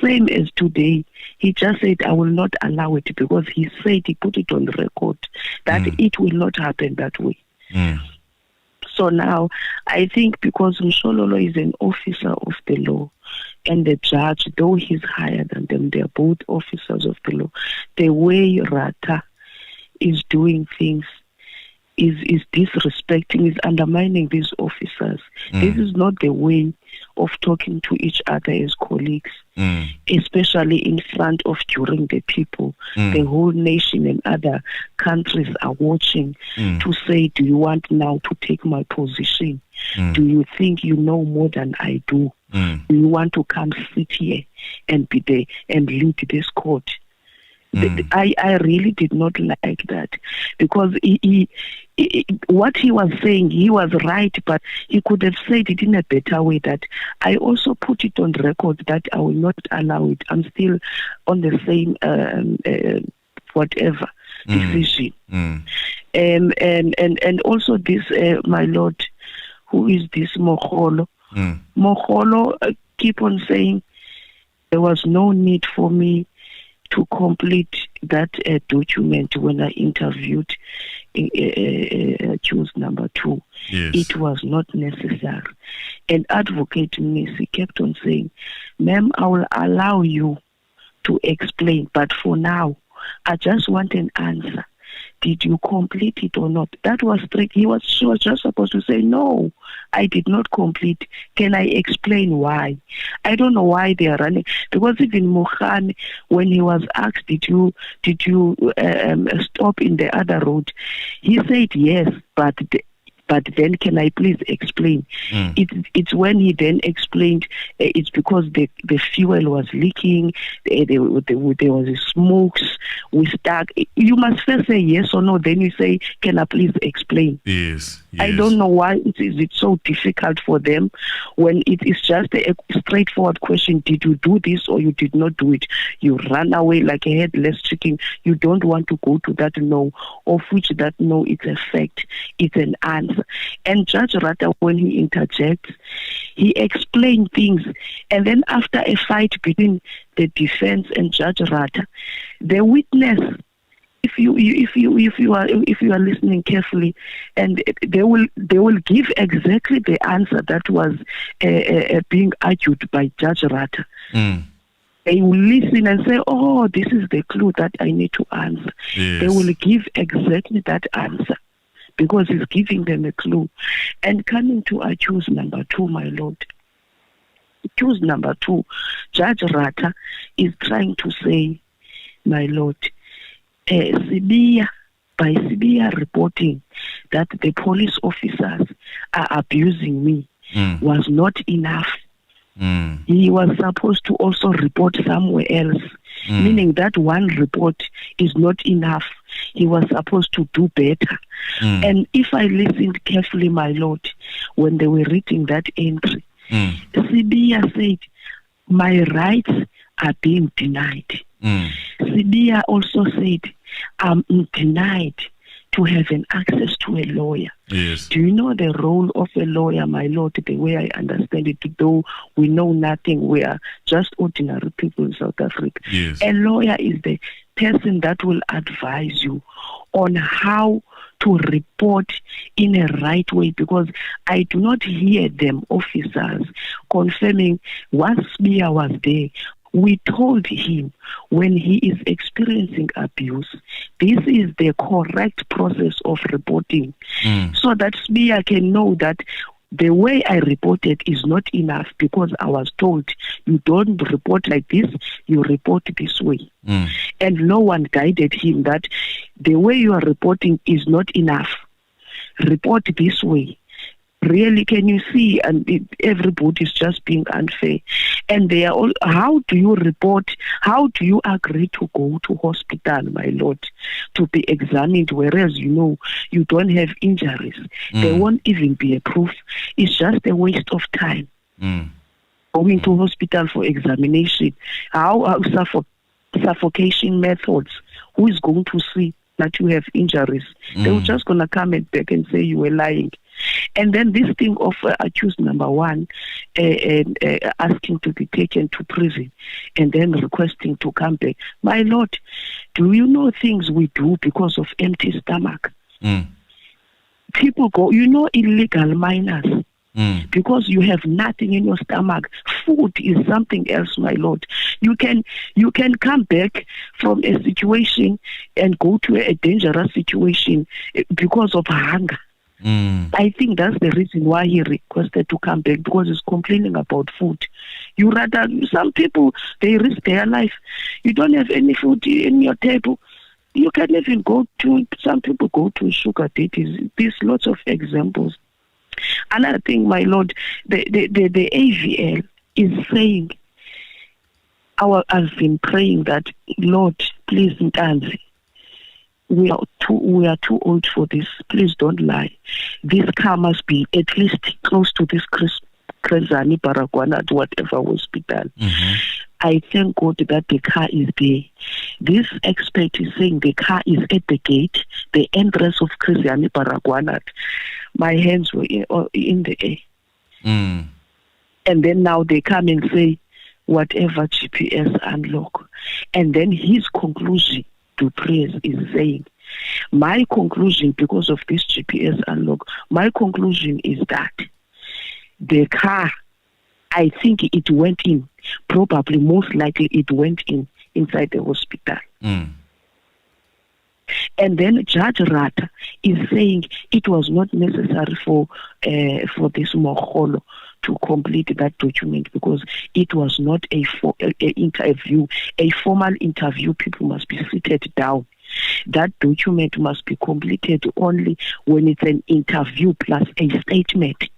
Same as today. He just said I will not allow it because he said, he put it on record that it will not happen that way. So now I think because Mshololo is an officer of the law, and the judge, though he's higher than them, they're both officers of the law. The way Ratha is doing things is disrespecting, is undermining these officers. This is not the way of talking to each other as colleagues, especially in front of during the people. The whole nation and other countries are watching to say, do you want now to take my position? Do you think you know more than I do? Do you want to come sit here and be there and lead this court? I really did not like that, because what he was saying, he was right, but he could have said it in a better way. That I also put it on record that I will not allow it. I'm still on the same whatever decision. And also this, my lord, who is this Mogola? Mogola keep on saying there was no need for me to complete that document when I interviewed accused number 2. Yes. It was not necessary. And Advocate Nisi kept on saying, ma'am, I will allow you to explain, but for now, I just want an answer. Did you complete it or not? That was straight. She was just supposed to say, no, I did not complete. Can I explain why? I don't know why they are running. Because even Mohan, when he was asked, did you stop in the other road? He said yes, but then can I please explain? It's when he then explained it's because the fuel was leaking, there was smokes, we stuck. You must first say yes or no, then you say, can I please explain? Yes. I don't know why it's so difficult for them when it is just a straightforward question. Did you do this or you did not do it? You run away like a headless chicken. You don't want to go to that no, of which that no is a fact. It's an answer. And Judge Ratha, when he interjects, he explained things. And then after a fight between the defense and Judge Ratha, the witness, if you are listening carefully, and they will give exactly the answer that was being argued by Judge Ratha. They will listen and say, oh, this is the clue that I need to answer. Yes. They will give exactly that answer, because he's giving them a clue. And coming to accused number 2, my lord. Accused number 2, Judge Ratha is trying to say, my lord, by Sibia reporting that the police officers are abusing me was not enough. He was supposed to also report somewhere else, meaning that one report is not enough. He was supposed to do better. And if I listened carefully, my lord, when they were reading that entry, Sibia said, my rights are being denied. Sibia also said, I'm denied to have an access to a lawyer. Yes. Do you know the role of a lawyer, my lord, the way I understand it, though we know nothing, we are just ordinary people in South Africa. Yes. A lawyer is the person that will advise you on how to report in a right way, because I do not hear them officers confirming once Bia was there. We told him when he is experiencing abuse, this is the correct process of reporting, so that Sbia can know that the way I reported is not enough, because I was told you don't report like this, you report this way. And no one guided him that the way you are reporting is not enough. Report this way. Really, can you see? And everybody is just being unfair. And they are all, how do you report? How do you agree to go to hospital, my lord, to be examined, whereas you know you don't have injuries? There won't even be a proof. It's just a waste of time. Going to hospital for examination. How suffocation methods? Who is going to see that you have injuries? They're just going to come back and say you were lying. And then this thing of accused number 1 asking to be taken to prison and then requesting to come back. My lord, do you know things we do because of empty stomach? People go, you know, illegal minors. Because you have nothing in your stomach. Food is something else, my lord. You can come back from a situation and go to a dangerous situation because of hunger. I think that's the reason why he requested to come back, because he's complaining about food. You rather, some people, they risk their life. You don't have any food in your table. You can even some people go to sugar daddies. There's lots of examples. Another thing, my Lord, the AVL is saying, I've been praying that, Lord, please, Ntanzi, we are too old for this. Please don't lie. This car must be at least close to this Krezani Baragwana, whatever hospital. I thank God that the car is there. This expert is saying the car is at the gate, the entrance of Krezani Baragwana. My hands were in the air. And then now they come and say, whatever GPS unlock. And then his conclusion to prayers is saying, my conclusion, because of this GPS unlock, my conclusion is that the car, I think it went in, probably most likely it went inside the hospital. And then Judge Ratha is saying it was not necessary for this Mogola to complete that document because it was not a interview, a formal interview. People must be seated down. That document must be completed only when it's an interview plus a statement.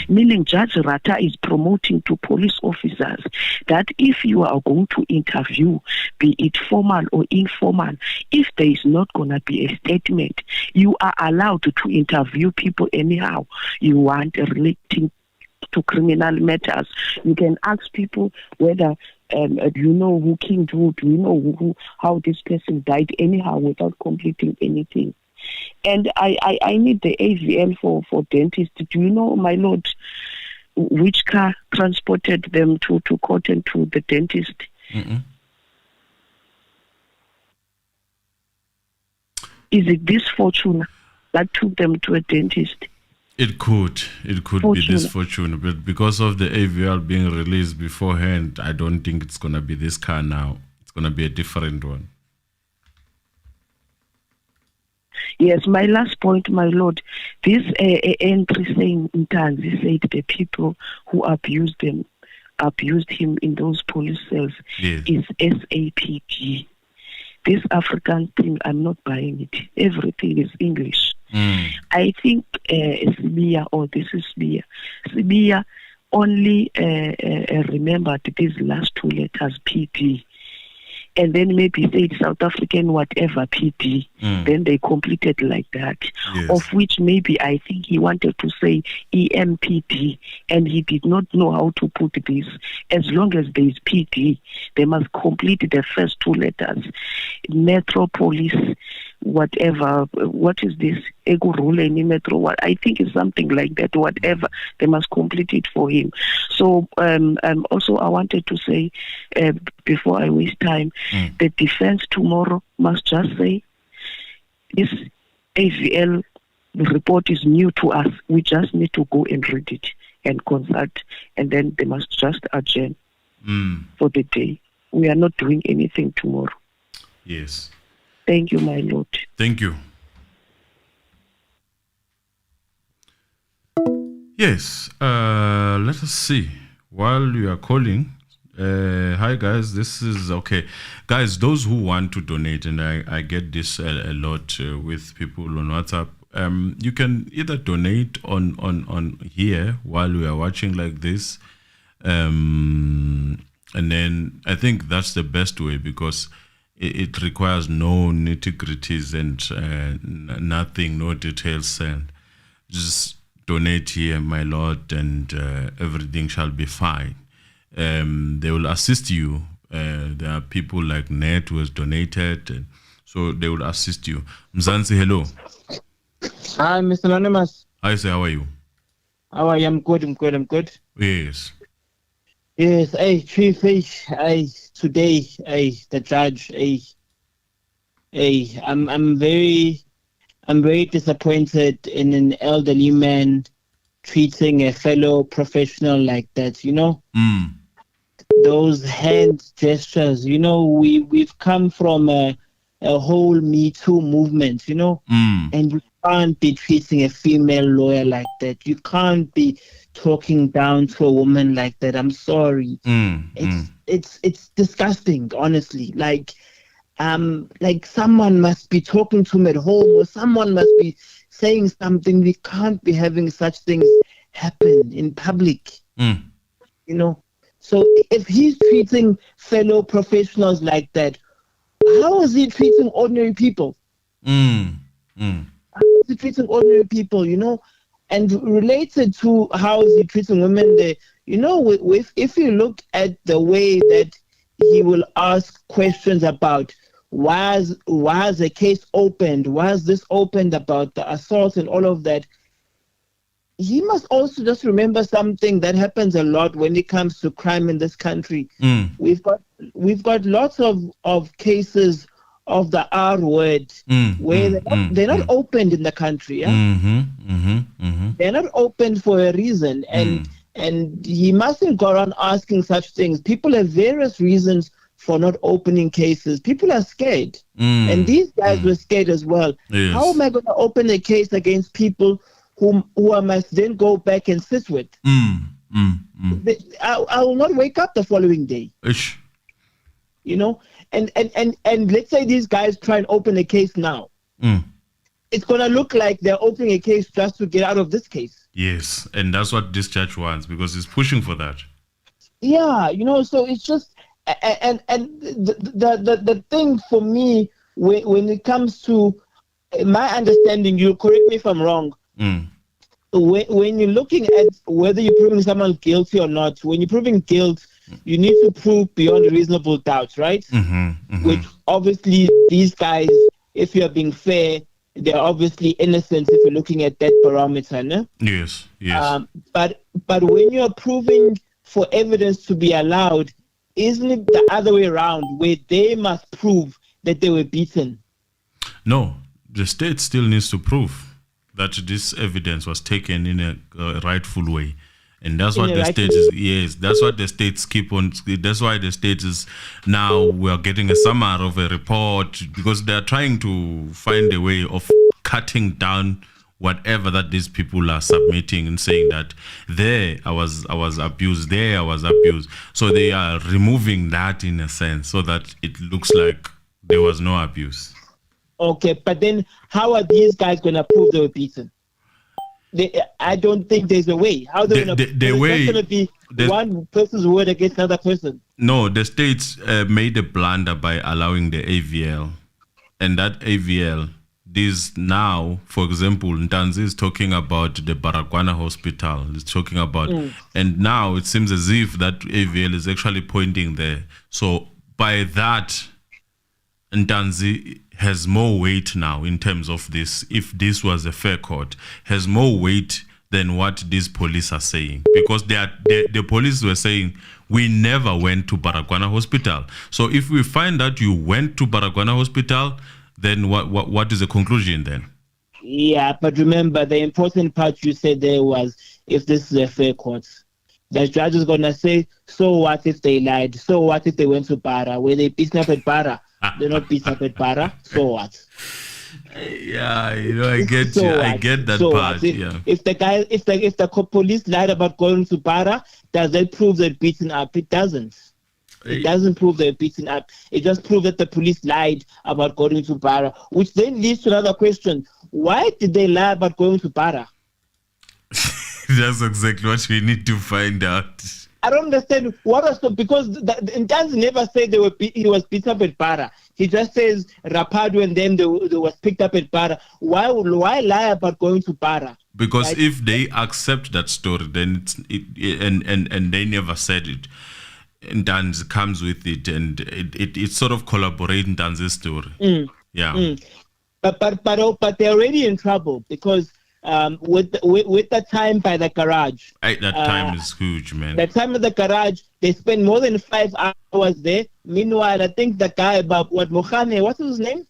Meaning Judge Ratha is promoting to police officers that if you are going to interview, be it formal or informal, if there is not going to be a statement, you are allowed to interview people anyhow you want relating to criminal matters. You can ask people whether do you know who killed who, do you know how this person died anyhow without completing anything. And I need the AVL for dentists. Do you know, my Lord, which car transported them to court and to the dentist? Is it this Fortuna that took them to a dentist? It could be this Fortuna, but because of the AVL being released beforehand, I don't think it's going to be this car now. It's going to be a different one. Yes, my last point, my Lord, this entry saying Ntanzi said the people who abused him in those police cells is SAPG. This African thing, I'm not buying it. Everything is English. I think Sibia, or this is Sibia. Sibia only remembered these last two letters, PD. And then maybe say South African whatever PD. Then they completed like that. Yes. Of which maybe I think he wanted to say EMPD, and he did not know how to put this. As long as there is PD, they must complete the first two letters. Metropolis, whatever. What is this? Egurule Metro. What I think is something like that. Whatever, they must complete it for him. So also I wanted to say before I waste time, the defense tomorrow must just say this AVL report is new to us. We just need to go and read it and consult, and then they must just adjourn for the day. We are not doing anything tomorrow. Yes. Thank you, my Lord. Thank you. Yes. Let us see. While you are calling, hi guys, this is okay. Guys, those who want to donate, and I get this a lot with people on WhatsApp, you can either donate on here while we are watching like this, and then I think that's the best way because it requires no nitty-gritties and nothing, no details sent. Just donate here, my Lord, and everything shall be fine. They will assist you. There are people like Ned who has donated, and so they will assist you. Mzansi, hello. Hi, Mr. Anonymous. Hi, sir. How are you? How are you? I'm good. Yes. Yes, Chief, today, the judge, I'm very disappointed in an elderly man treating a fellow professional like that, you know? Those hand gestures, you know, we've come from a whole Me Too movement, you know, and you can't be treating a female lawyer like that. You can't be talking down to a woman like that. I'm sorry. It's disgusting, honestly. Like someone must be talking to him at home, or someone must be saying something. We can't be having such things happen in public. You know. So if he's treating fellow professionals like that, how is he treating ordinary people? How is he treating ordinary people, you know? And related to how is he treating women there, you know, if you look at the way that he will ask questions about why is the case opened, why is this opened about the assault and all of that, he must also just remember something that happens a lot when it comes to crime in this country. We've got lots of cases of the R word where they're not opened in the country. Yeah? They're not opened for a reason, and he mustn't go around asking such things. People have various reasons for not opening cases. People are scared, and these guys were scared as well. Yes. How am I going to open a case against people who I must then go back and sit with? I will not wake up the following day. Ish. You know, and let's say these guys try and open a case now. It's going to look like they're opening a case just to get out of this case. Yes, and that's what this judge wants, because he's pushing for that. Yeah, you know, so it's just, and the thing for me, when it comes to my understanding, you correct me if I'm wrong, when you're looking at whether you're proving someone guilty or not, when you're proving guilt, you need to prove beyond a reasonable doubt, right? Which obviously these guys, if you're being fair, they're obviously innocent if you're looking at that parameter, no? Yes. But when you're proving for evidence to be allowed, isn't it the other way around, where they must prove that they were beaten? No, the state still needs to prove that this evidence was taken in a rightful way. And that's what the state is. Yes, that's what the states keep on. That's why the state is now, we are getting a summary of a report, because they are trying to find a way of cutting down whatever that these people are submitting and saying that there I was abused, there I was abused. So they are removing that in a sense so that it looks like there was no abuse. Okay, but then how are these guys going to prove they were beaten? I don't think there's a way. How they're going to be one person's word against another person? No, the states made a blunder by allowing the AVL. And that AVL, this now, for example, Ntanzi is talking about the Baragwana hospital. He's talking about, and now it seems as if that AVL is actually pointing there. So by that, Ntanzi has more weight now in terms of this. If this was a fair court, has more weight than what these police are saying, because the police were saying we never went to Baragwana hospital. So if we find that you went to Baragwana hospital, then what is the conclusion then? Yeah, but remember the important part you said there was, if this is a fair court, the judge is gonna say, so what if they lied? So what if they went to Bara? Were they beaten up at Bara? They're not beat up at Bara, so what? Yeah, you know, I get so you. I get that part. If the police lied about going to Bara, does that prove they're beaten up? It doesn't. It doesn't prove they're beaten up. It just proves that the police lied about going to Bara, which then leads to another question. Why did they lie about going to Bara? That's exactly what we need to find out. I don't understand what was because Ntanzi never said he was beaten up at Bara. He just says Rapado and then they was picked up at Bara. Why lie about going to Bara? Because if they accept that story, then and they never said it, Ntanzi comes with it, and it sort of collaborates Ntanzi's story. But they're already in trouble because. With the time by the garage. That time is huge, man. The time at the garage, they spend more than 5 hours there. Meanwhile, I think the guy about Mohane, what's his name?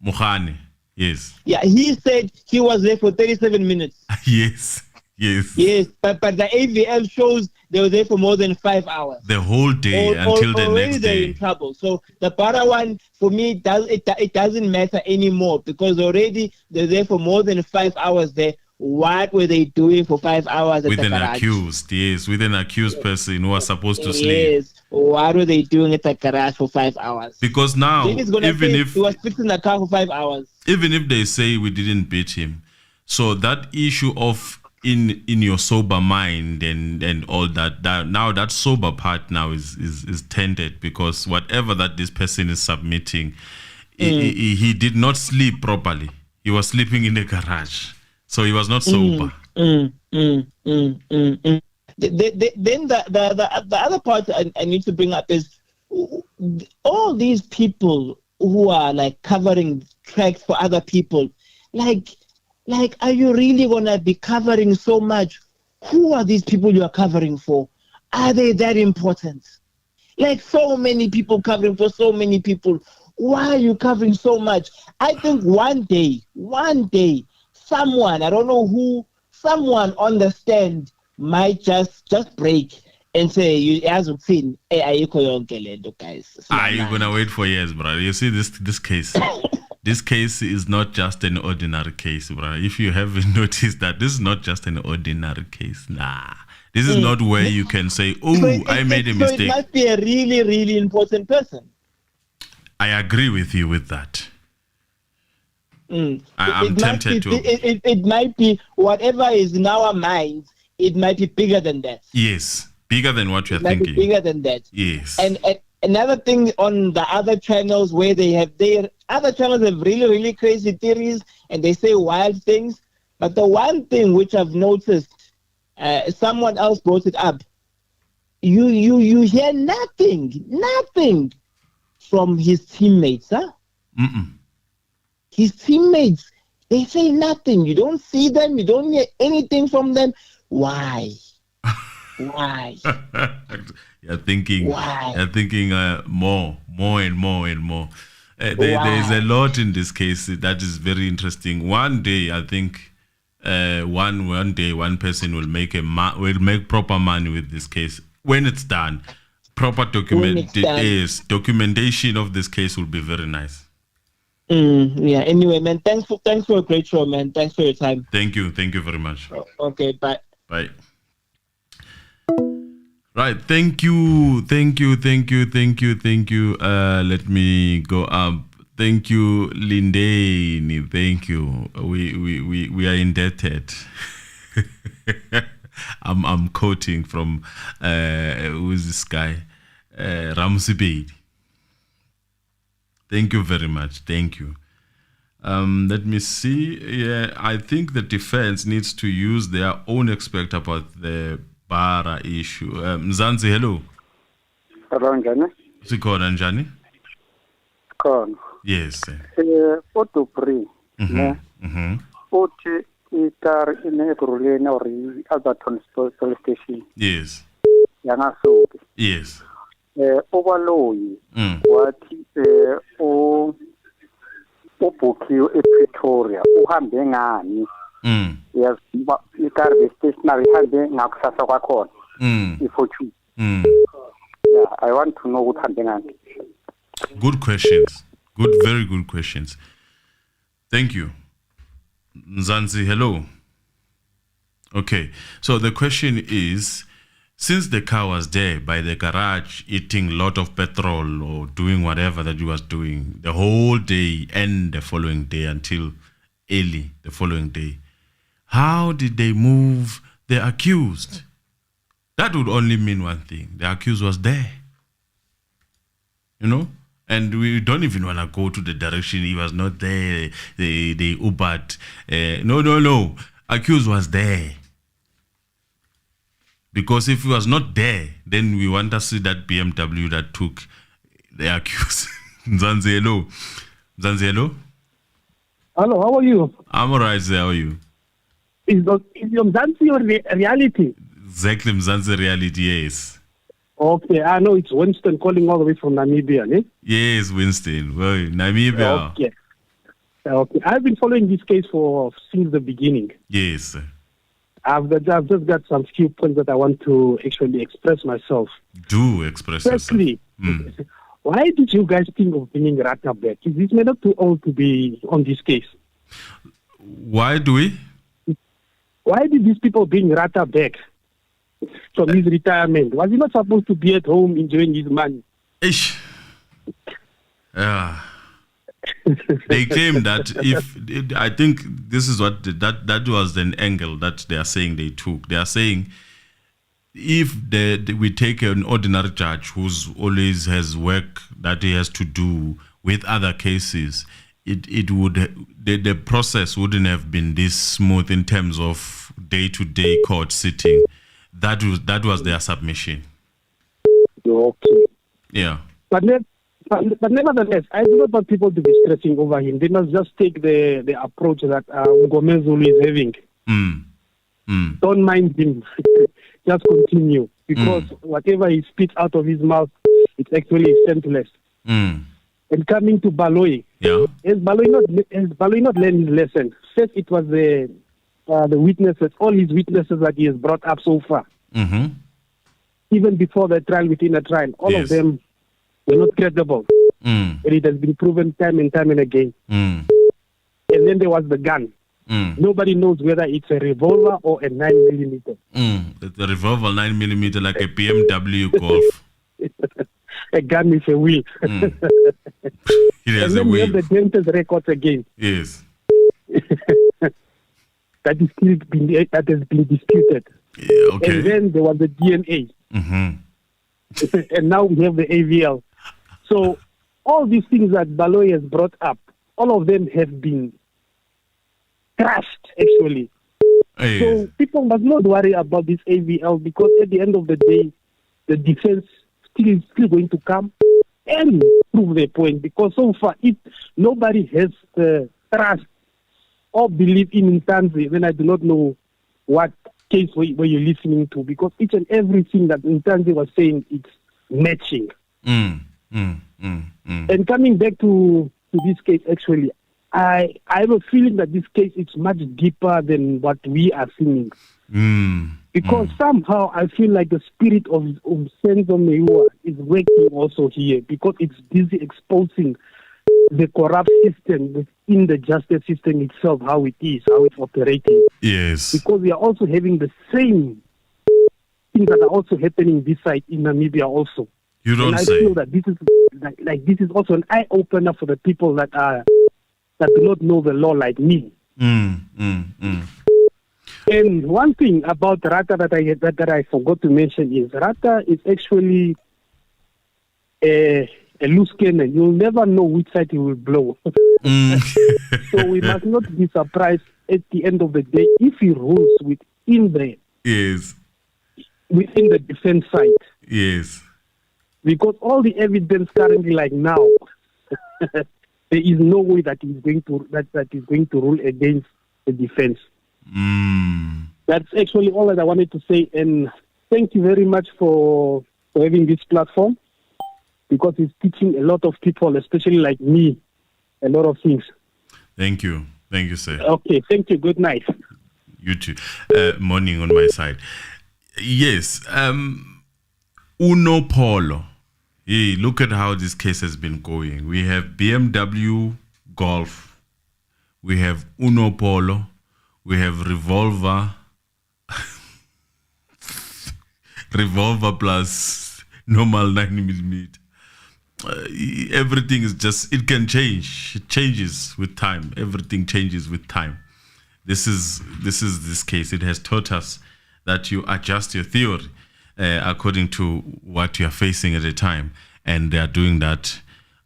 Mohane, yes. Yeah, he said he was there for 37 minutes. Yes. Yes. Yes, but the AVL shows they were there for more than 5 hours. The whole day until the next they're in day. trouble. So the para one, for me, it doesn't matter anymore because already they're there for more than 5 hours there. What were they doing for 5 hours at With the an garage? accused, yes, with an accused person who was supposed to sleep. Yes, what were they doing at the garage for 5 hours? Because now, even if he was fixing the car for 5 hours, even if they say we didn't beat him, so that issue of in your sober mind and all that now that sober part now is tainted because whatever that this person is submitting, he did not sleep properly. He was sleeping in the garage, so he was not sober. Then the other part I need to bring up is all these people who are like covering tracks for other people, like are you really gonna be covering so much? Who are these people you are covering for? Are they that important? Like so many people covering for so many people. Why are you covering so much? I think one day, someone, I don't know who, someone on the stand might just break and say, "You as a thing, guys." Are you gonna wait for years, brother? You see this case. This case is not just an ordinary case, brother. If you haven't noticed that, this is not just an ordinary case. Nah, this is not where you can say, "Oh, I made a mistake." So it must be a really, really important person. I agree with you with that. I'm tempted to. It might be whatever is in our minds. It might be bigger than that. Yes, bigger than what you're thinking. Bigger than that. Yes. And another thing on the other channels where they have their other channels have really, really crazy theories and they say wild things. But the one thing which I've noticed, someone else brought it up. You hear nothing from his teammates, huh? His teammates, they say nothing. You don't see them. You don't hear anything from them. Why? Why? You're thinking. Why? You're thinking more and more. There is a lot in this case that is very interesting. One day, I think, one person will make proper money with this case when it's done. Proper documentation of this case will be very nice. Yeah. Anyway, man, thanks for a great show, man. Thanks for your time. Thank you very much. Okay, bye. Bye. Right, thank you. Let me go up. Thank you, Lindane. Thank you. We are indebted. I'm quoting from who is this guy? Ramsey. Thank you very much. Thank you. Let me see. Yeah, I think the defense needs to use their own expert about the bara issue. Mzansi, hello. Hello, Njani. Sikhona njani? Khona. Yes. Otupri. Uthi itar inekuruleni or Alberton police station. Yes. Yangasoki. Yes. Overloyi wathi ubhukhiwe ePretoria uhambe ngani yaziba icar stationary ihambe ngakusasa kwakhona ifortune. Yeah, I want to know what hambe ngani. Good questions. Very good questions. Thank you. Mzansi, hello. Okay, so the question is, since the car was there by the garage eating a lot of petrol or doing whatever that you was doing the whole day and the following day until early the following day, how did they move the accused? That would only mean one thing. The accused was there. You know? And we don't even want to go to the direction he was not there. They Ubered. No. Accused was there. Because if he was not there, then we want to see that BMW that took the accused. Mzansi, hello. Hello, how are you? I'm alright, sir. How are you? Is your Mzansi your reality? Exactly, Mzansi reality, yes. Okay, I know it's Winston calling all the way from Namibia, eh? Yes, Winston. Well, Namibia. Okay. I've been following this case since the beginning. Yes, sir. I've just got some few points that I want to actually express myself. Do express Firstly, why did you guys think of bringing Ratha back? Is this not too old to be on this case? Why do we? Why did these people bring Ratha back from his retirement? Was he not supposed to be at home enjoying his money? Ish. They claim that I think this is what that was an angle that they are saying they took. They are saying if we take an ordinary judge who's always has work that he has to do with other cases, it would the process wouldn't have been this smooth in terms of day-to-day court sitting. That was their submission. Okay. Yeah. But nevertheless, I do not want people to be stressing over him. They must just take the approach that Ngomezulu is having. Don't mind him. Just continue. Because whatever he spits out of his mouth, it's actually senseless. And coming to Baloyi, has Baloyi not learned his lesson? First, it was the witnesses, all his witnesses that he has brought up so far. Even before the trial, within the trial, all of them were not credible. And it has been proven time and time and again. And then there was the gun. Nobody knows whether it's a revolver or a 9mm. It's a revolver 9mm, like a BMW Golf. A gun with a wheel. It has and then a we wheel. have the dentist records again. Yes. That has been disputed. Yeah, okay. And then there was the DNA. And now we have the AVL. So all these things that Baloyi has brought up, all of them have been crushed, actually. Yes. So people must not worry about this AVL, because at the end of the day, the defense is still going to come and prove their point. Because so far, if nobody has trust or belief in Ntanzi, then I do not know what case were you listening to, because each and everything that Ntanzi was saying, it's matching. And coming back to this case, actually, I have a feeling that this case is much deeper than what we are seeing. Because somehow I feel like the spirit of Senzo Meyiwa is working also here, because it's busy exposing the corrupt system within the justice system itself, how it is, how it's operating. Yes. Because we are also having the same things that are also happening this side in Namibia also. You don't and I say. feel that this is like this is also an eye opener for the people that do not know the law like me. And one thing about Ratha that I forgot to mention is Ratha is actually a loose cannon. You'll never know which side he will blow. So we must not be surprised at the end of the day if he rules within the defense side. Yes. Because all the evidence currently, like now, there is no way that he's going to rule against the defense. That's actually all that I wanted to say, and thank you very much for having this platform, because it's teaching a lot of people, especially like me, a lot of things. Thank you, sir. Okay, thank you. Good night. You too. Morning on my side. Yes. Uno Polo. Hey, look at how this case has been going. We have BMW Golf. We have Uno Polo. We have Revolver. Revolver plus normal 9mm. Everything is just, it can change. It changes with time. Everything changes with time. This is this case. It has taught us that you adjust your theory according to what you are facing at the time, and they are doing that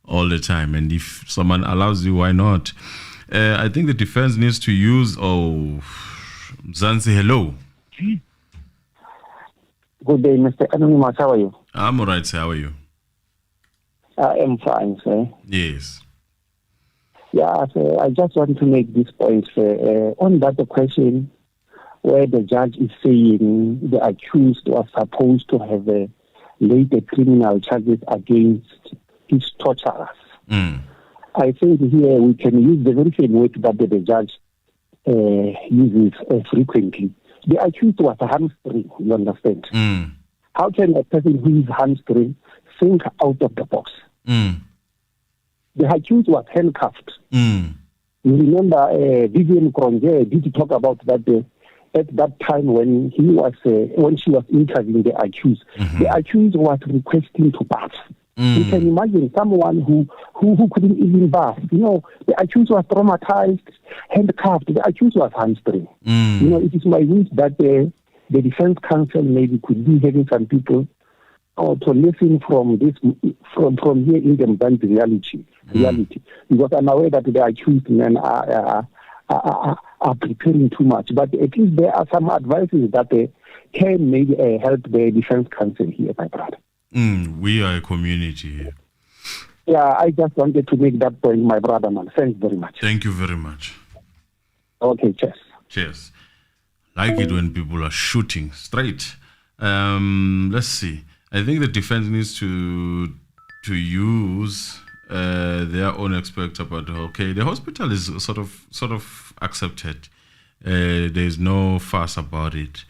all the time. And if someone allows you, why not? I think the defense needs to use Mzansi. Hello. Good day, Mr. Anonymous. How are you? I'm all right, sir. How are you? I am fine, sir. Yes. Yeah, so I just want to make this point, sir. On that question where the judge is saying the accused was supposed to have laid the criminal charges against his torturers. I think here we can use the very same word that the judge uses frequently, The accused was hamstring, you understand? How can a person who is hamstring think out of the box? The accused was handcuffed. You remember Vivian Kronje did talk about that at that time when she was interviewing the accused. The accused was requesting to bath. You can imagine someone who couldn't even bath. You know, the accused was traumatized, handcuffed. The accused was hamstring. You know, it is my wish that the defense counsel maybe could be having some people to listen from this from here in the band reality. Because I'm aware that the accused men are preparing too much. But at least there are some advices that can maybe help the defense counsel here, my brother. We are a community here. Yeah, I just wanted to make that point, my brother, man. Thanks very much. Thank you very much. Okay, cheers. Cheers. Like it when people are shooting straight. Let's see. I think the defense needs to use their own experts about the hospital is sort of accepted. There's no fuss about it.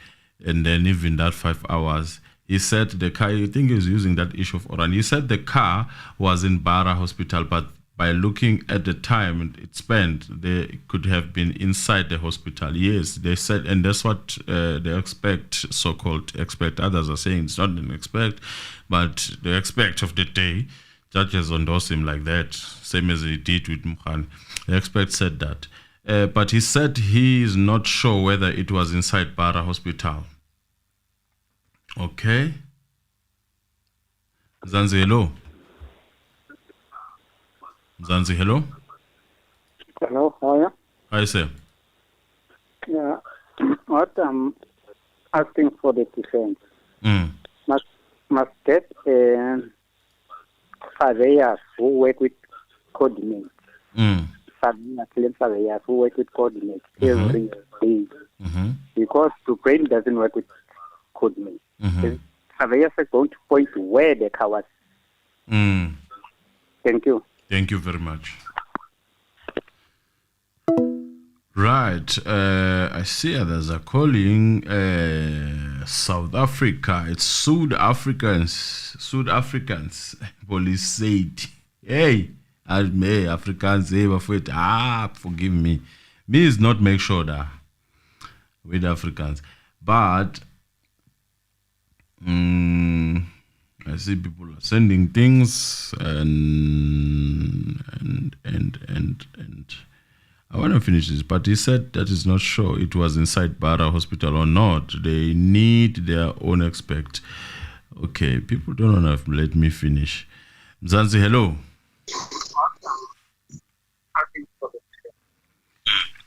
And then even that 5 hours, he said the car, I think he was using that issue of Oran. He said the car was in Bara Hospital, but by looking at the time it spent, they could have been inside the hospital. Yes, they said, and that's what the expect, so-called expect, others are saying it's not an expect, but the expect of the day, judges endorse him like that, same as he did with Mukhan. The expert said that. But he said he is not sure whether it was inside Bara Hospital. Okay. Zanzi, hello. Zanzi, hello. Hello, how are you? Hi, sir. Yeah, what I'm asking for the defense must get surveyors who work with coordinates. Surveyors who work with coordinates every day. Because the brain doesn't work with coordinates. The surveyors are going to point to where the car was. Thank you. Thank you very much. Right. I see others are calling South Africa. It's South Africans. Police said, hey, Africans, forgive me. Me is not make sure that with Africans. But I see people are sending things and I want to finish this, but he said that is not sure it was inside Bara Hospital or not. They need their own expert. Okay, people don't want to let me finish. Mzansi, hello.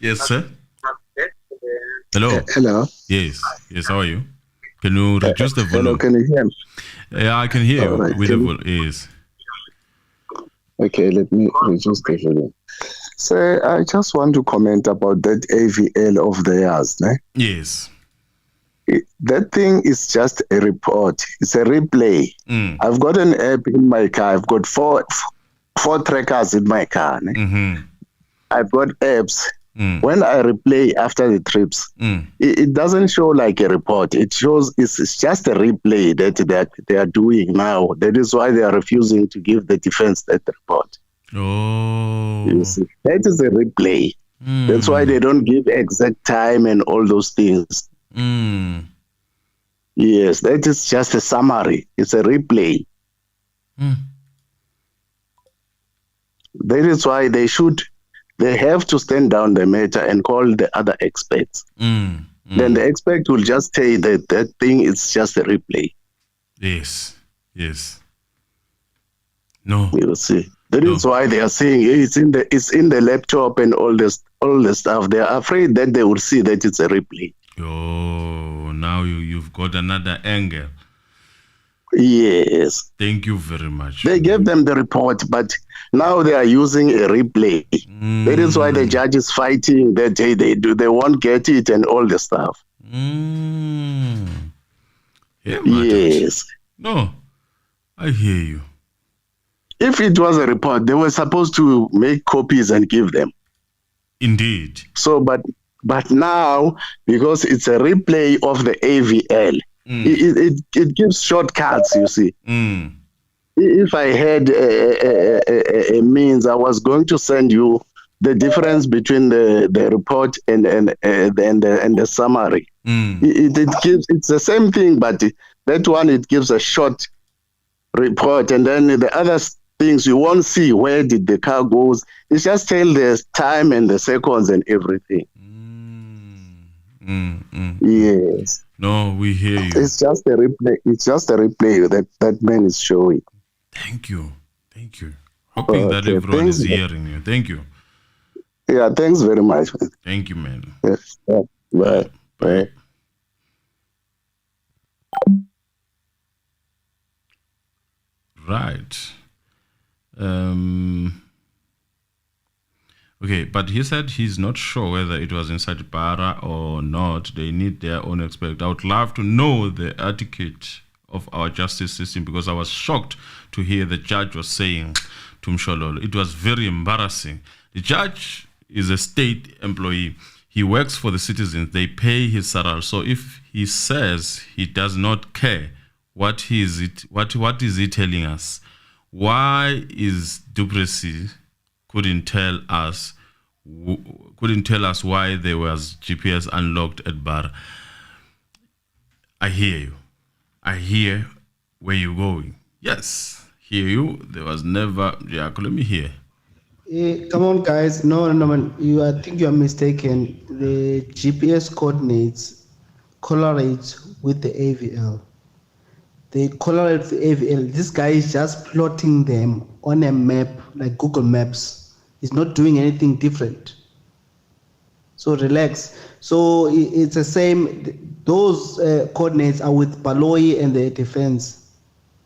Yes, sir. Hello. Hello. Yes. How are you? Can you reduce the volume? Hello, can you hear me? Yeah, I can hear you. Right. With the volume. Yes. Okay, let me reduce the volume. So I just want to comment about that AVL of theirs. Yes. That thing is just a report. It's a replay. I've got an app in my car. I've got four trackers in my car. I've got apps. When I replay after the trips, it doesn't show like a report. It shows it's just a replay that they are doing now. That is why they are refusing to give the defense that report. Oh. You see, that is a replay. That's why they don't give exact time and all those things. Yes, that is just a summary. It's a replay. That is why they have to stand down the matter and call the other experts. Then the expert will just say that thing is just a replay. Yes. No. You see. That is why they are saying it's in the laptop and all the stuff. They are afraid that they will see that it's a replay. Oh, now you've got another angle. Yes. Thank you very much. They gave them the report, but now they are using a replay. That is why the judge is fighting that they won't get it and all the stuff. Yeah, yes. No, I hear you. If it was a report, they were supposed to make copies and give them. Indeed. So, but But now, because it's a replay of the AVL, it gives shortcuts, you see. If I had a means, I was going to send you the difference between the report and the summary. It's the same thing, but that one, it gives a short report, and then the other things you won't see where did the car goes. It's just tell the time and the seconds and everything. Yes. No, we hear you. It's just a replay. It's just a replay that man is showing. Thank you. Hoping that everyone is hearing you. Thank you. Yeah, thanks very much, man. Thank you, man. Yes. Bye. Bye. Right. Okay, but he said he's not sure whether it was inside Bara or not. They need their own expert. I would love to know the etiquette of our justice system, because I was shocked to hear the judge was saying to Mshololo. It was very embarrassing. The judge is a state employee. He works for the citizens. They pay his salary. So if he says he does not care, what is he telling us? Why is Duplessis couldn't tell us why there was GPS unlocked at Bar? I hear you. I hear where you're going. Yes, hear you. There was never. Yeah, let me hear. Come on, guys. No, man. I think you are mistaken. The GPS coordinates correlate with the AVL. They correlate with the AVL. This guy is just plotting them on a map, like Google Maps. He's not doing anything different. So relax. So it's the same. Those coordinates are with Baloyi and the defense.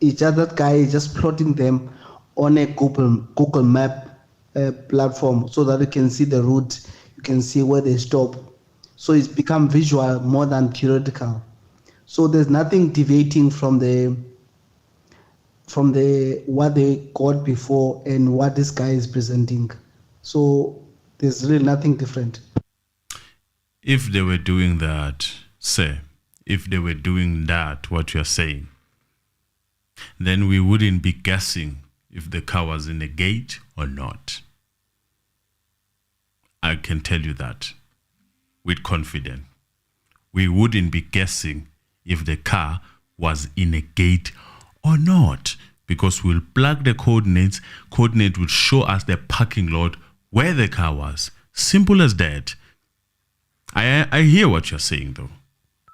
It's just that guy is just plotting them on a Google Map platform so that you can see the route, you can see where they stop. So it's become visual more than theoretical. So there's nothing deviating from the what they got before and what this guy is presenting. So there's really nothing different. If they were doing that, what you're saying, then we wouldn't be guessing if the car was in a gate or not. I can tell you that with confidence. We wouldn't be guessing if the car was in a gate or not, because we'll plug the coordinates. Coordinate will show us the parking lot where the car was. Simple as that. I hear what you're saying, though.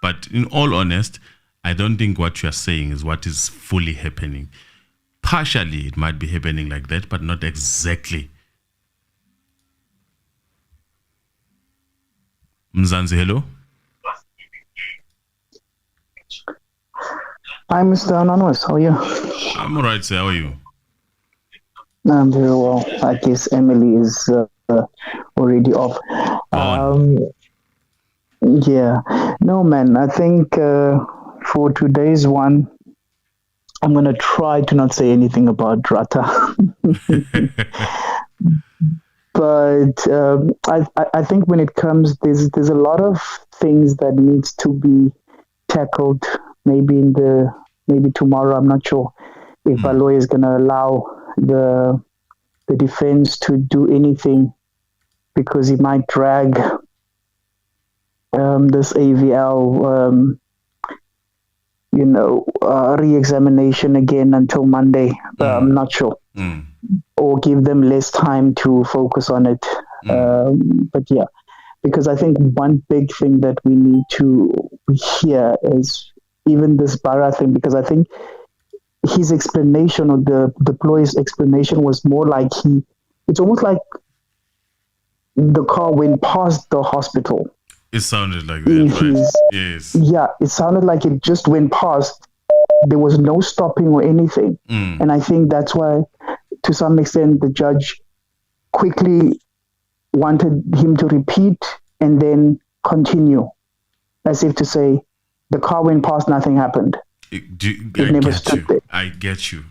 But in all honesty, I don't think what you're saying is what is fully happening. Partially, it might be happening like that, but not exactly. Mzanzi, hello? Hi, Mr. Anonymous. How are you? I'm all right, sir. How are you? I'm very well. I guess Emily is already off. Yeah. No, man. I think for today's one, I'm going to try to not say anything about Ratha. But I think when it comes, there's a lot of things that needs to be tackled. Maybe tomorrow. I'm not sure if our lawyer is going to allow the defense to do anything, because he might drag this AVL, re-examination again until Monday. I'm not sure. Or give them less time to focus on it. But yeah, because I think one big thing that we need to hear is even this Bara thing, because I think his explanation, or the deployer's explanation, was more like it's almost like the car went past the hospital. It sounded like that, right? Yes. Yeah, it sounded like it just went past. There was no stopping or anything. And I think that's why, to some extent, the judge quickly wanted him to repeat and then continue, as if to say, the car went past, nothing happened. I get you.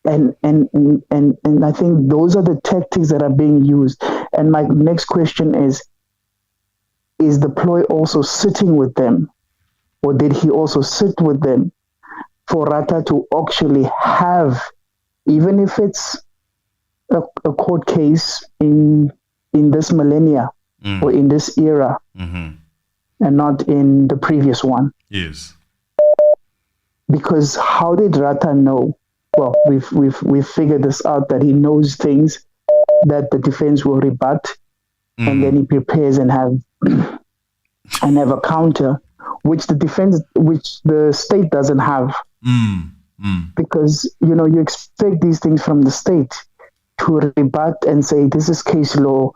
And I think those are the tactics that are being used. And my next question is the ploy also sitting with them, or did he also sit with them for Ratha to actually have, even if it's a court case in this millennia or in this era, and not in the previous one? Yes. Because how did Ratha know? Well, we've figured this out, that he knows things that the defense will rebut, and then he prepares and have a counter, which the state doesn't have. Because you expect these things from the state to rebut and say this is case law,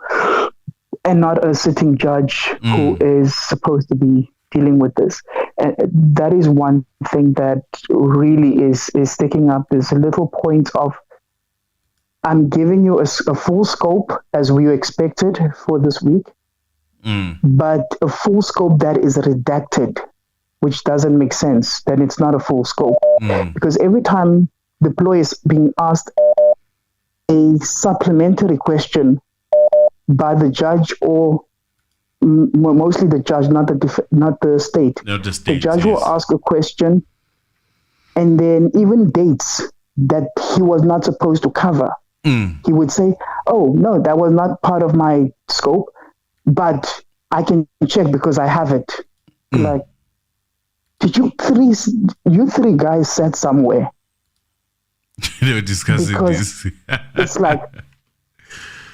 and not a sitting judge who is supposed to be dealing with this. And that is one thing that really is sticking up, this little point of, I'm giving you a full scope as we expected for this week, but a full scope that is redacted, which doesn't make sense. Then it's not a full scope. Because every time the ploy is being asked a supplementary question by the judge, or mostly the judge, not the state. Not the state. The judge will ask a question, and then even dates that he was not supposed to cover. He would say, "Oh no, that was not part of my scope, but I can check because I have it." Like, did you three guys sat somewhere? They were discussing this. It's like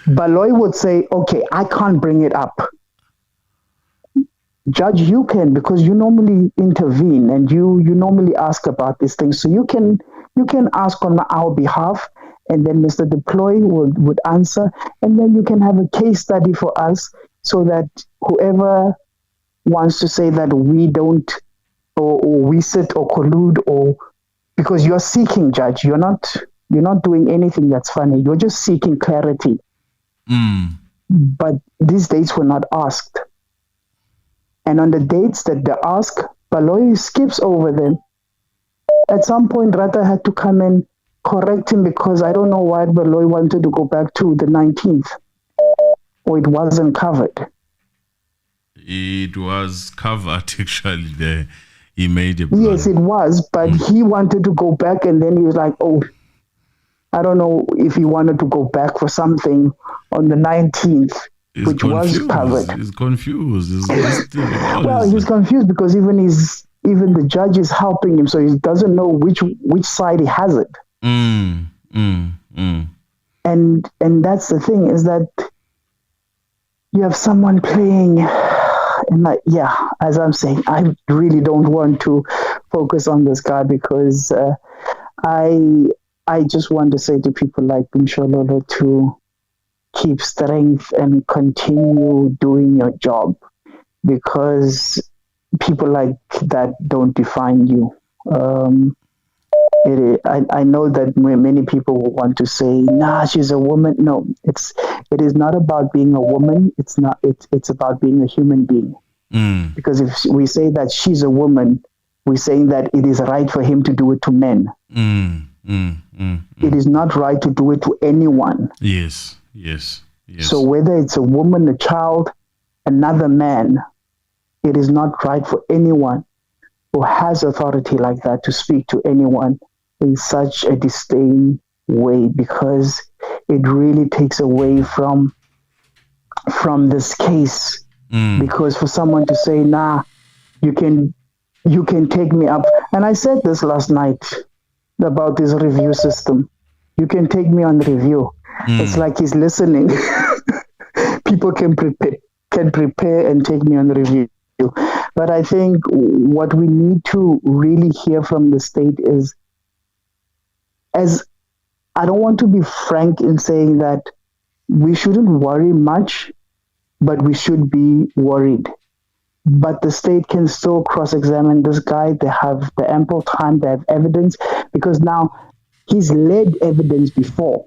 Baloy would say, "Okay, I can't bring it up." Judge, you can, because you normally intervene and you normally ask about these things, so you can ask on our behalf, and then Mr. Deploy would answer, and then you can have a case study for us, so that whoever wants to say that we don't, or we sit or collude, or because you're seeking, Judge, you're not doing anything that's funny, you're just seeking clarity. But these dates were not asked. And on the dates that they ask, Baloy skips over them. At some point, Ratha had to come and correct him, because I don't know why Baloy wanted to go back to the 19th, or it wasn't covered. It was covered, actually. There, he made a plan. Yes, it was, but he wanted to go back, and then he was like, "Oh, I don't know if he wanted to go back for something on the 19th." Which was covered. He's confused. Well, he's confused because even the judge is helping him, so he doesn't know which side he has it. And that's the thing, is that you have someone playing, and as I'm saying, I really don't want to focus on this guy, because I just want to say to people like Mshololo to keep strength and continue doing your job, because people like that don't define you. I know that many people will want to say, "Nah, she's a woman." No, it is not about being a woman. It's about being a human being. Because if we say that she's a woman, we're saying that it is right for him to do it to men. It is not right to do it to anyone. Yes. So whether it's a woman, a child, another man, it is not right for anyone who has authority like that to speak to anyone in such a disdain way, because it really takes away from this case. Because for someone to say, "Nah, you can take me up," and I said this last night about this review system. You can take me on review. It's like he's listening. People can prepare and take me on review. But I think what we need to really hear from the state is, as I don't want to be frank in saying that we shouldn't worry much, but we should be worried. But the state can still cross-examine this guy. They have the ample time, they have evidence, because now he's led evidence before.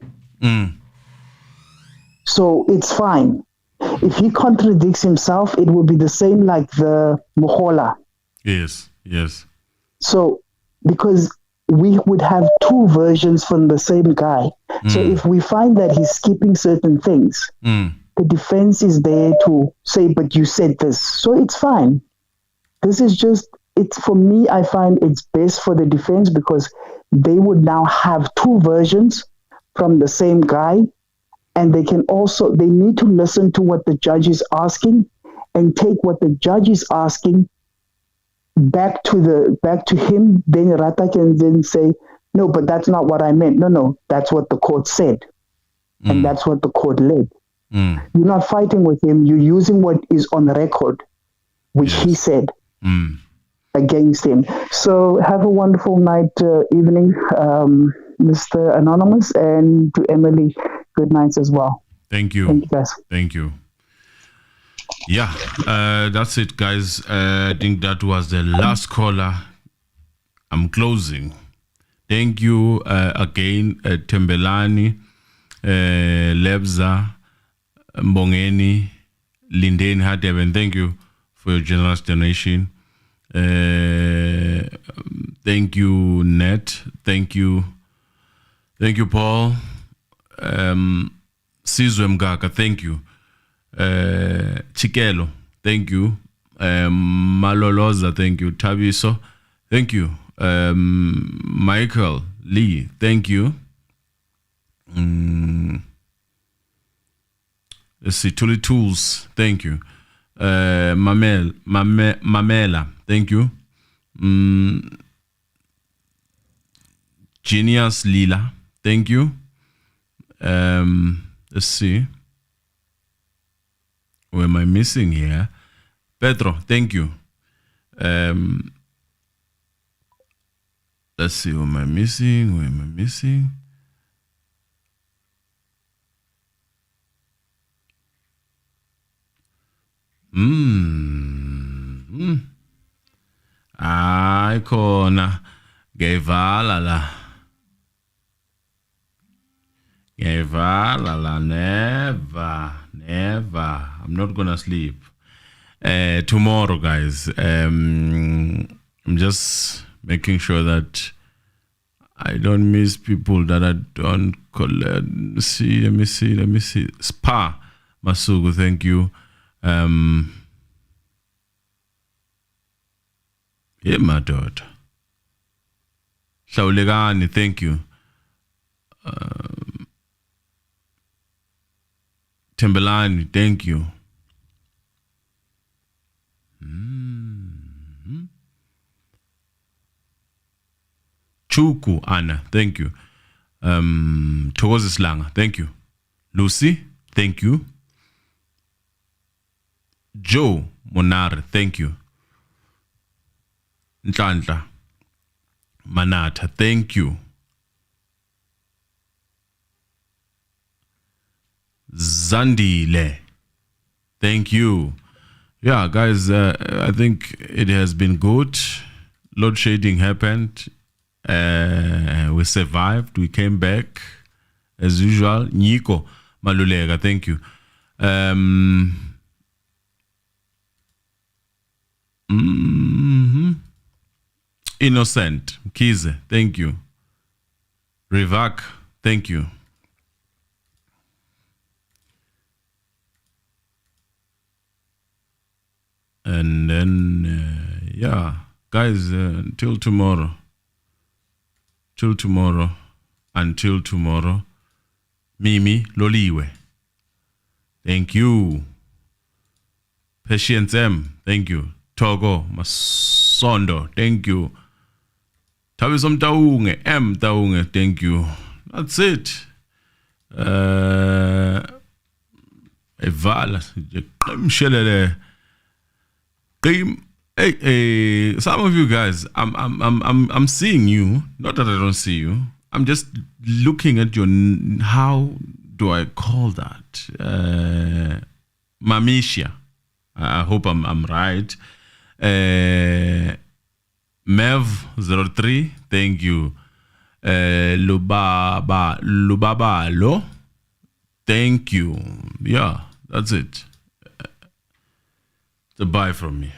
So it's fine. If he contradicts himself, it will be the same like the Mogola. Yes. So, because we would have two versions from the same guy. So if we find that he's skipping certain things, then the defense is there to say, but you said this. So it's fine. This is just, it's for me, I find it's best for the defense because they would now have two versions from the same guy. And they can also, they need to listen to what the judge is asking and take what the judge is asking back to him. Then Ratha can then say, no, but that's not what I meant. No, that's what the court said. And that's what the court led. You're not fighting with him. You're using what is on record, which he said against him. So have a wonderful night, evening, Mr. Anonymous, and to Emily, good nights as well. Thank you. Thank you, guys. Thank you. Yeah, that's it, guys. I think that was the last caller. I'm closing. Thank you again, Tembelani, Lebza, Mbongeni, Lindane Hadeben. Thank you for your generous donation. Thank you, Ned. Thank you, Paul. Sizwe Mgaka, thank you. Chikelo, thank you. Maloloza, thank you. Tabiso, thank you. Michael Lee, thank you. Let's see, Tuli Tools, thank you. Mamela, thank you. Genius Lila, thank you. Let's see. Who am I missing here? Pedro, thank you. Let's see, who am I missing? Ay, khona ngevala la. Never. I'm not gonna sleep. Tomorrow, guys. I'm just making sure that I don't miss people that I don't collect. Let me see. Spa Masugu, thank you. Yeah, my daughter. Shaulegani, thank you. Tembelani, thank you. Chuku Anna, thank you. Thokoza Slanga, thank you. Lucy, thank you. Joe Monar, thank you. Ntlantla Manata, thank you. Zandile, thank you. Yeah, guys, I think it has been good. Load shedding happened. We survived. We came back as usual. Nico Malulega, thank you. Innocent Kize, thank you. Rivak, thank you. And then, yeah, guys, until tomorrow, Mimi Loliwe, thank you. Patience M, thank you. Togo Masondo, thank you. Tabisom Taunge, M Taunge, thank you. That's it. Evala, Mshololo. Hey, some of you guys, I'm seeing you. Not that I don't see you. I'm just looking at your. How do I call that? Mamisha. I hope I'm right. Mev03, thank you. Lubabalo, thank you. Yeah, that's it. It's a bye from me.